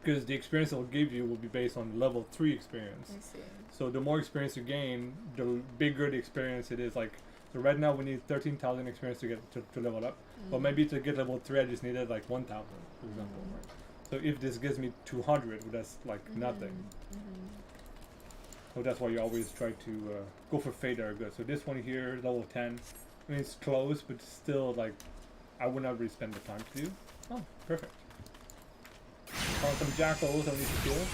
Because the experience it'll give you will be based on level 3 experience. I see. So the more experience you gain, the bigger the experience it is. Like, so right now we need 13,000 experience to get to level up. But maybe to get level 3, I just needed like 1,000, for example. Right? So if this gives me 200, that's like nothing. So that's why you always try to go for Fate that are good. So this one here, level 10. I mean, it's close, but still, like, I would not really spend the time to do. Oh, perfect. Found some jackals I need to kill.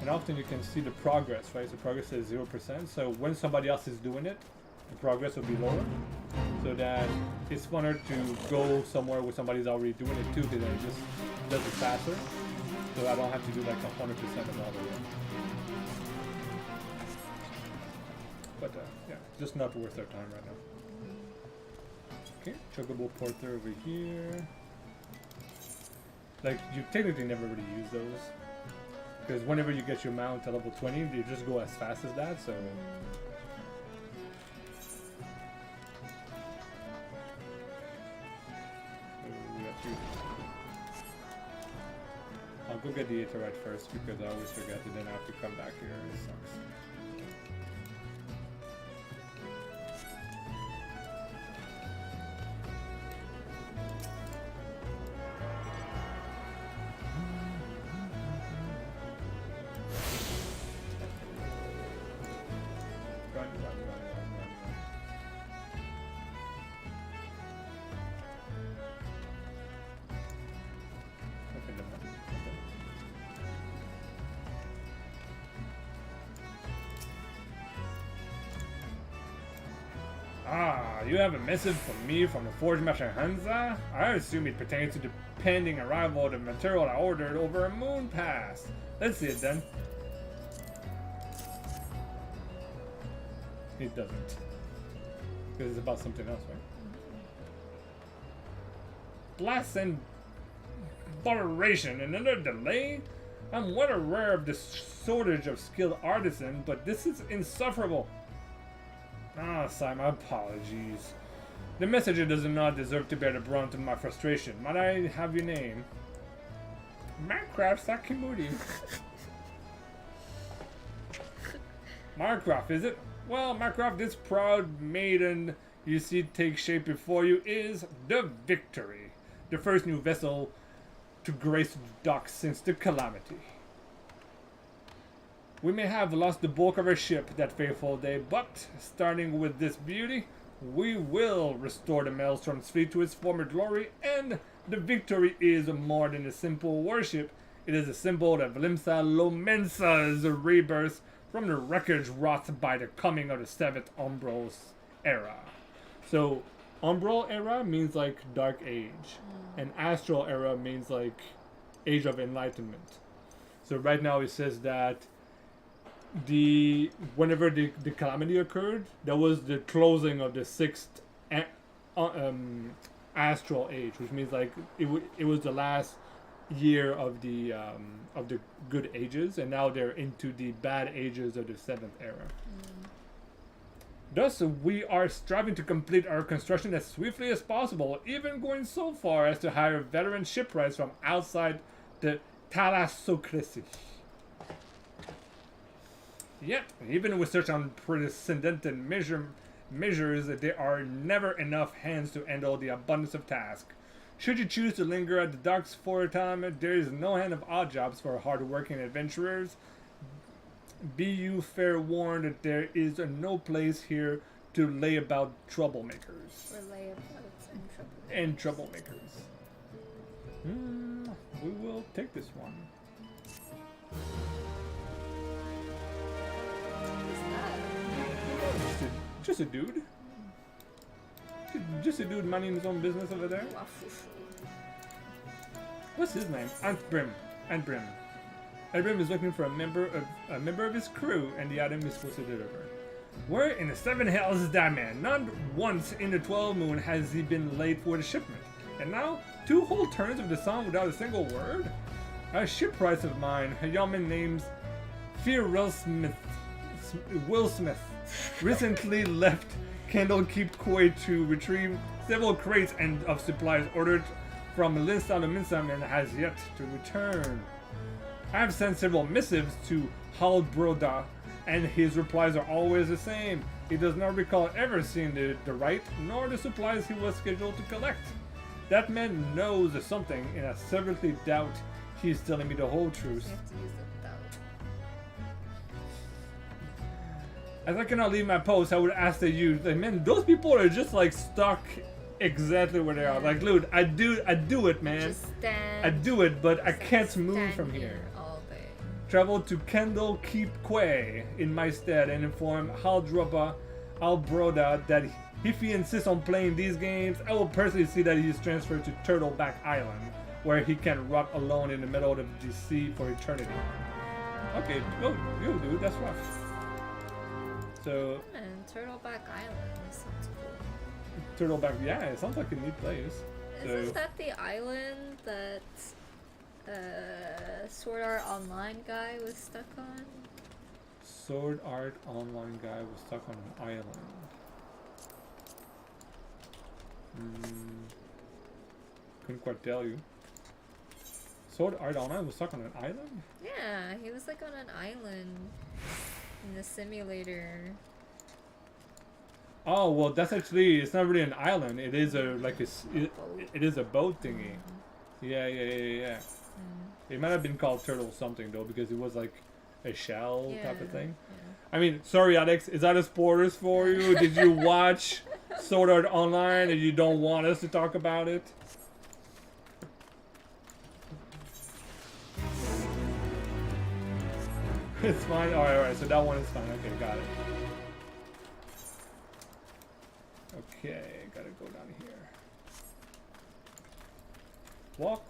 And often you can see the progress, right? So progress is 0%. So when somebody else is doing it, the progress will be lower. So that it's funner to go somewhere where somebody's already doing it too, because then it just does it faster. So I don't have to do like 100% of all the way. But yeah, just not worth our time right now. Okay, Chocobo Porter over here. Like, you technically never really use those. Because whenever you get your mount to level 20, you just go as fast as that, so... I'll go get the Aetheryte first, because I always forget and then I have to come back here, it sucks. Ah, you have a missive from me from the Forge Master Hansa? I assume it pertains to the pending arrival of the material I ordered over a moon pass. Let's see it then. It doesn't. Because it's about something else, right? Blast and botheration, another delay? I'm well aware of the shortage of skilled artisans, but this is insufferable. Ah, sigh, my apologies. The messenger does not deserve to bear the brunt of my frustration. Might I have your name? Minecraft Sakimuri. Minecraft, is it? Well, Minecraft, this proud maiden you see take shape before you is the Victory. The first new vessel to grace the docks since the calamity. We may have lost the bulk of our ship that fateful day, but starting with this beauty, we will restore the Maelstrom's fleet to its former glory, and the Victory is more than a simple warship. It is a symbol of Limsa Lomensa's rebirth from the wreckage wrought by the coming of the 7th Umbral era. So, Umbral era means like Dark Age, and Astral era means like Age of Enlightenment. So right now it says that whenever the calamity occurred, that was the closing of the 6th Astral Age, which means like it was the last year of the good ages, and now they're into the bad ages of the 7th era. Thus, we are striving to complete our construction as swiftly as possible, even going so far as to hire veteran shipwrights from outside the thalassocracy. Yet, even with such unprecedented measures, there are never enough hands to handle the abundance of tasks. Should you choose to linger at the docks for a time, there is no hand of odd jobs for hard-working adventurers. Be you fair warned that there is no place here to lay about troublemakers. Or layabouts And troublemakers. We will take this one. Just a dude. Just a dude minding his own business over there. What's his name? Antbrim. Antbrim is looking for a member of his crew, and the item is supposed to deliver. Where in the 7 hells is that man? Not once in the 12 moon has he been late for the shipment. And now, 2 whole turns of the song without a single word? A shipwright of mine, a yeoman named Will Smith, recently left Candlekeep Quay to retrieve several crates of supplies ordered from Linsa Minsam and has yet to return. I have sent several missives to Halbroda, and his replies are always the same. He does not recall ever seeing the right, nor the supplies he was scheduled to collect. That man knows something, and I seriously doubt he's telling me the whole truth. You have to use the doubt. As I cannot leave my post, I would ask the youth, like, man, those people are just like stuck exactly where they are. Like, dude, I do it, man. Just stand. I do it, but I just can't move stand from here. all day. Travel to Candlekeep Quay in my stead and inform Halbroda that if he insists on playing these games, I will personally see that he is transferred to Turtleback Island, where he can rot alone in the middle of the sea for eternity. Okay, go, dude, that's rough. So, And Turtleback Island sounds cool. Turtleback, yeah, it sounds like a neat place. Isn't So, that the island that Sword Art Online guy was stuck on? Sword Art Online guy was stuck on an island. Couldn't quite tell you. Sword Art Online was stuck on an island? Yeah, he was like on an island in the simulator. Oh, well, that's actually, it's not really an island. It is it is a boat thingy. Yeah. It might have been called Turtle something, though, because it was like a shell type of thing. Yeah. I mean, sorry, Alex, is that a spoilers for you? Did you watch Sword Art Online and you don't want us to talk about it? It's fine. Alright, so that one is fine. Okay, got it. Okay, gotta go down here. Walk.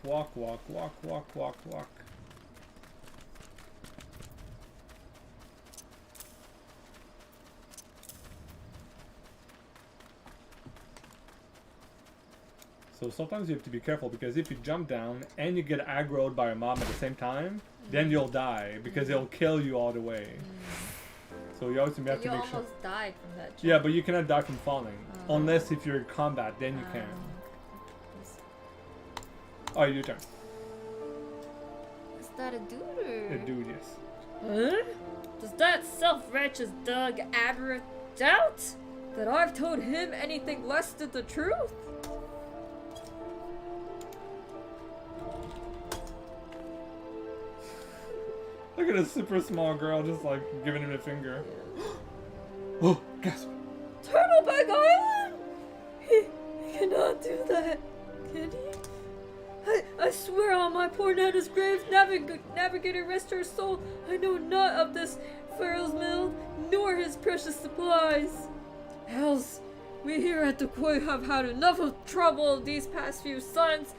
So sometimes you have to be careful because if you jump down and you get aggroed by a mob at the same time, then you'll die because it'll kill you all the way. So you always have to You make sure. almost died from that jump. Yeah, but you cannot die from falling unless if you're in combat, then you can. Oh, your turn. Is that a dude or? A dude, yes. Huh? Does that self-righteous Doug Adra doubt that I've told him anything less than the truth? Look at a super small girl just like giving him a finger. Oh, gasp. Turtleback Island? He cannot do that, can he? I swear on my poor Nana's grave, Navigator rest her soul, I know not of this Pharaoh's mill, nor his precious supplies. Hells, we here at the Koi have had enough of trouble these past few suns.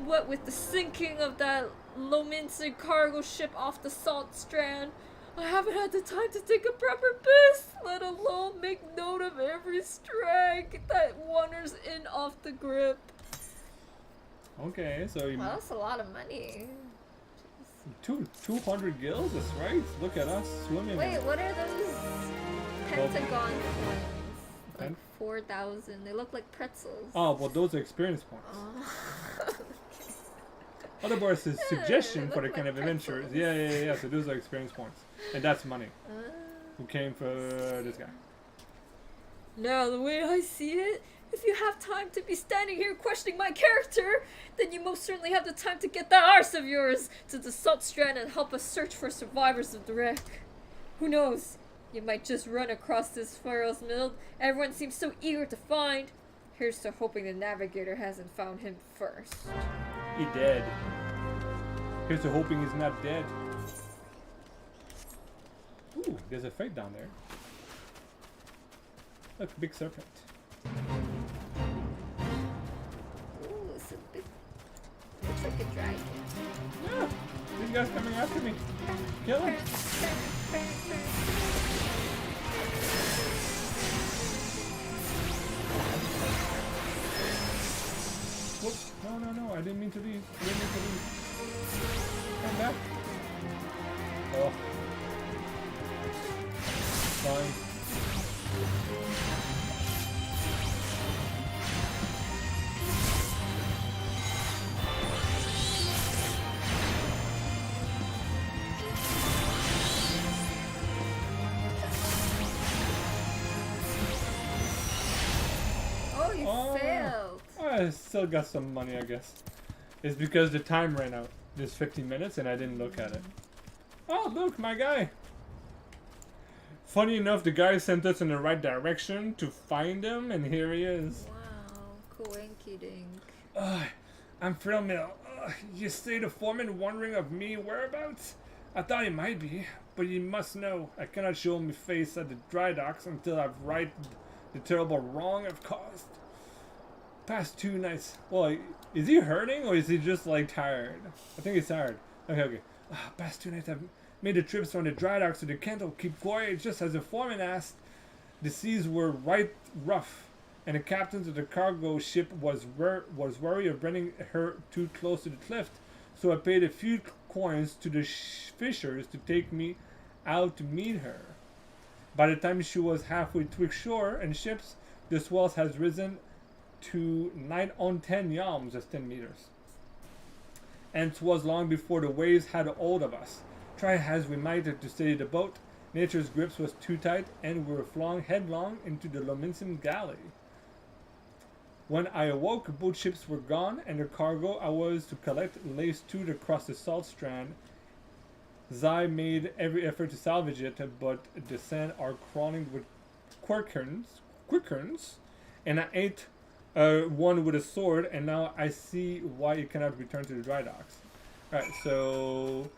What with the sinking of that Lominson cargo ship off the Salt Strand, I haven't had the time to take a proper piss, let alone make note of every strike that wanders in off the grip. Okay, so you Well, that's a lot of money. 200 gills, that's right. Look at us swimming. Wait, what are those pentagon coins? Like Pen- 4,000. They look like pretzels. Oh, well, those are experience points. Oh. Otherwise, it's suggestion they for the look kind like of adventures. pretzels. Yeah. So those are experience points, and that's money. Who came for this guy? Now, the way I see it, if you have time to be standing here questioning my character, then you most certainly have the time to get that arse of yours to the Salt Strand and help us search for survivors of the wreck. Who knows? You might just run across this Pharaoh's mill everyone seems so eager to find. Here's to hoping the Navigator hasn't found him first. He dead. Here's to hoping he's not dead. Ooh, there's a fate down there. Look, big serpent. Ooh, it's a big... Looks like a dragon. Yeah, these guys coming after me. Kill him. Whoops. No, I didn't mean to leave. Come back. Oh. Fine. Oh, you Oh. failed. I still got some money, I guess. It's because the time ran out. There's 15 minutes and I didn't look at it. Oh, look, my guy. Funny enough, the guy sent us in the right direction to find him, and here he is. Wow, coinky dink. I'm Frill Mill. You say the foreman wondering of me whereabouts? I thought he might be, but you must know I cannot show my face at the dry docks until I've righted the terrible wrong I've caused. Past 2 nights. Well, is he hurting or is he just like tired? I think he's tired. Okay. Past 2 nights I've made the trips from the dry docks to the Kento keep quiet just as the foreman asked. The seas were right rough, and the captain of the cargo ship was worried of bringing her too close to the cliff. So I paid a few coins to the fishers to take me out to meet her. By the time she was halfway twixt shore and ships, the swells has risen to 9 on 10 yalms, that's 10 meters. And 'twas long before the waves had hold of us. Try as we might to steady the boat, nature's grips was too tight, and we were flung headlong into the Lominson galley. When I awoke, both ships were gone, and the cargo I was to collect lay stewed across the Salt Strand. Zai made every effort to salvage it, but the sand are crawling with quickerns, and I ate one with a sword, and now I see why it cannot return to the dry docks. Alright, so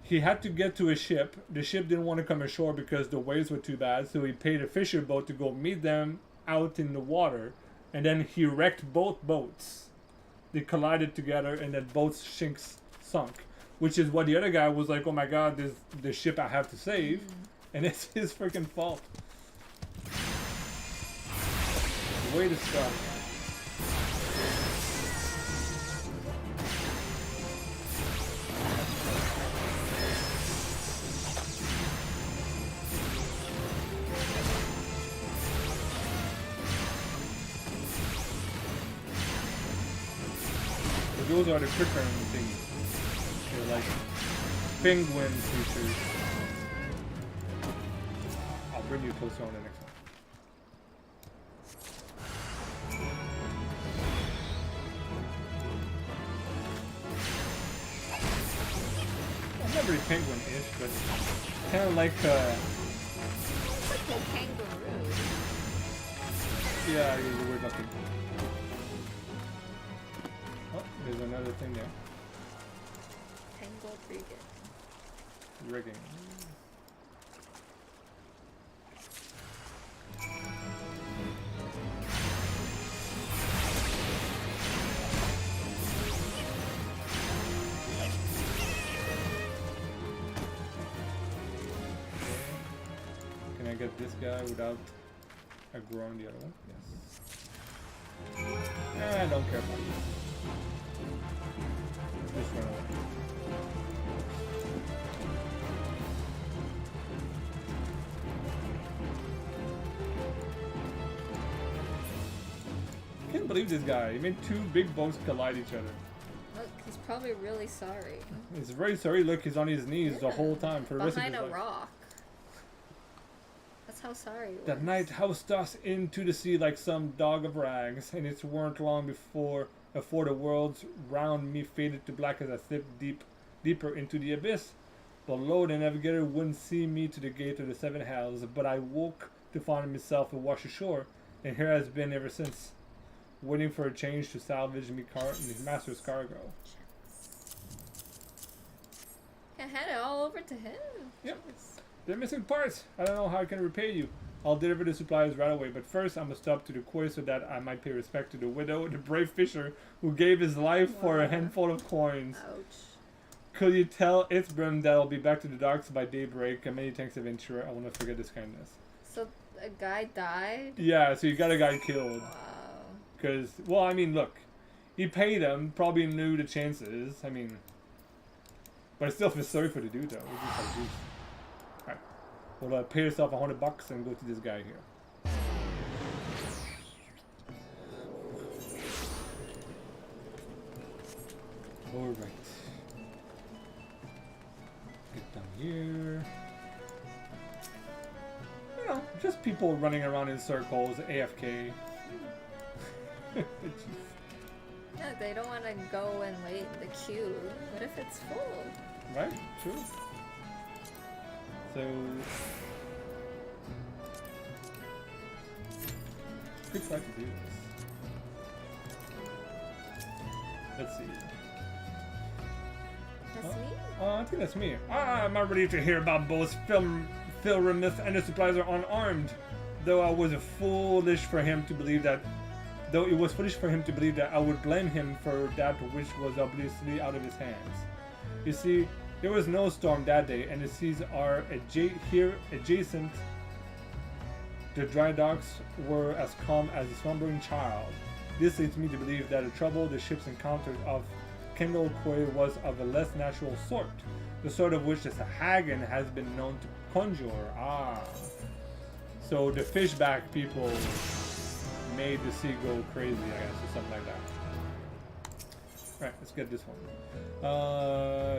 he had to get to a ship. The ship didn't want to come ashore because the waves were too bad, so he paid a fisher boat to go meet them out in the water, and then he wrecked both boats. They collided together, and then both sunk, which is what the other guy was like, oh my god, this is the ship I have to save, and it's his freaking fault. Way to start. those are the quicker things. They're like penguin creatures. I'll bring you closer on the next one. Well, not really penguin-ish, but kind of like It's like a kangaroo. yeah, you're weird looking. Oh, there's another thing there. Tangled frigate. Rigging. Can I get this guy without aggroing the other one? Yes. I don't care about this. Just run away. I can't believe this guy. He made two big boats collide each other. Look, he's probably really sorry. He's very sorry. Look, he's on his knees the whole time for the rest of Behind his a life. rock. That's how sorry he was. That night housed us into the sea like some dog of rags, and it weren't long before the worlds round me faded to black as I slipped deeper into the abyss. Below, the navigator wouldn't see me to the gate of the seven hells, but I woke to find myself awash ashore, and here has been ever since, waiting for a change to salvage me master's cargo. Can hand it all over to him? Yep. Jeez. They're missing parts. I don't know how I can repay you. I'll deliver the supplies right away, but first I must stop to the quay so that I might pay respect to the widow, the brave fisher who gave his life for a Wow. handful of coins. Ouch. Could you tell Itzbrim that I'll be back to the docks by daybreak? And many thanks, adventurer. I will not forget this kindness. So a guy died? Yeah, so you got a guy killed. Wow. Because, well, I mean, look. He paid him, probably knew the chances. I mean, but I still feel sorry for the dude, though. It's just like, geez. Alright. Well, pay yourself $100 and go to this guy here. Alright. Get down here. You know, just people running around in circles, AFK. Jeez. Yeah, they don't want to go and wait in the queue. What if it's full? Right? True. So... Good try to do this. Let's see. That's me? I think that's me. I'm not ready to hear about both Philrimus and the supplies are unarmed. Though it was foolish for him to believe that I would blame him for that which was obviously out of his hands. You see, there was no storm that day, and the seas are here adjacent. The dry docks were as calm as a slumbering child. This leads me to believe that the trouble the ships encountered off Kendall Quay was of a less natural sort, the sort of which the Sahagin has been known to conjure. So the fishback people made the sea go crazy, I guess, or something like that. Right, let's get this one.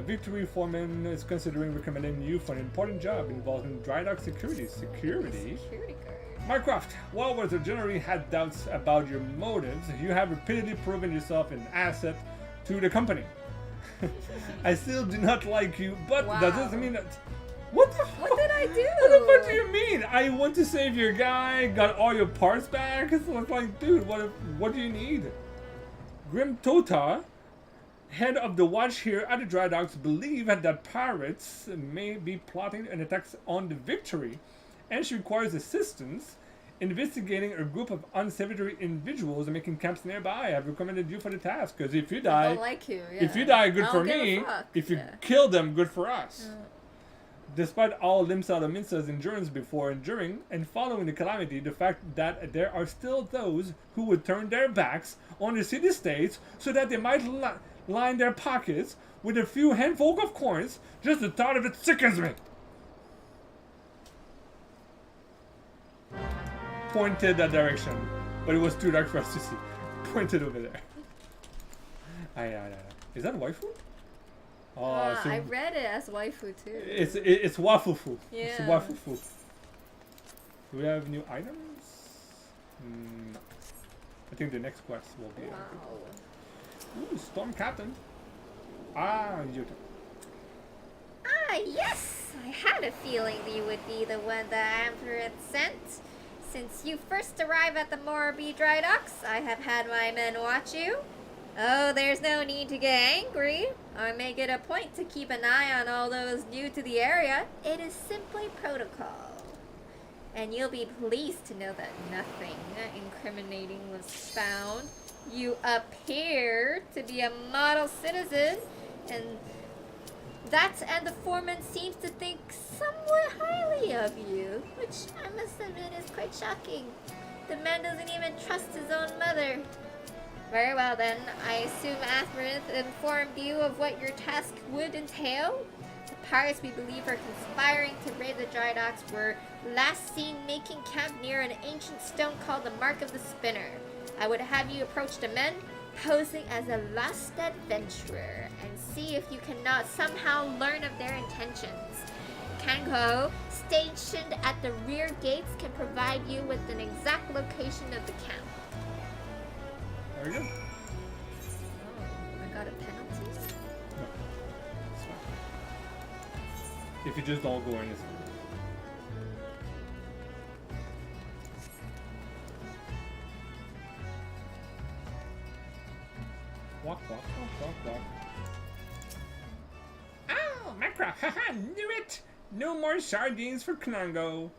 Victory Foreman is considering recommending you for an important job involving dry dock security. Security? Security guard. Mycroft, while Walter generally had doubts about your motives, you have repeatedly proven yourself an asset to the company. I still do not like you, but Wow. that doesn't mean that... What the What did I do? What the fuck do you mean? I want to save your guy, got all your parts back. It's like, dude, what do you need? Grim Tota, head of the watch here at the dry docks, believe that pirates may be plotting an attack on the Victory, and she requires assistance investigating a group of unsavory individuals making camps nearby. I've recommended you for the task, because if you I die, don't like you. Yeah. if you die, good I for don't give a me. fuck. If you Yeah. kill them, good for us. Yeah. Despite all Limsa Minsa's endurance before, during, and following the calamity, the fact that there are still those who would turn their backs on the city-states so that they might line their pockets with a few handful of coins, just the thought of it sickens me. Pointed that direction, but it was too dark for us to see. Pointed over there. Is that waifu? Oh, I read it as waifu too. it's wafufu. It's Yeah. wafufu. Do we have new items? No. I think the next quest will be. Wow. Ooh, Storm Captain. Ah, Yuta. Ah, yes! I had a feeling you would be the one the Emperor sent. Since you first arrived at the Morabi Dry Docks, I have had my men watch you. Oh, there's no need to get angry. I make it a point to keep an eye on all those new to the area. It is simply protocol. And you'll be pleased to know that nothing incriminating was found. You appear to be a model citizen, and the foreman seems to think somewhat highly of you, which I must admit is quite shocking. The man doesn't even trust his own mother. Very well then, I assume Athmarinth informed you of what your task would entail? The pirates we believe are conspiring to raid the dry docks were last seen making camp near an ancient stone called the Mark of the Spinner. I would have you approach the men, posing as a lost adventurer, and see if you cannot somehow learn of their intentions. Kanko, stationed at the rear gates, can provide you with an exact location of the camp. There we go. Oh, I got a penalty. No, it's fine. If you just don't go in, it's fine. Walk, walk, walk, walk, walk. Oh, Macra, haha, knew it! No more sardines for Knongo.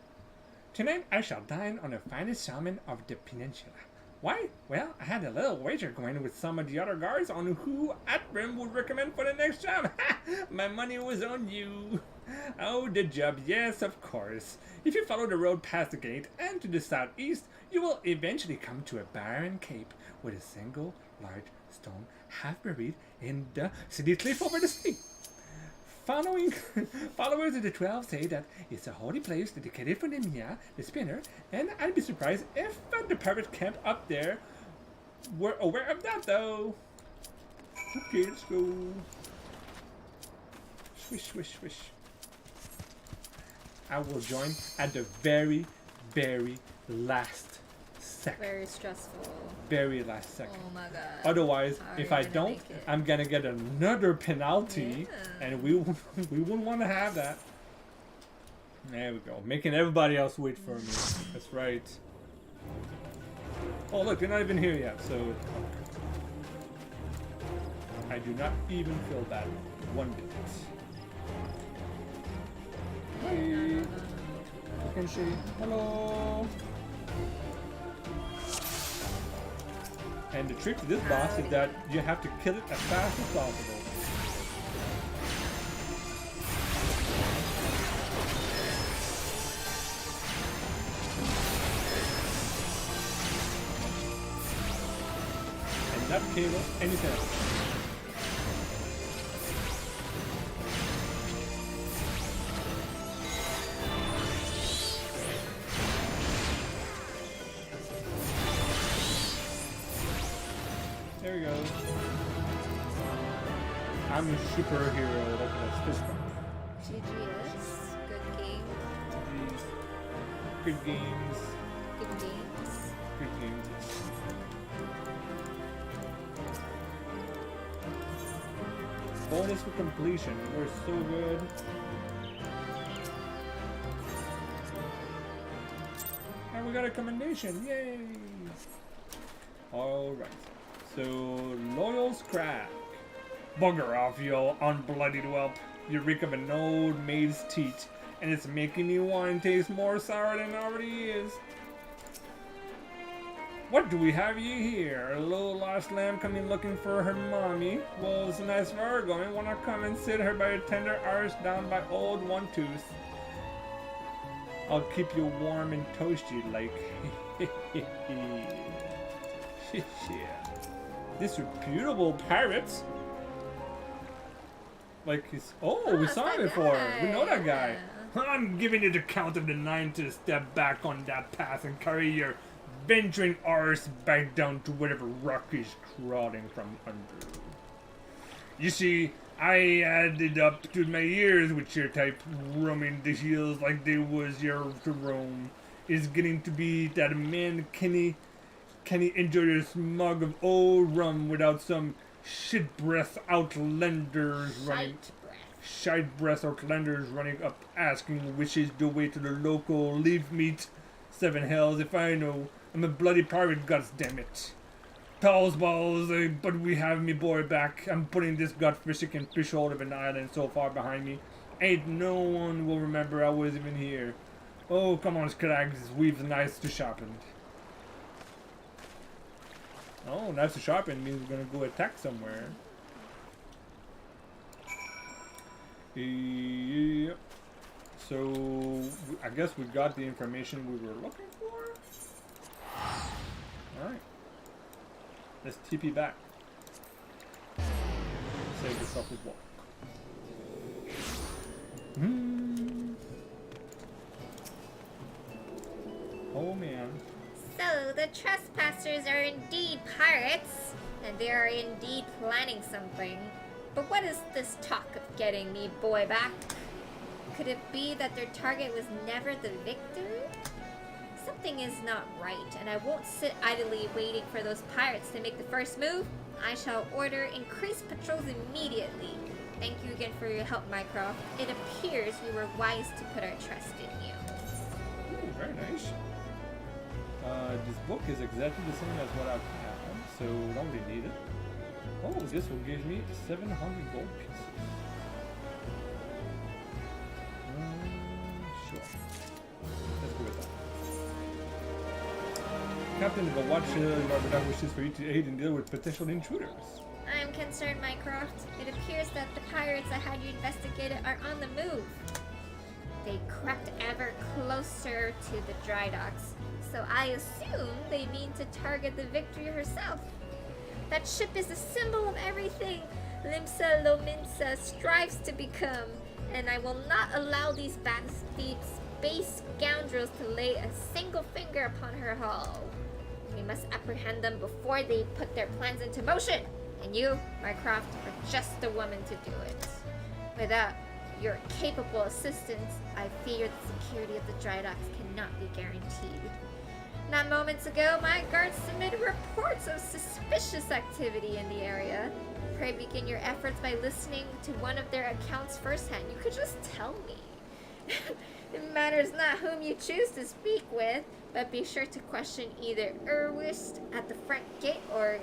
Tonight I shall dine on the finest salmon of the peninsula. Why? Well, I had a little wager going with some of the other guards on who Atrim would recommend for the next job. My money was on you. Oh, the job, yes, of course. If you follow the road past the gate and to the southeast, you will eventually come to a barren cape with a single large stone half buried in the city cliff over the sea. Followers of the 12 say that it's a holy place dedicated for Nemia, the spinner, and I'd be surprised if the pirate camp up there were aware of that, though. Okay, let's go. Swish, swish, swish. I will join at the very, very last second. Very stressful. Very last second. Oh my god. Otherwise, How are if you I gonna don't, make it? I'm gonna get another penalty, Yeah. and we wouldn't want to have that. There we go, making everybody else wait for me. That's right. Oh look, they're not even here yet, so I do not even feel bad one bit. Hi, you can say hello. And the trick to this boss is that you have to kill it as fast as possible. And not cable anything else. There we go. I'm a superhero. Look at this fist bump. GGS. Good game. Good games. Good games. Good games. Bonus for completion. We're so good. And we got a commendation. Yay! Alright. So, Loyal's Crack. Bugger off, you unbloodied whelp. You reek of an old maid's teat, and it's making me want to taste more sour than it already is. What do we have you here? A little lost lamb coming looking for her mommy? Well, it's nice for her going. Wanna come and sit her by a tender arse down by old One Tooth? I'll keep you warm and toasty like. Yeah. These reputable pirates. Like he's. Oh, we it's saw that him before. We know guy, that guy. yeah. I'm giving you the count of the 9 to step back on that path and carry your venturing arse back down to whatever rock is crawling from under. You see, I added up to my years with your type, roaming the hills like they was your to roam. It's getting to be that a man can he enjoy this mug of old rum without some shit breath outlanders running. Shite breath outlanders running up asking which is the way to the local leaf meat. Seven hells if I know. I'm a bloody pirate, goddammit. Pals balls, but we have me boy back. I'm putting this godforsaken fish hole of an island so far behind me. Ain't no one will remember I was even here. Oh, come on, Scrags, we've nice to sharpen. Oh, nice to sharpen means we're gonna go attack somewhere. Yep. So, I guess we got the information we were looking for. Alright. Let's TP back. Save yourself a walk. Oh man. So, the trespassers are indeed pirates, and they are indeed planning something. But what is this talk of getting me boy back? Could it be that their target was never the victor? Something is not right, and I won't sit idly waiting for those pirates to make the first move. I shall order increased patrols immediately. Thank you again for your help, Mycroft. It appears we were wise to put our trust in you. Ooh, very nice. This book is exactly the same as what I've had, so don't really need it. Oh, this will give me 700 gold pieces. Sure. Let's go with that. Captain, the watch that wishes for you to aid and deal with potential intruders. I'm concerned, Mycroft. It appears that the pirates I had you investigated are on the move. They crept ever closer to the dry docks, so I assume they mean to target the Victory herself. That ship is a symbol of everything Limsa Lominsa strives to become, and I will not allow these base scoundrels to lay a single finger upon her hull. We must apprehend them before they put their plans into motion, and you, Mycroft, are just the woman to do it. Without your capable assistance, I fear the security of the dry docks cannot be guaranteed. Not moments ago, my guards submitted reports of suspicious activity in the area. Pray begin your efforts by listening to one of their accounts firsthand. You could just tell me. It matters not whom you choose to speak with, but be sure to question either Erwist at the front gate or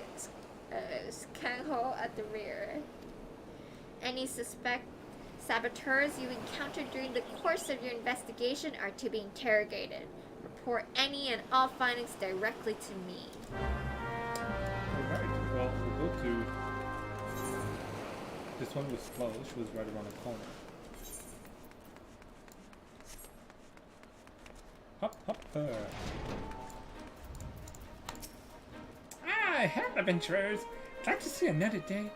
Skangho at the rear. Any saboteurs you encounter during the course of your investigation are to be interrogated. Report any and all findings directly to me. Alright, well, we'll go to... This one was close, she was right around the corner. Hop, hop, Ah, hello, adventurers. Glad to see another day.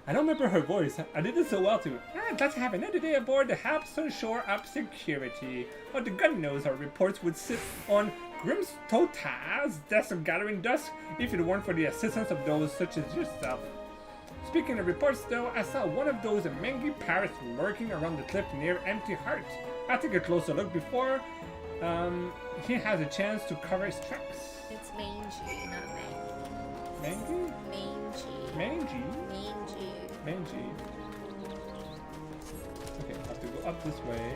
I don't remember her voice. I did it so well too. Glad to have another day aboard to help shore up security. Oh, the gun knows our reports would sit on Grimstota's desk of gathering dust if it weren't for the assistance of those such as yourself. Speaking of reports though, I saw one of those mangy parrots lurking around the cliff near Empty Heart. I'll take a closer look before he has a chance to cover his tracks. It's mangy, not mangy. Mangy? Mangy. Mangy? Mangy. Mangy. Okay, I have to go up this way.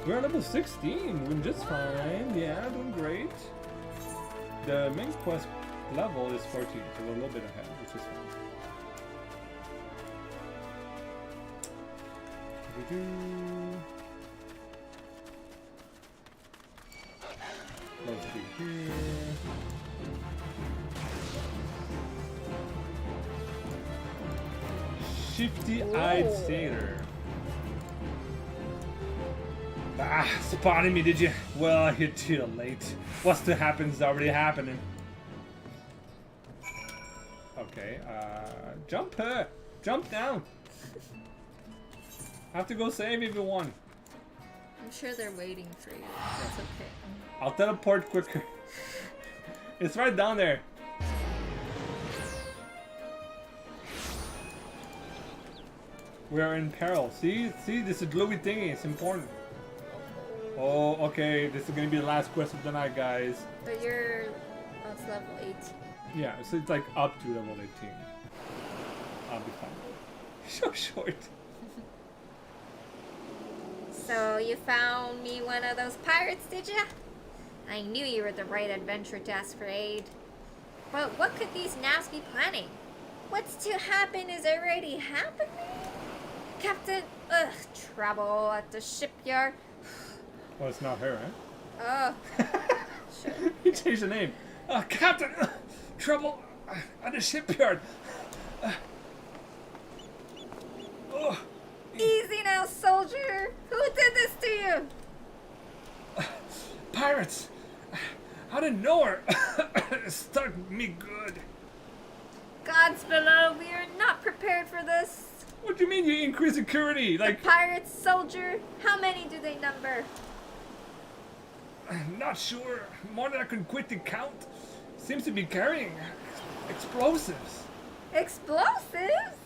We're at level 16, doing just fine. Yeah, doing great. The main quest level is 14, so we're a little bit ahead, which is fine. Let's do here. Shifty-eyed Whoa. sailor. Ah, spotted me, did you? Well, you're too late. What's to happen is already happening. Okay, jump her! Jump down! I have to go save everyone. I'm sure they're waiting for you. That's okay. I'll teleport quicker. It's right down there. We're in peril. See, this is glowy thingy. It's important. Oh, okay. This is gonna be the last quest of the night, guys. But you're on level 18. Yeah, so it's like up to level 18. I'll be fine. So short. So you found me one of those pirates, did ya? I knew you were the right adventurer to ask for aid. But what could these knaves be planning? What's to happen is already happening? Captain, trouble at the shipyard. Well, it's not her, Oh, eh? You changed the name. Captain, trouble at the shipyard. Oh. Easy now, soldier. Who did this to you? Pirates! Out of nowhere! Stuck me good. Gods below, we are not prepared for this. What do you mean you increase security? Like, Pirates, soldier, how many do they number? Not sure. More than I can quickly count. Seems to be carrying explosives. Explosives?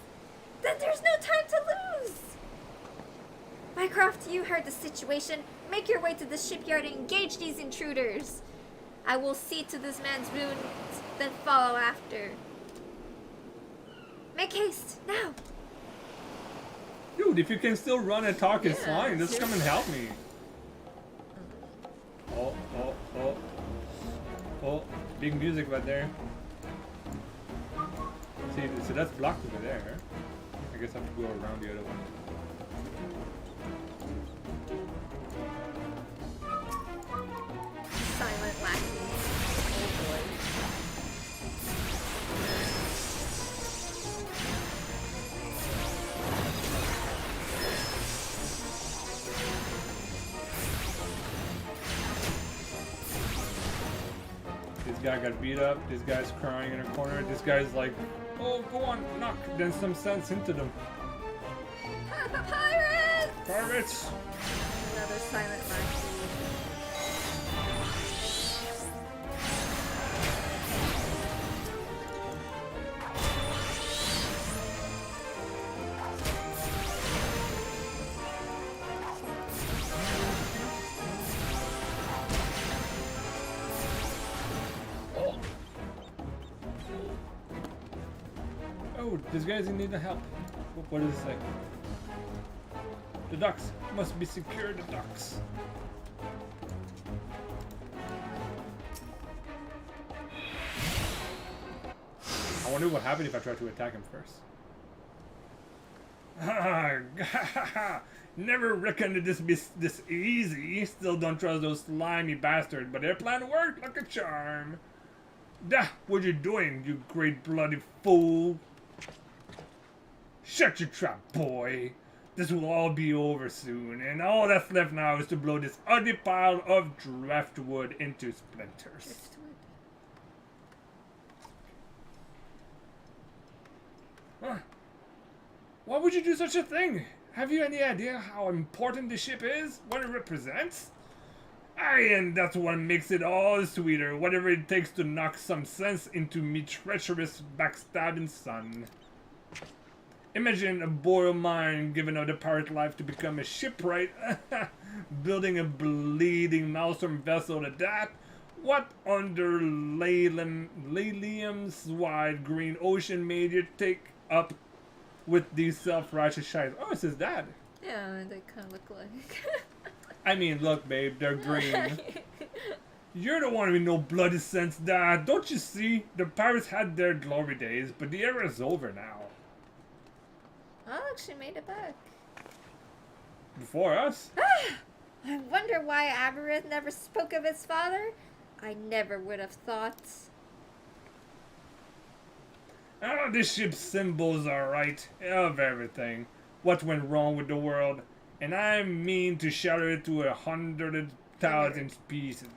Then there's no time to lose. Mycroft, you heard the situation. Make your way to the shipyard and engage these intruders. I will see to this man's wounds, then follow after. Make haste, now! dude, if you can still run and talk, it's Yeah, fine. Just come and help me. Oh, oh, oh. Oh, big music right there. See, so that's blocked over there. I guess I have to go around the other one. Silent lackeys. Oh boy. This guy got beat up. This guy's crying in a corner. This guy's like, oh, go on, knock. Then some sense into them. Pirates! Pirates! Another silent lackey. Oh, this guy's in need of help. What does it say? The ducks must be secure. The ducks. I wonder what happened if I tried to attack him first. Never reckoned this be this easy. Still don't trust those slimy bastards, but their plan worked like a charm. Dah, what you doing, you great bloody fool? Shut your trap, boy. This will all be over soon, and all that's left now is to blow this ugly pile of driftwood into splinters. Huh? Why would you do such a thing? Have you any idea how important this ship is? What it represents? Aye, and that's what makes it all sweeter. Whatever it takes to knock some sense into me treacherous, backstabbing son. Imagine a boy of mine giving up the pirate life to become a shipwright. Building a bleeding maelstrom vessel at that. What under Lalium's wide green ocean made you take up with these self-righteous shites? Oh, it's his dad. Yeah, they kind of look like. I mean, look, babe, they're green. You're the one with no bloody sense, Dad. Don't you see? The pirates had their glory days, but the era is over now. Oh, look, she made it back. Before us? I wonder why Aberith never spoke of his father. I never would have thought. Oh, this ship's symbols are right of everything. What went wrong with the world, and I mean to shatter it to 100,000 pieces.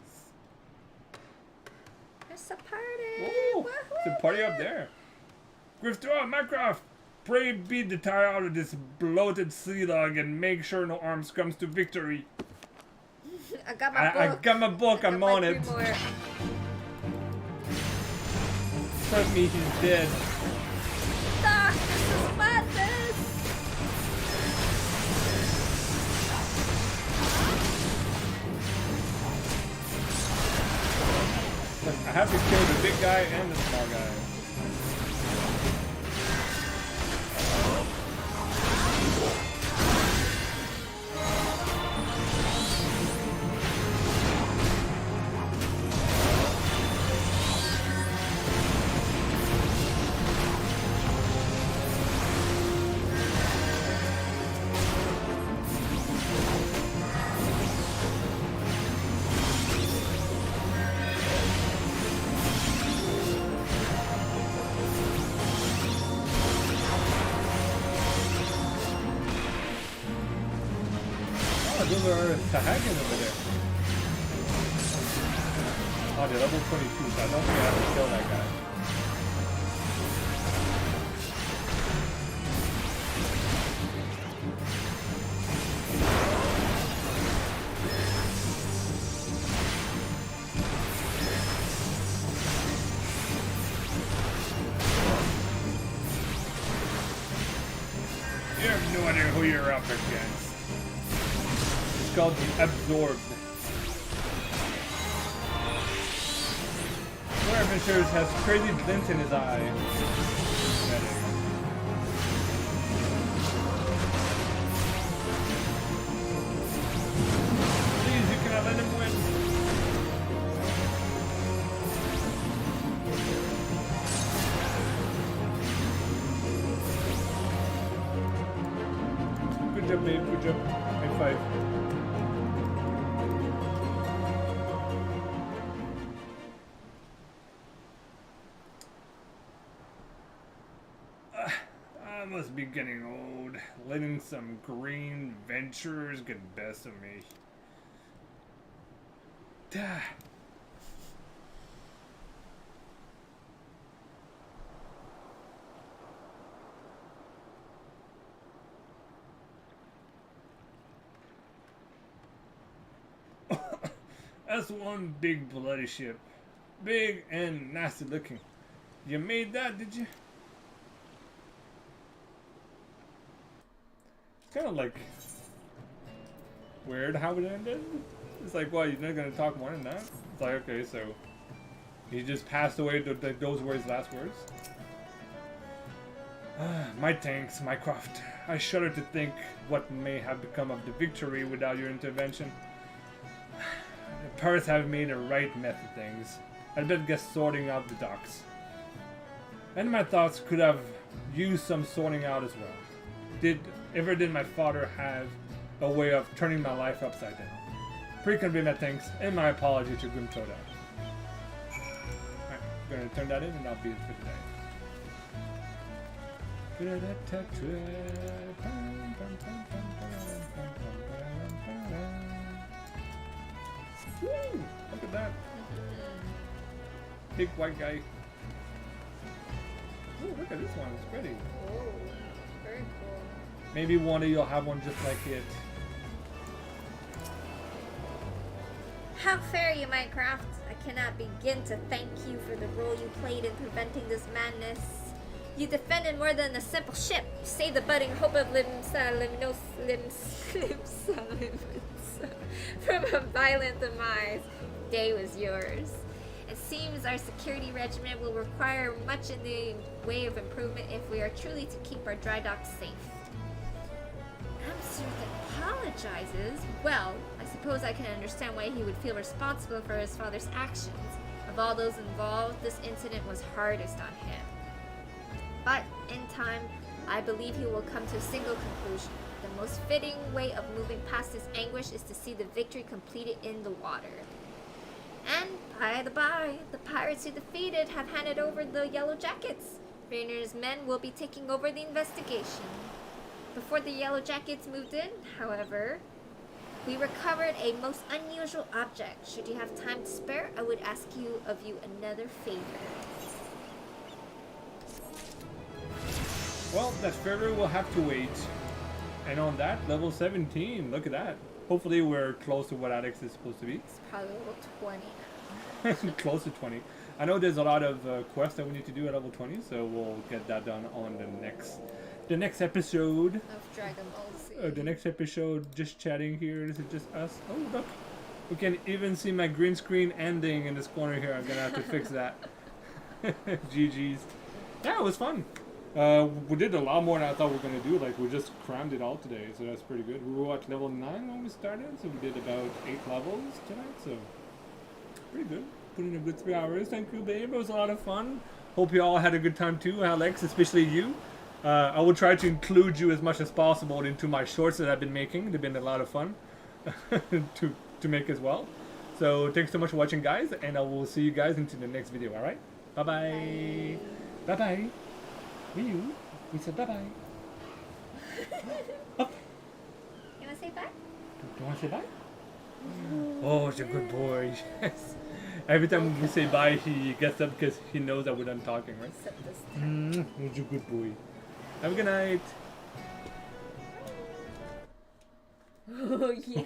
There's a party. Ooh, it's a party up there. Grifter, Mycroft, pray beat the tire out of this bloated sea log and make sure no arms comes to victory. I got my book. I got my book, I'm on it. More. Trust me, he's dead. Ah, this is madness. I have to kill the big guy and the small guy. Those are Sahagan over there. Oh, they're level 22, so I don't think I have to kill that guy. You have no idea who you're up against. It's called the Absorbed. One of Ventures has crazy glint in his eye. Please, you cannot let him win. Good job, babe. Good job. High five. I must be getting old. Letting some green ventures get the best of me. Duh. That's one big bloody ship. Big and nasty looking. You made that, did you? It's kind of like weird how it ended. It's like, well, you're not gonna talk more than that. It's like, okay, so he just passed away. Those were his last words. My thanks, Mycroft. I shudder to think what may have become of the victory without your intervention. The pirates have made a right mess of things. I'd better get sorting out the docks. And my thoughts could have used some sorting out as well. Did my father have a way of turning my life upside down? Please convey my thanks and my apology to Grimtoda. Alright, I'm gonna turn that in and that'll be it for today. Woo! Look at that. Big white guy. Ooh, look at this one. It's pretty. Oh, very cool. Maybe one of you'll have one just like it. How fair you, Minecraft. I cannot begin to thank you for the role you played in preventing this madness. You defended more than a simple ship. You saved the budding hope of from a violent demise. The day was yours. It seems our security regiment will require much in the way of improvement if we are truly to keep our dry docks safe. Amsterdam apologizes? Well, I suppose I can understand why he would feel responsible for his father's actions. Of all those involved, this incident was hardest on him. But, in time, I believe he will come to a single conclusion. The most fitting way of moving past his anguish is to see the victory completed in the water. And, by the by, the pirates he defeated have handed over the Yellow Jackets. Rayner's men will be taking over the investigation. Before the Yellow Jackets moved in, however, we recovered a most unusual object. Should you have time to spare, I would ask you another favor. Well, that favor will have to wait. And on that, level 17. Look at that. Hopefully we're close to what Alex is supposed to be. It's probably level 20 now. Close to 20. I know there's a lot of quests that we need to do at level 20, so we'll get that done on the next episode. Of Dragon Ball Z. The next episode, just chatting here. This is just us. Oh, look. We can even see my green screen ending in this corner here. I'm gonna have to fix that. GG's. Yeah, it was fun. We did a lot more than I thought we were gonna do. Like, we just crammed it all today, so that's pretty good. We were at level 9 when we started, so we did about 8 levels tonight, so pretty good. Put in a good 3 hours. Thank you, babe. It was a lot of fun. Hope you all had a good time too, Alex, especially you. I will try to include you as much as possible into my shorts that I've been making. They've been a lot of fun to make as well. So thanks so much for watching, guys, and I will see you guys into the next video. All right? Bye bye. Bye bye. We said bye bye. Up. You wanna say bye? Do you want to say bye? Oh, he's a good boy. Yes. Every time we say bye, he gets up because he knows that we're done talking, right? Except this time. He's a good boy. Have a good night. Oh, yeah.